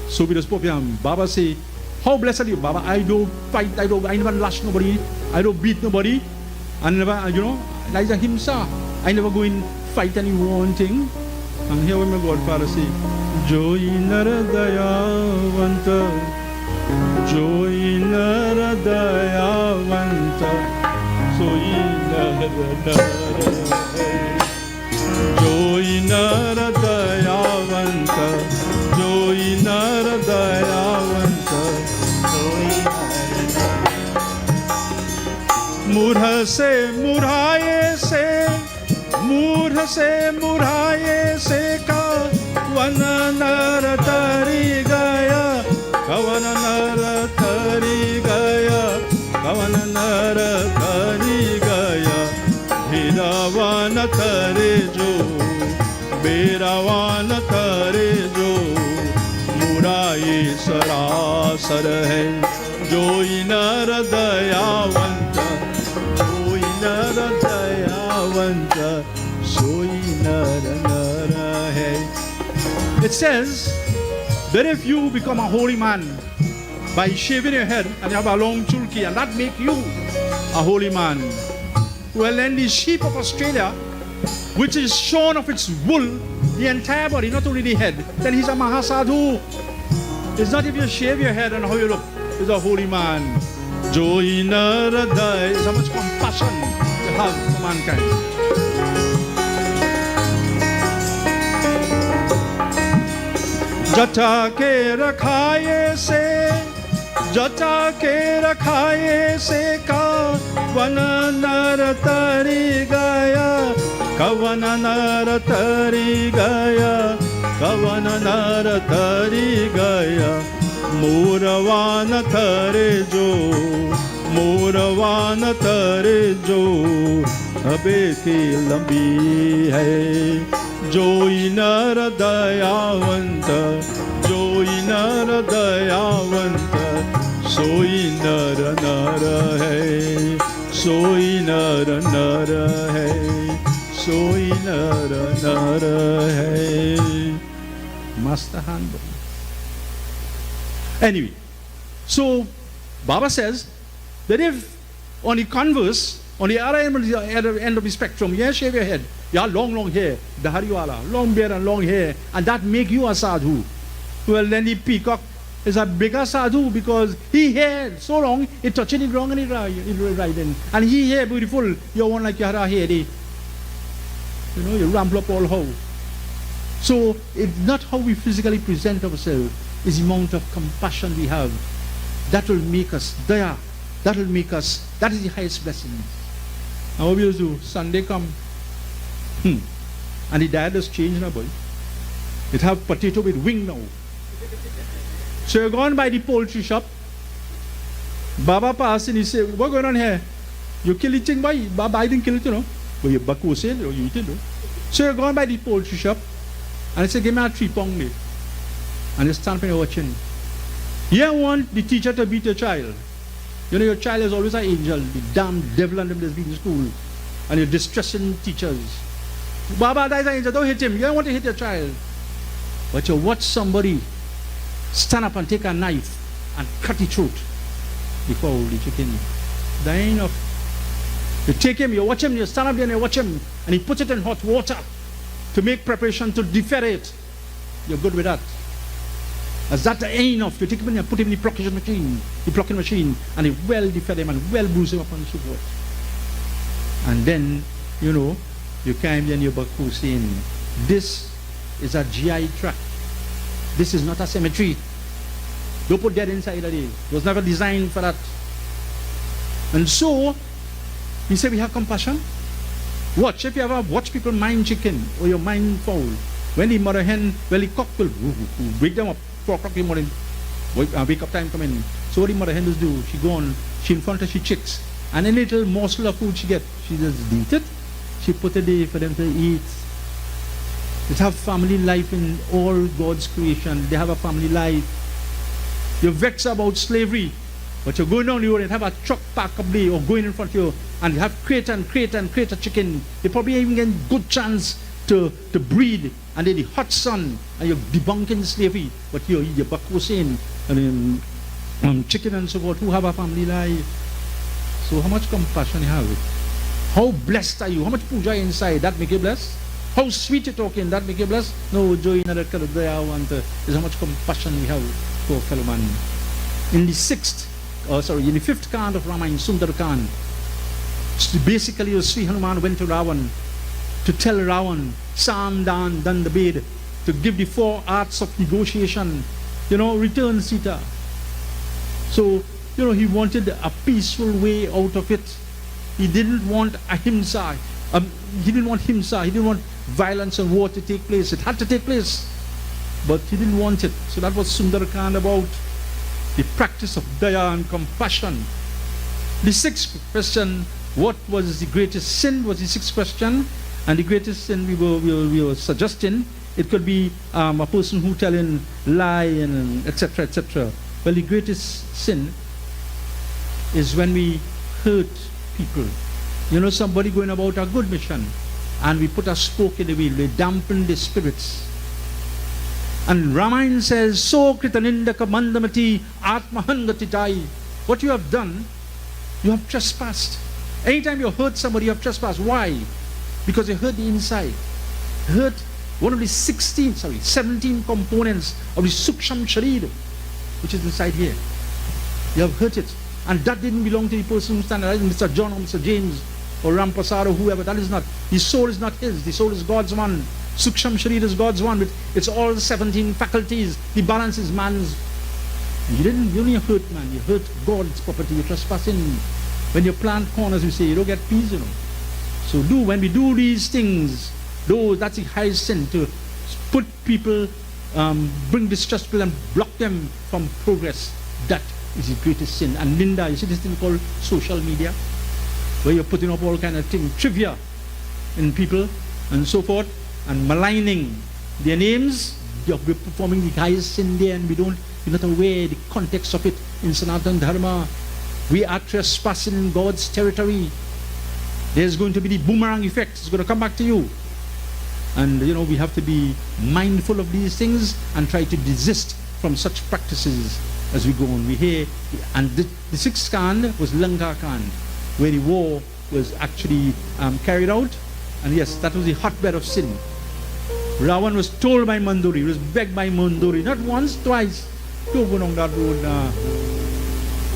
So we just spoke to him. Baba say, how blessed are you, Baba? I don't fight, I never lash nobody, I don't beat nobody, I never, like ahimsa. I never go in fight any wrong thing. And here when my godfather say, Joy Naradayavanta, Joy Naradayavanta, Joy Naradayavanta, Joy Naradayavanta, Murha se murhaye se kawana nar tari gaya, kawana nar tari gaya, kawana nar tari gaya, bhirawana tare jo, bhirawana tare jo, muraye sarasar hai, joi nar dayavanta, joi nar dayavanta. It says that if you become a holy man by shaving your head and you have a long chulki and that make you a holy man, well then the sheep of Australia, which is shorn of its wool, the entire body, not only the head, then he's a mahasadhu. It's not if you shave your head and how you look, he's a holy man. Joy Naradai is how much compassion you have for mankind. जटा के रखाए से का one नर तरी गया, कवन नर तरी गया, कवन नर तरी गया, मोरवान तरे जो, मोरवान तरे जो, अबे की लंबी है, जोई नर दयावंत, जोई नर दयावंत, सोई नर नर है, सोई नर नर है, सोई नर नर है. Master hand. Anyway, so Baba says that if on the converse, on the other end of the spectrum, you shave your head, you have long hair, the Hariwala, long beard and long hair, and that make you a sadhu. Well, then the peacock is a bigger sadhu because he hair so long, it touching the ground and it riding. And he hair beautiful, you want like you had a hair, you ramble up all how. So it's not how we physically present ourselves, it's the amount of compassion we have. That will make us daya. That will make us, that is the highest blessing. Now what we do, Sunday come, and the diet has changed now, boy. It have potato with wing now. So you're going by the poultry shop, Baba passed and he said, what going on here? You kill it, boy. Baba, I didn't kill it, But you baku sale or you eat it, So you're going by the poultry shop, and he said, give me a 3 pound meat. And he stand up and watching. You want the teacher to beat your child. You know, your child is always an angel. The damn devil and them that's been in school. And you're distressing teachers. Baba, that is an angel. Don't hit him. You don't want to hit your child. But you watch somebody stand up and take a knife and cut his throat before the chicken dying of. You take him, you watch him, you stand up there and you watch him, and he puts it in hot water to make preparation to defer it. You're good with that. As that ain't enough, you take him and you put him in the plucking machine, and you well defer him and well bruise him up and so forth. And then, you know, you came in your Buchoon saying, this is a GI tract. This is not a cemetery. Don't put dead inside of it. It was never designed for that. And so, he said we have compassion. Watch, if you ever watch people mind chicken or your mind fowl, when the mother hen, well, the cock will wake them up, 4 o'clock in the morning, wake up time come in. So what the mother hen does do, she go on, she in front of she chicks, and any little morsel of food she get, she just eat it, she put it there for them to eat. They have family life in all God's creation. They have a family life. You're vexed about slavery, but you're going down the road and have a truck park up there or going in front of you and you have crate and crate and crate of chicken. They probably even get a good chance to breed, and then the hot sun and you're debunking slavery, but you're Buchoon and chicken and so forth, who have a family life. So how much compassion you have? How blessed are you? How much puja inside? That make you blessed? How sweet you talking? That make you blessed? No, joy in that kind of day I want is how much compassion we have for fellow man. In the fifth canto of Ramayana, Sundarkand, basically Sri Hanuman went to Ravan to tell Ravan, Sam, Dan, the bed, to give the 4 arts of negotiation, you know, return Sita. So, you know, he wanted a peaceful way out of it. He didn't want ahimsa. He didn't want himsa. He didn't want violence and war to take place. It had to take place, but he didn't want it. So that was Sundarkand about. The practice of daya and compassion. The 6th question, what was the greatest sin, was the 6th question. And the greatest sin we were suggesting, it could be a person who telling lie and etc. etc. Well, the greatest sin is when we hurt people. You know, somebody going about a good mission and we put a spoke in the wheel, we dampen the spirits. And Ramayana says, So kritanindaka mandamati atmahangatitai. What you have done, you have trespassed. Anytime you hurt somebody, you have trespassed. Why? Because you hurt the inside. Hurt one of the 17 components of the suksham sharir, which is inside here. You have hurt it. And that didn't belong to the person who's standing there, Mr. John or Mr. James or Ramprasad or whoever. That is not. His soul is not his. The soul is God's one. Suksham Sharir is God's one. It's all 17 faculties. The balance is man's. You only hurt man. You hurt God's property. You're trespassing. When you plant corners, we say you don't get peace, you know. So when we do these things, that's the highest sin, to put people, bring distress to them, block them from progress. That is the greatest sin. And Linda, you see this thing called social media, where you're putting up all kind of things, trivia in people and so forth, and maligning their names. You're performing the highest sin there, and we're not aware the context of it in Sanatana Dharma. We are trespassing in God's territory. There's going to be the boomerang effect. It's going to come back to you. And you know, we have to be mindful of these things and try to desist from such practices as we go on. We hear, and the 6th Kand was Lanka Kand, where the war was actually carried out. And yes, that was the hotbed of sin. Ravan was told by Manduri, he was begged by Manduri, not once, twice, don't go down that road.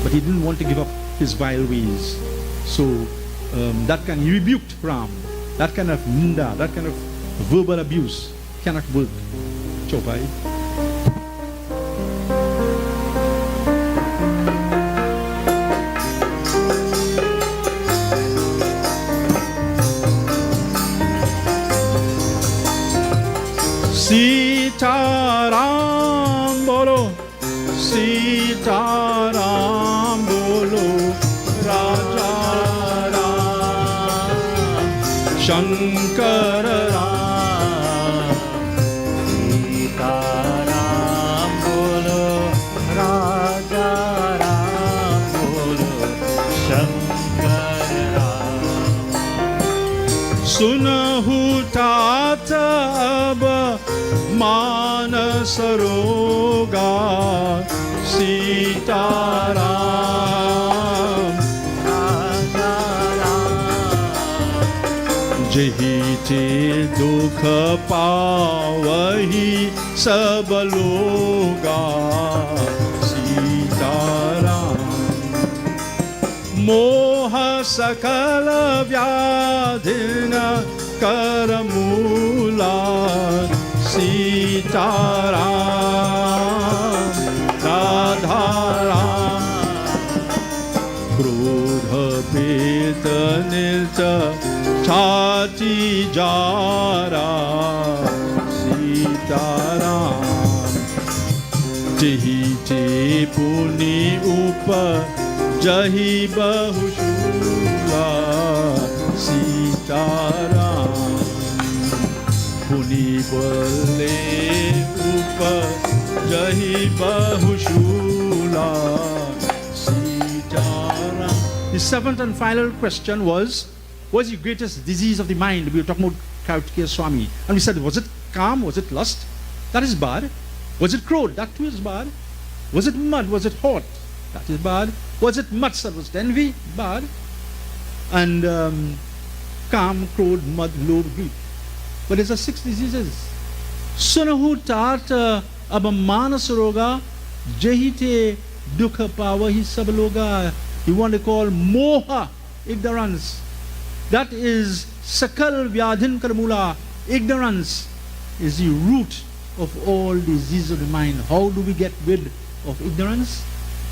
But he didn't want to give up his vile ways. So he rebuked Ram. That kind of ninda, that kind of verbal abuse cannot work. Chopai. Sitaram bolo, Sitaram bolo, Raja Ram, Shankar Ram, Sitaram bolo, Raja सुनहु तात अब मानस रोगा सीताराम जही ते दुख पावही सब लोगा सीताराम मोह सकल व्याधिन करमूला सीताराम राधाराम क्रोध पेत नित छाती जारा सीताराम जही ते पुनि उप जही बहुशूला सीताराम पुनि बले उप जही बहुशूला Sitaram. The seventh and final question was, what's the greatest disease of the mind? We were talking about Kartikeya Swami. And we said, was it calm? Was it lust? That is bad. Was it crowd? That too is bad. Was it mud? Was it hot? That is bad. Was it matsar? Was it envy? Bad. And calm, crowd, mud, load, grief. But there's 6 diseases. Sunahu tat abamanas roga jahite dukha pavahi sabaloga. You want to call moha, ignorance. That is sakal vyadhin karmula. Ignorance is the root of all diseases of the mind. How do we get rid of ignorance?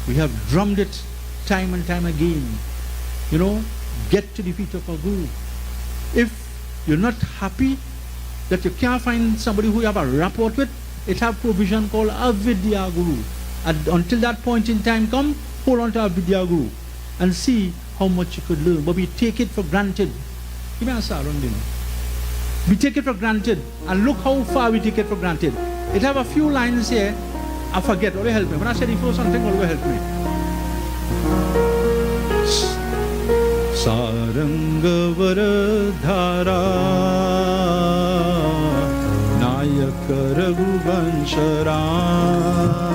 We have drummed it time and time again. You know, get to the feet of our Guru. If you're not happy that you can't find somebody who you have a rapport with, it have provision called Avidya Guru. And until that point in time come, hold on to Avidya Guru and see how much you could learn. But we take it for granted. Give me a sound, you know. We take it for granted, and look how far we take it for granted. It have a few lines here. I forget. Will you help me? When I say the first something, will you help me? Sarangavara dhara Nayak Raghuvansharam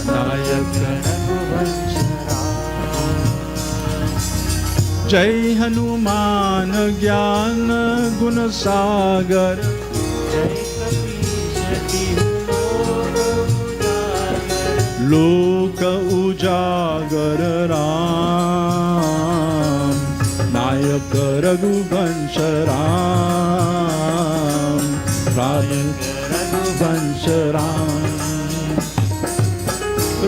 Nayak Raghuvansharam Jai Hanuman Gyana Gunasagar Jai Loka Ujagar Ram Nayak Raghuvansharam Nayak Raghuvansharam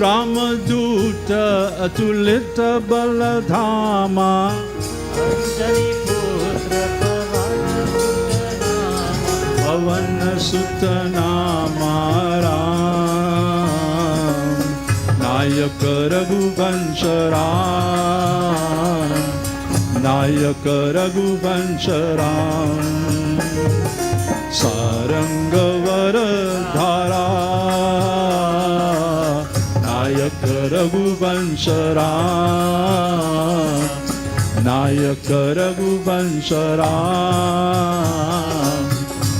Ramaduta Atulita Baladhama Pavana Sutanama Ram Nayak Raghuvansharam Nayak Raghuvansharam Sarangavara dhara Nayak Raghuvansharam Nayak Raghuvansharam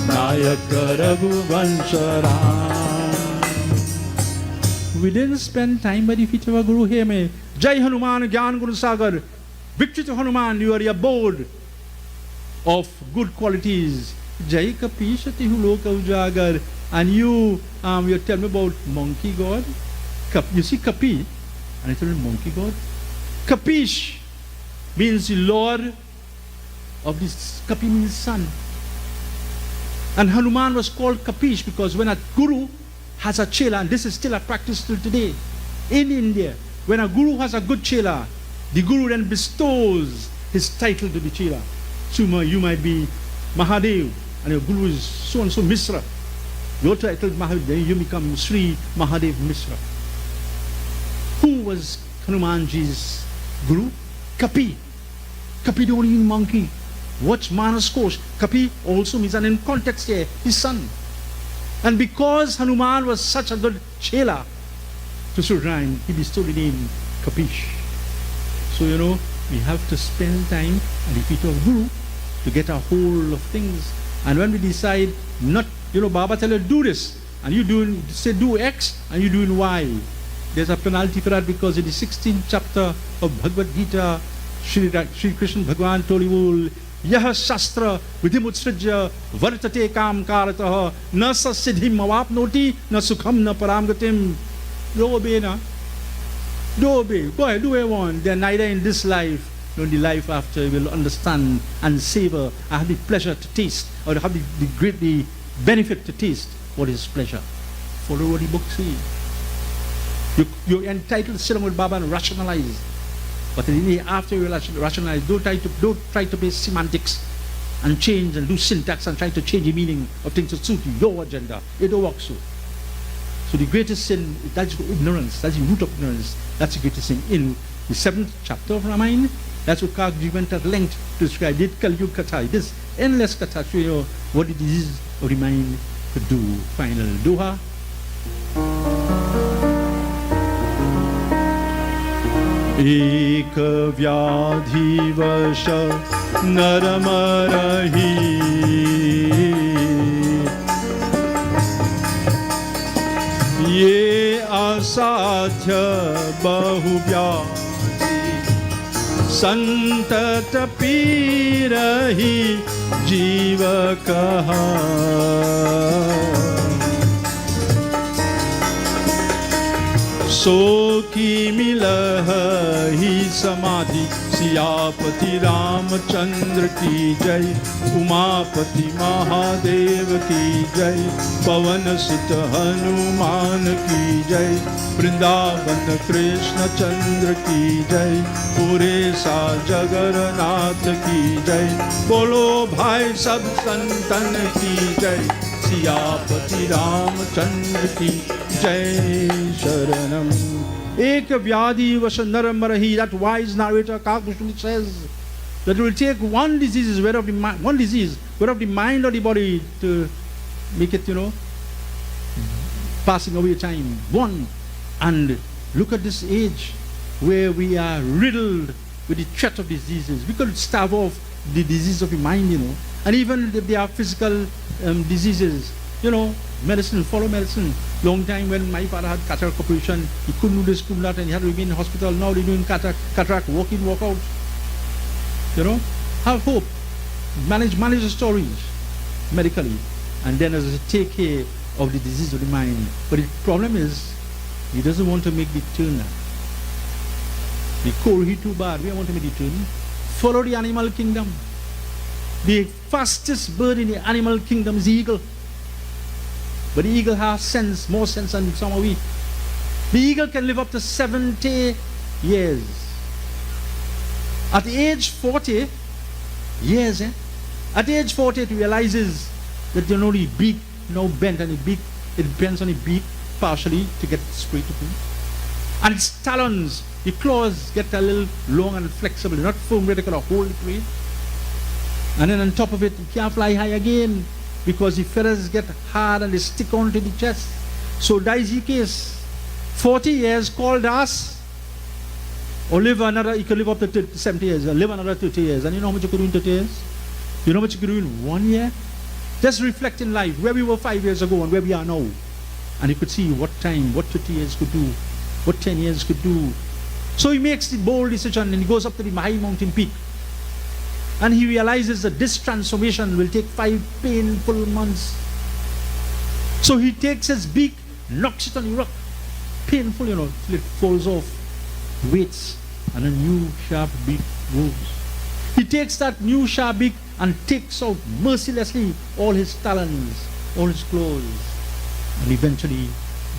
Nayak Raghuvansharam. We didn't spend time by the feet of our Guru here. Mein Jai Hanuman Gyan Guru Sagar. Victory to Hanuman, you are the abode of good qualities. Jai Kapishati Huloka Ujagar. And you tell me about monkey god. You see Kapi, and I tell you monkey god. Kapish means the lord of this. Kapi means sun. And Hanuman was called Kapish because when a guru has a chela, and this is still a practice till today in India, when a guru has a good chela, the guru then bestows his title to the chela. So you might be Mahadev, and your guru is so and so Misra. Your title is Mahadev, then you become Sri Mahadev Misra. Who was Hanumanji's guru? Kapi. Kapi don't mean monkey. Watch Manas course. Kapi also means, and in context here, his son. And because Hanuman was such a good chela to Shivranie, he bestowed the name Kapish. So we have to spend time at the feet of Guru to get a hold of things. And when we decide not, Baba tell you do this, and you say do X, and you doing Y, there's a penalty for that, because in the 16th chapter of Bhagavad Gita, Shri Krishna Bhagwan told you, Yah Shastra Vidhimutsrija Vartate Kam Karataha Nasa Siddhim Avapnoti Na Sukham Na Paramgatim. Do obey na. Do obey. Go ahead, do what you want. Then neither in this life nor in the life after you will understand and savor and have the pleasure to taste, or have the benefit to taste what is pleasure. Follow what the book says. You're entitled to sit down with Baba and rationalize. But after you rationalize, don't try to play semantics and change and do syntax and try to change the meaning of things to suit your agenda. It don't work so. So the greatest sin, that's ignorance. That's the root of ignorance. That's the greatest sin. In the 7th chapter of Ramayana, that's what Kagji went at length to describe. Did Kali Yuga Katha, this endless Katha, show you what the disease of the mind could do. Final Doha. एक व्याधिवश नरम रही ये असाध्य बहुव्याधि संतत पीरहि जीव कहा सो की मिलह ही समाधि सियापति रामचंद्र की जय उमापति महादेव की जय पवन सुत हनुमान की जय वृंदावन कृष्ण चंद्र की जय पूरे सा जगन्नाथ की जय बोलो भाई सब संतन की जय सियापति रामचंद्र की जय शरणम. Ek vyadi was naramarahi. That wise narrator Kalkushuni says that it will take one disease, whether of the mind or the body, to make it, passing away time. One. And look at this age where we are riddled with the threat of diseases. We could starve off the disease of the mind, and even if they are physical diseases, medicine, follow medicine. Long time when my father had cataract operation, he couldn't do this, couldn't that, and he had to remain in hospital. Now they're doing cataract, walk in, walk out. Have hope. Manage the stories medically, and then as take care of the disease of the mind. But the problem is, he doesn't want to make the turn. The cold heat too bad. We don't want to make the turn. Follow the animal kingdom. The fastest bird in the animal kingdom is the eagle. But the eagle has sense, more sense than some of we. The eagle can live up to 70 years. At age 40, years, At age 40, it realizes that the beak now bent, and the beak, it bends on the beak partially to get straight to food. And its talons, the claws get a little long and flexible, not firm where they can hold the prey. And then on top of it, it can't fly high again, because the feathers get hard and they stick onto the chest. So that is the case. 40 years called us, or live another, you can live up to 70 years, or live another 30 years. And you know how much you could do in 30 years? You know how much you could do in 1 year? Just reflect in life, where we were 5 years ago and where we are now. And you could see what 30 years could do, what 10 years could do. So he makes the bold decision and he goes up to the high mountain peak. And he realizes that this transformation will take 5 painful months. So he takes his beak, knocks it on the rock. Painful, till it falls off, waits, and a new sharp beak grows. He takes that new sharp beak and takes out mercilessly all his talons, all his claws. And eventually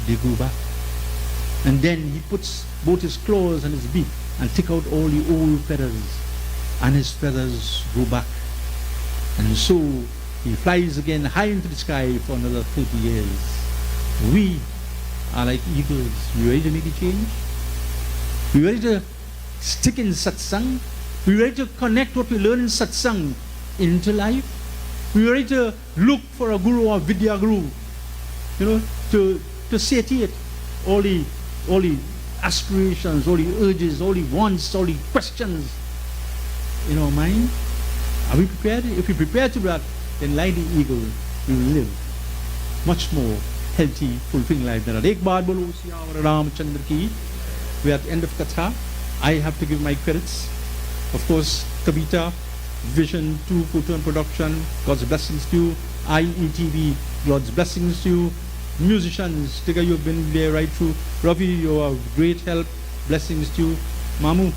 they go back. And then he puts both his claws and his beak and take out all the old feathers. And his feathers go back. And so he flies again high into the sky for another 30 years. We are like eagles. We ready to make a change? We ready to stick in satsang? We ready to connect what we learn in satsang into life? We ready to look for a guru or vidya guru, to satiate all the aspirations, all the urges, all the wants, all the questions in our mind? Are we prepared? If we prepare to that, then like the eagle, we will live much more healthy, fulfilling life than that. Ek baar bolo Shivranie Ramachandra ki. We are at the end of Katha. I have to give my credits. Of course, Kavita, Vision 2 Photo and Production, God's blessings to you. IETV, God's blessings to you. Musicians, Tigger, you've been there right through. Ravi, you are great help. Blessings to you. Mamu,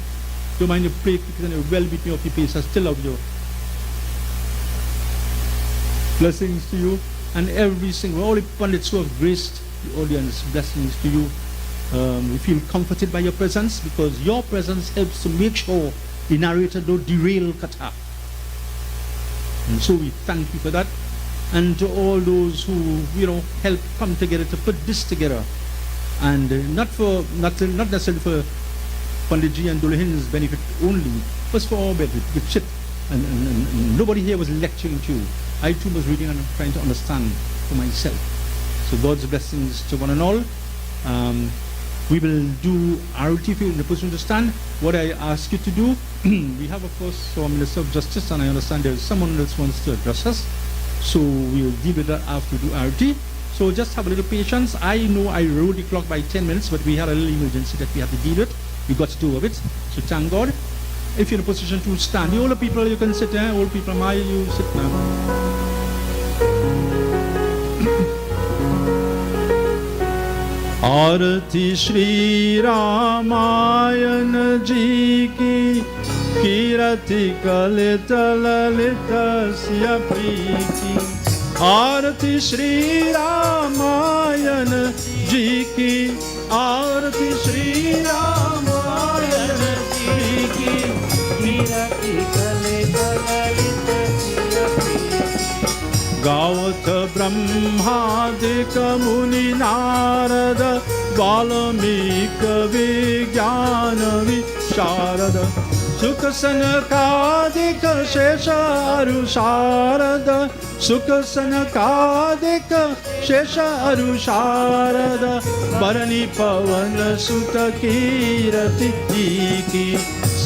don't mind your play, well beat me off your face. I still love you. Blessings to you. And every single, all the Pandits who have graced the audience, blessings to you. We feel comforted by your presence because your presence helps to make sure the narrator don't derail Katha. And so we thank you for that. And to all those who, help come together to put this together. And not necessarily for Panditji and Dullahin's benefit only, but for our benefit, with chit. And nobody here was lecturing to you. I too was reading and trying to understand for myself. So God's blessings to one and all. We will do RT if you're in a position to stand. What I ask you to do, we have of course our Minister of Justice, and I understand there is someone else wants to address us. So we will deal with that after we do RT. So just have a little patience. I know I rode the clock by 10 minutes, but we had a little emergency that we have to deal with. We got to do of it. So thank God. If you're in a position to stand, the older people you can sit there. Old people, you sit now. आरती श्री रामायण जी की कीरति कलित ललित सिय प्रीति आरती श्री रामायण जी की आरती श्री रामायण जी की कीरति कलित ललित सिय प्रीति गावत ब्रह्मादिक मुनि नारद वाल्मीक विज्ञान विशारद सुख सनकादिक शेष अरु शारद सुख सनकादिक शेष अरु शारद बरनी पवन सुत कीरति की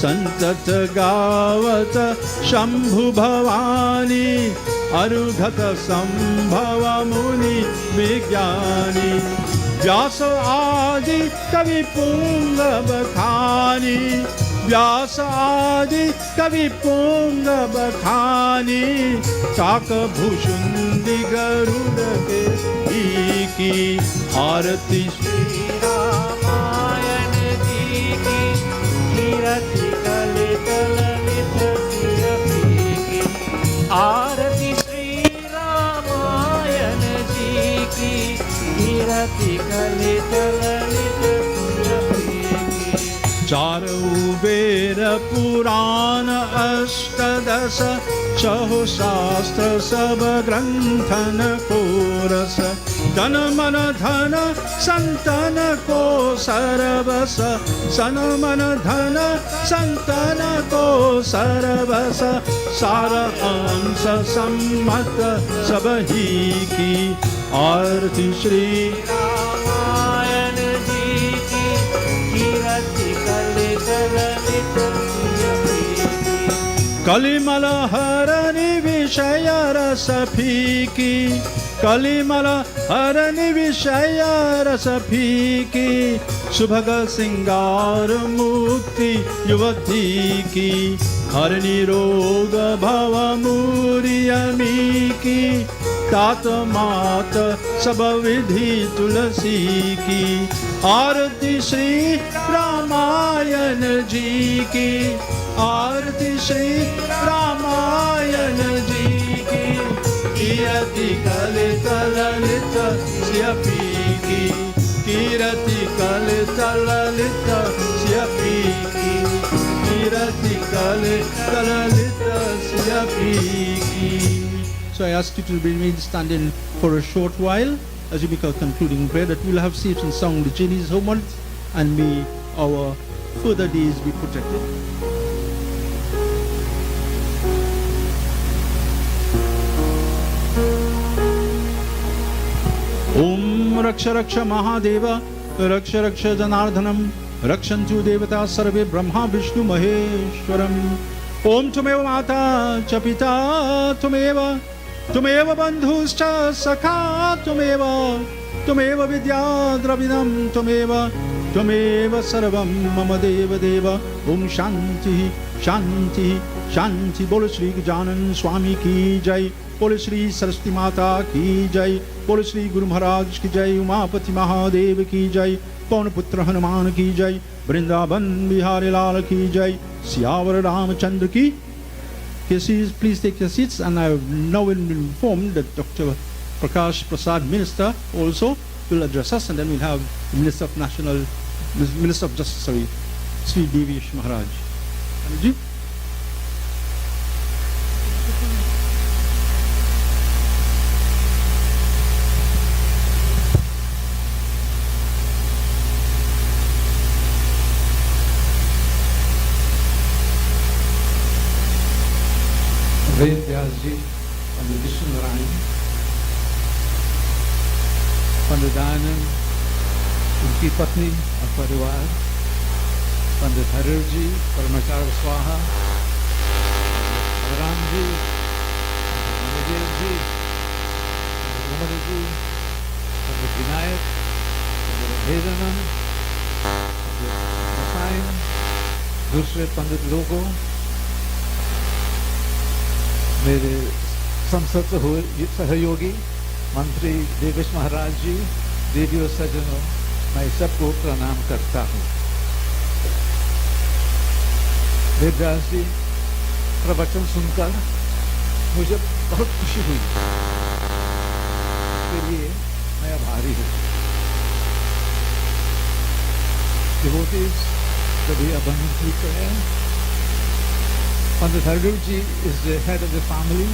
संतत गावत शंभु भवानी अरुघत संभव मुनि विज्ञानी व्यास आदि कवि पुंग बखानी व्यास आदि कवि पुंग बखानी काक भूषुंडी गरुड़ के की आरती श्री रामायण जी की कीरति कलित ललित सिय की आरती कीरति कलित ललित चारु वेद पुराण अष्टदश सहु शास्त्र सब ग्रंथन को रस तन मन धन संतन को सरबस सन मन धन संतन को सरबस सार अंश सम्मत सब ही की आरती श्री रामायण जी की कीरति कलित ललित कलिमल हरनि विषय रस फीकी कलिमल हरनि विषय रस फीकी सुभग सिंगार मुक्ति युवती की हरनि रोग भव मूर्यमी की तात मात सब विधि तुलसी की आरती श्री रामायण जी की आरती श्री रामायण जी की कीरति कलित ललित सिय की कीरति कलित ललित सिय की कीरति कलित ललित सिय की. So I ask you to remain standing for a short while as we make our concluding prayer that we will have safe and sound the journeys homeward and may our further days be protected. Om Raksha Raksha Mahadeva Raksha Raksha Janardhanam Rakshantu Devata Sarve Brahma Vishnu Maheshwaram Om Tumeva Mata Cha Pita Tumeva Tumeva Bandhuscha Sakha Tumeva Vidya Dravinam Tumeva Sarvam Mama Deva Deva Om Shanti Shanti Shanti Bolo Shri Gajanan Swami Ki Jai Bolo Shri Saraswati Mata Ki Jai Bolo Shri Guru Maharaj Ki Jai Umapati Mahadev Ki Jai Pawan Putra Hanuman Ki Jai Vrindavan Bihari Lal Ki Jai Siyavar Ramchandra Ki. Please take your seats, and I have now been informed that Dr. Prakash Prasad, Minister, also will address us, and then we'll have the Minister of Justice, Sri Vishnu Maharaj. Ji? Pandit Dayanand and the Vishnu Narine, Pandit Dayanand, उनकी पत्नी और परिवार, पंडित हरिर जी, परमाचार्य स्वाहा, राम जी, विवेक जी, उमर जी, पंडित विनायक, पंडित दायानंद, पंडित रसायन, दूसरे पंडित लोगों, मेरे संसद सहयोगी मंत्री देवेश महाराज जी, देवी और सज्जनों, मैं सबको प्रणाम करता हूँ। वेदव्यास जी प्रवचन सुनकर मुझे बहुत खुशी हुई, इसके लिए मैं आभारी हूँ। Devotees, सभी abundantly prayer. Pandit Dayanand ji is the head of the family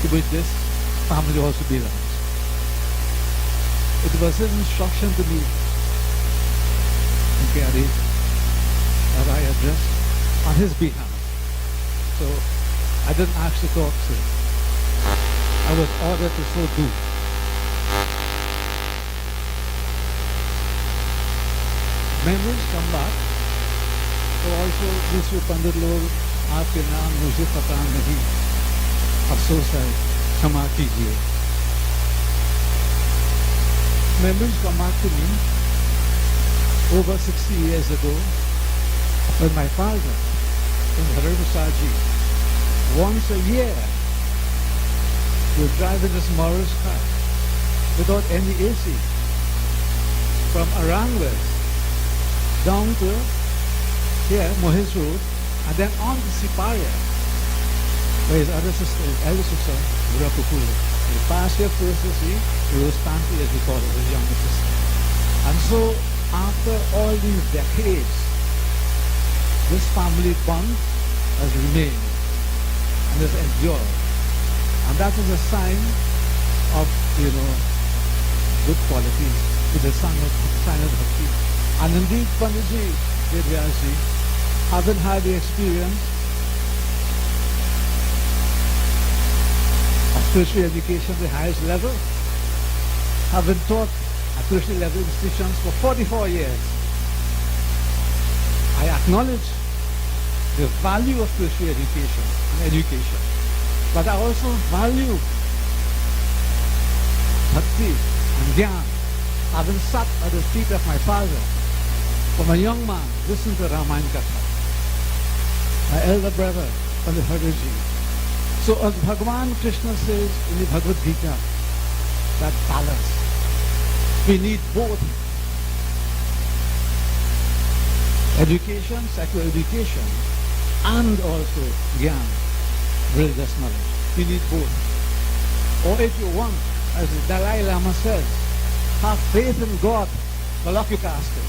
to which this family also belongs. It was his instruction to me, that I addressed on his behalf. So I didn't ask to talk to him. I was ordered to so do. Memories come back. So also दूसरे पंडित लोग, आपके नाम मुझे पता नहीं, अफसोस है, क्षमा कीजिए. Memories come back to me over 60 years ago when my father, Hare Prasadji, once a year would drive in his Morris car without any AC from Aranguez down to here, Mohis Road, and then on to Siparia, where his other sister, his elder sister, Buchoon. The past year first to see Rose Panty, as we call it, his younger sister. And so, after all these decades, this family bond has remained and has endured. And that is a sign of, good qualities. It's a sign of bhakti. And indeed, Panditji, Vedyasji, haven't had the experience of tertiary education at the highest level, have been taught at tertiary level institutions for 44 years. I acknowledge the value of tertiary education, but I also value bhakti and jnana. Having sat at the feet of my father, from a young man, listen to Ramayan Katha. My elder brother, Pandit Dayanand. So as Bhagavan Krishna says in the Bhagavad Gita, that balance. We need both education, secular education, and also jnana, religious knowledge. We need both. Or if you want, as the Dalai Lama says, have faith in God, Malakukasta.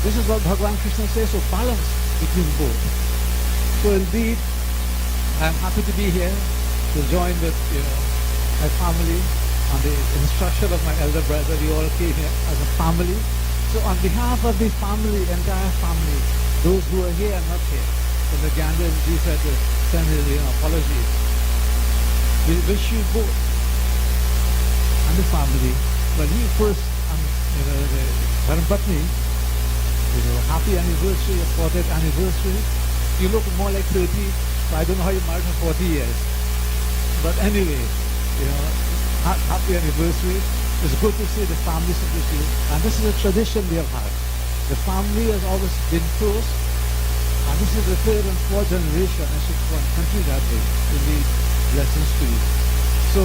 This is what Bhagavan Krishna says, so balance between both. So indeed, I am happy to be here to join with my family on the instruction of my elder brother. We all came here as a family. So on behalf of the family, entire family, those who are here and not here, so the Gandhi said to send his apologies. We wish you both and the family. Well, he first, the Dharmpatni, happy anniversary, 40th anniversary. You look more like 30, so I don't know how you married for 40 years. But anyway, happy anniversary. It's good to see the family still with you. And this is a tradition we have had. The family has always been close. And this is the third and fourth generation. I should continue that way. Indeed, blessings to you. So,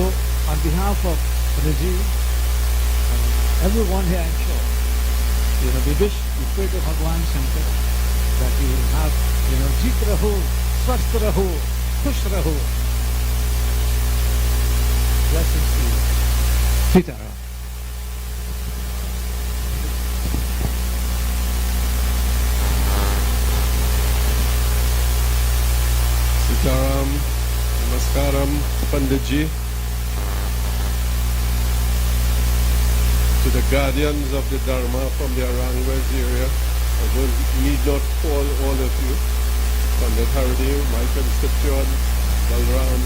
on behalf of Raji and everyone here, I'm sure, we wish, we pray to Bhagwan Shankar that you will have, jeet raho, swasth raho, khush raho. Blessings to you. Sitaram. Sitaram, Namaskaram, Panditji. To the guardians of the Dharma from the Arangwes area, I don't need not call all of you. Pandit Haridev, my constituent, Balram,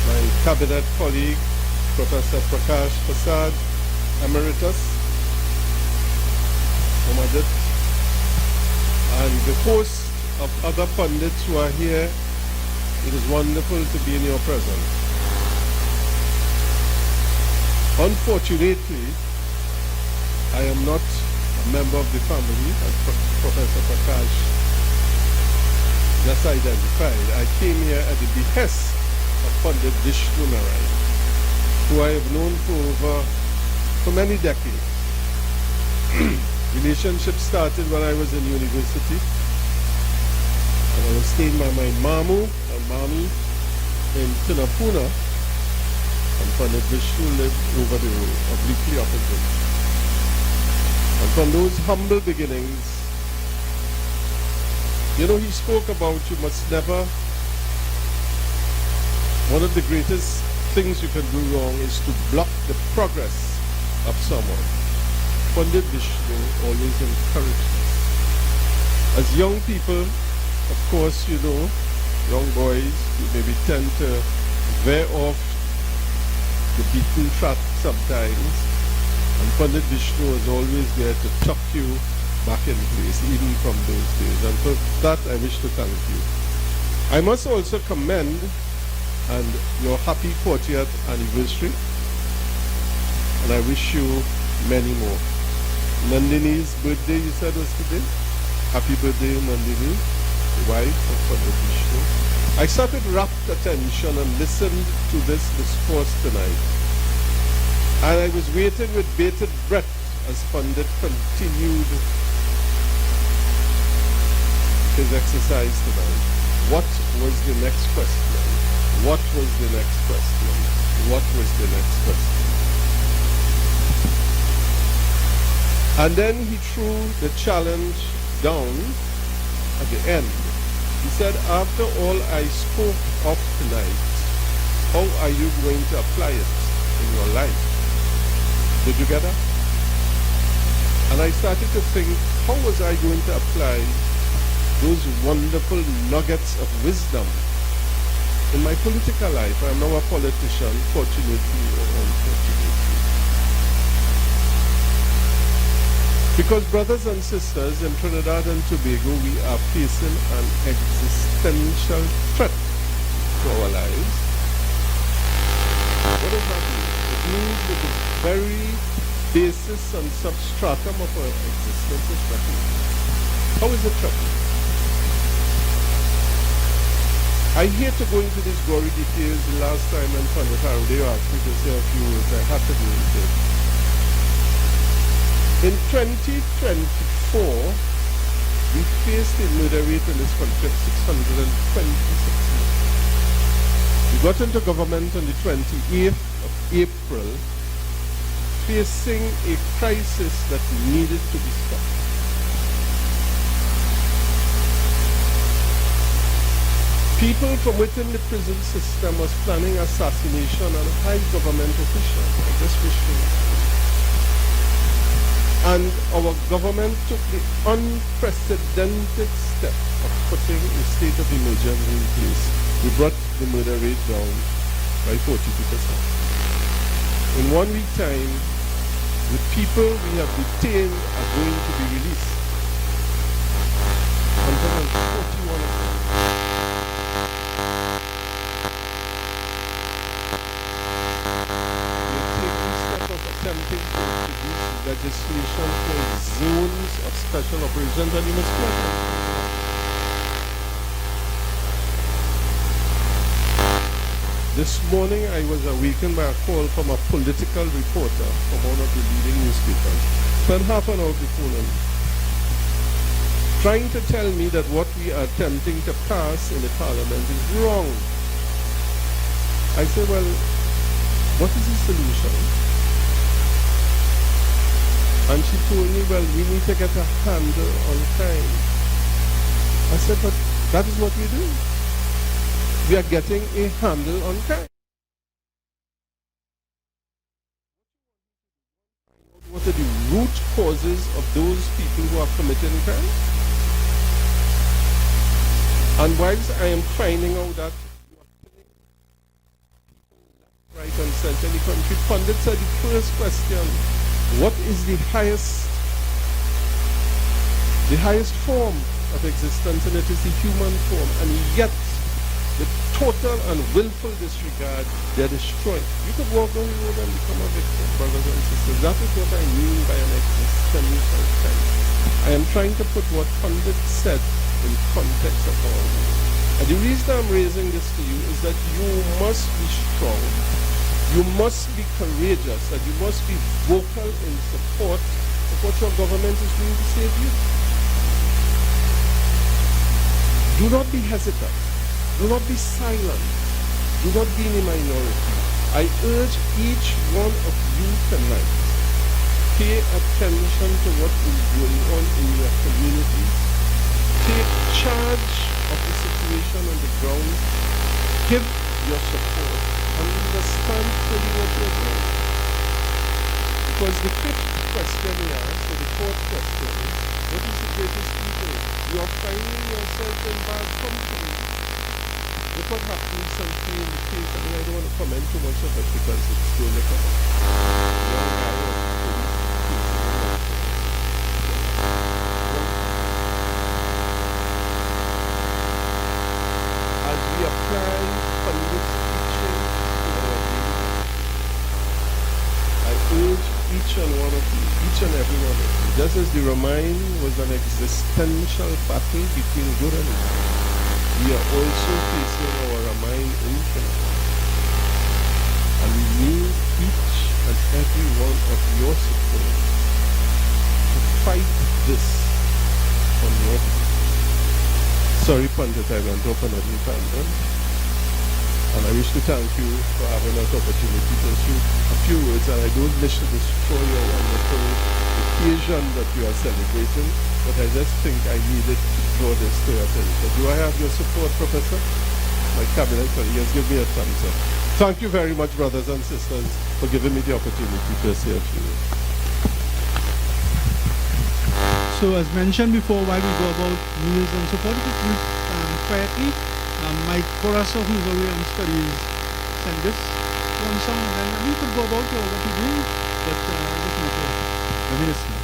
my cabinet colleague, Professor Prakash Prasad, Emeritus, Mohammed, and the host of other Pandits who are here. It is wonderful to be in your presence. Unfortunately, I am not a member of the family, as Professor Prakash just identified. I came here at the behest of Pandit Vishnu Narine, who I have known for many decades. Relationship started when I was in university, and I was staying by my mamu and mami in Tinapuna, and Pandit Vishnu lived over the road, obliquely opposite. And from those humble beginnings, he spoke about you must never, one of the greatest things you can do wrong is to block the progress of someone. Pandit Vishnu always encouraged us. As young people, of course, young boys, you maybe tend to veer off the beaten track sometimes, and Pandit Vishnu was always there to tuck you back in place, even from those days. And for that, I wish to thank you. I must also commend your happy 40th anniversary, and I wish you many more. Nandini's birthday, you said, was today? Happy birthday, Nandini, the wife of Pandit Vishnu. I sat with rapt attention and listened to this discourse tonight. And I was waiting with bated breath as Pandit continued his exercise tonight. What was the next question? What was the next question? What was the next question? And then he threw the challenge down at the end. He said, after all I spoke of tonight, how are you going to apply it in your life? Did you get that? And I started to think, how was I going to apply those wonderful nuggets of wisdom in my political life? I'm now a politician, fortunately or unfortunately. Because brothers and sisters in Trinidad and Tobago, we are facing an existential threat to our lives. What does that mean? It means that the very basis and substratum of our existence is threatened. How is it threatened? I hate to go into these gory details. The last time in Pandit Haridev asked me to say a few words, I had to go into it. In 2024, we faced a murder rate in this country of 626 million. We got into government on the 28th of April, facing a crisis that needed to be stopped. People from within the prison system was planning assassination on high government officials. I just wish to know. And our government took the unprecedented step of putting a state of emergency in place. We brought the murder rate down by 42%. In 1 week time, the people we have detained are going to be released. And 141 of them. We are taking steps of attempting to introduce legislation for zones of special operations, and you must pay attention. This morning I was awakened by a call from a political reporter from one of the leading newspapers, spent half an hour before lunch, trying to tell me that what we are attempting to pass in the parliament is wrong. I said, well, what is the solution? And she told me, well, we need to get a handle on crime. I said, but that is what we do. We are getting a handle on crime. What are the root causes of those people who are committing crime? And whilst I am finding out that you are killing right and center in the country, Pandit said the first question, what is the highest form of existence? And it is the human form. And yet, with total and willful disregard, they're destroyed. You could walk down the road and become a victim, brothers and sisters. That is what I mean by an existential crime. I am trying to put what Pandit said in context of all this. And the reason I'm raising this to you is that you must be strong, you must be courageous, and you must be vocal in support of what your government is doing to save you. Do not be hesitant. Do not be silent. Do not be in a minority. I urge each one of you tonight, pay attention to what is going on in your community. Take charge of the situation on the ground. Give your support. Understand fully what you're doing. Because the fifth question he asked, or the fourth question is, what is the greatest evil? You are finding yourself in bad company. Look what happened recently in the case. I mean, I don't want to comment too much of it because it's going to come up. Young guy was as we apply Pandit's teaching to our daily life, I urge each and one of you, each and every one of you, just as the Ramayana was an existential battle between good and evil, we are also facing our Ramayana infinite. And we need each and every one of your support to fight this on your behalf. Sorry, Pandit, I went off on a new tangent. And I wish to thank you for having that opportunity to speak a few words. And I don't wish to destroy your wonderful occasion that you are celebrating, but I just think I needed to draw this to your attention. Do I have your support, Professor? My cabinet colleagues, give me a thumbs up. Thank you very much, brothers and sisters, for giving me the opportunity to say a few words. So as mentioned before, while we go about meals and so forth, quietly, my professor who's away on studies sent this one song, and you could go about what you're doing, but just let me listen.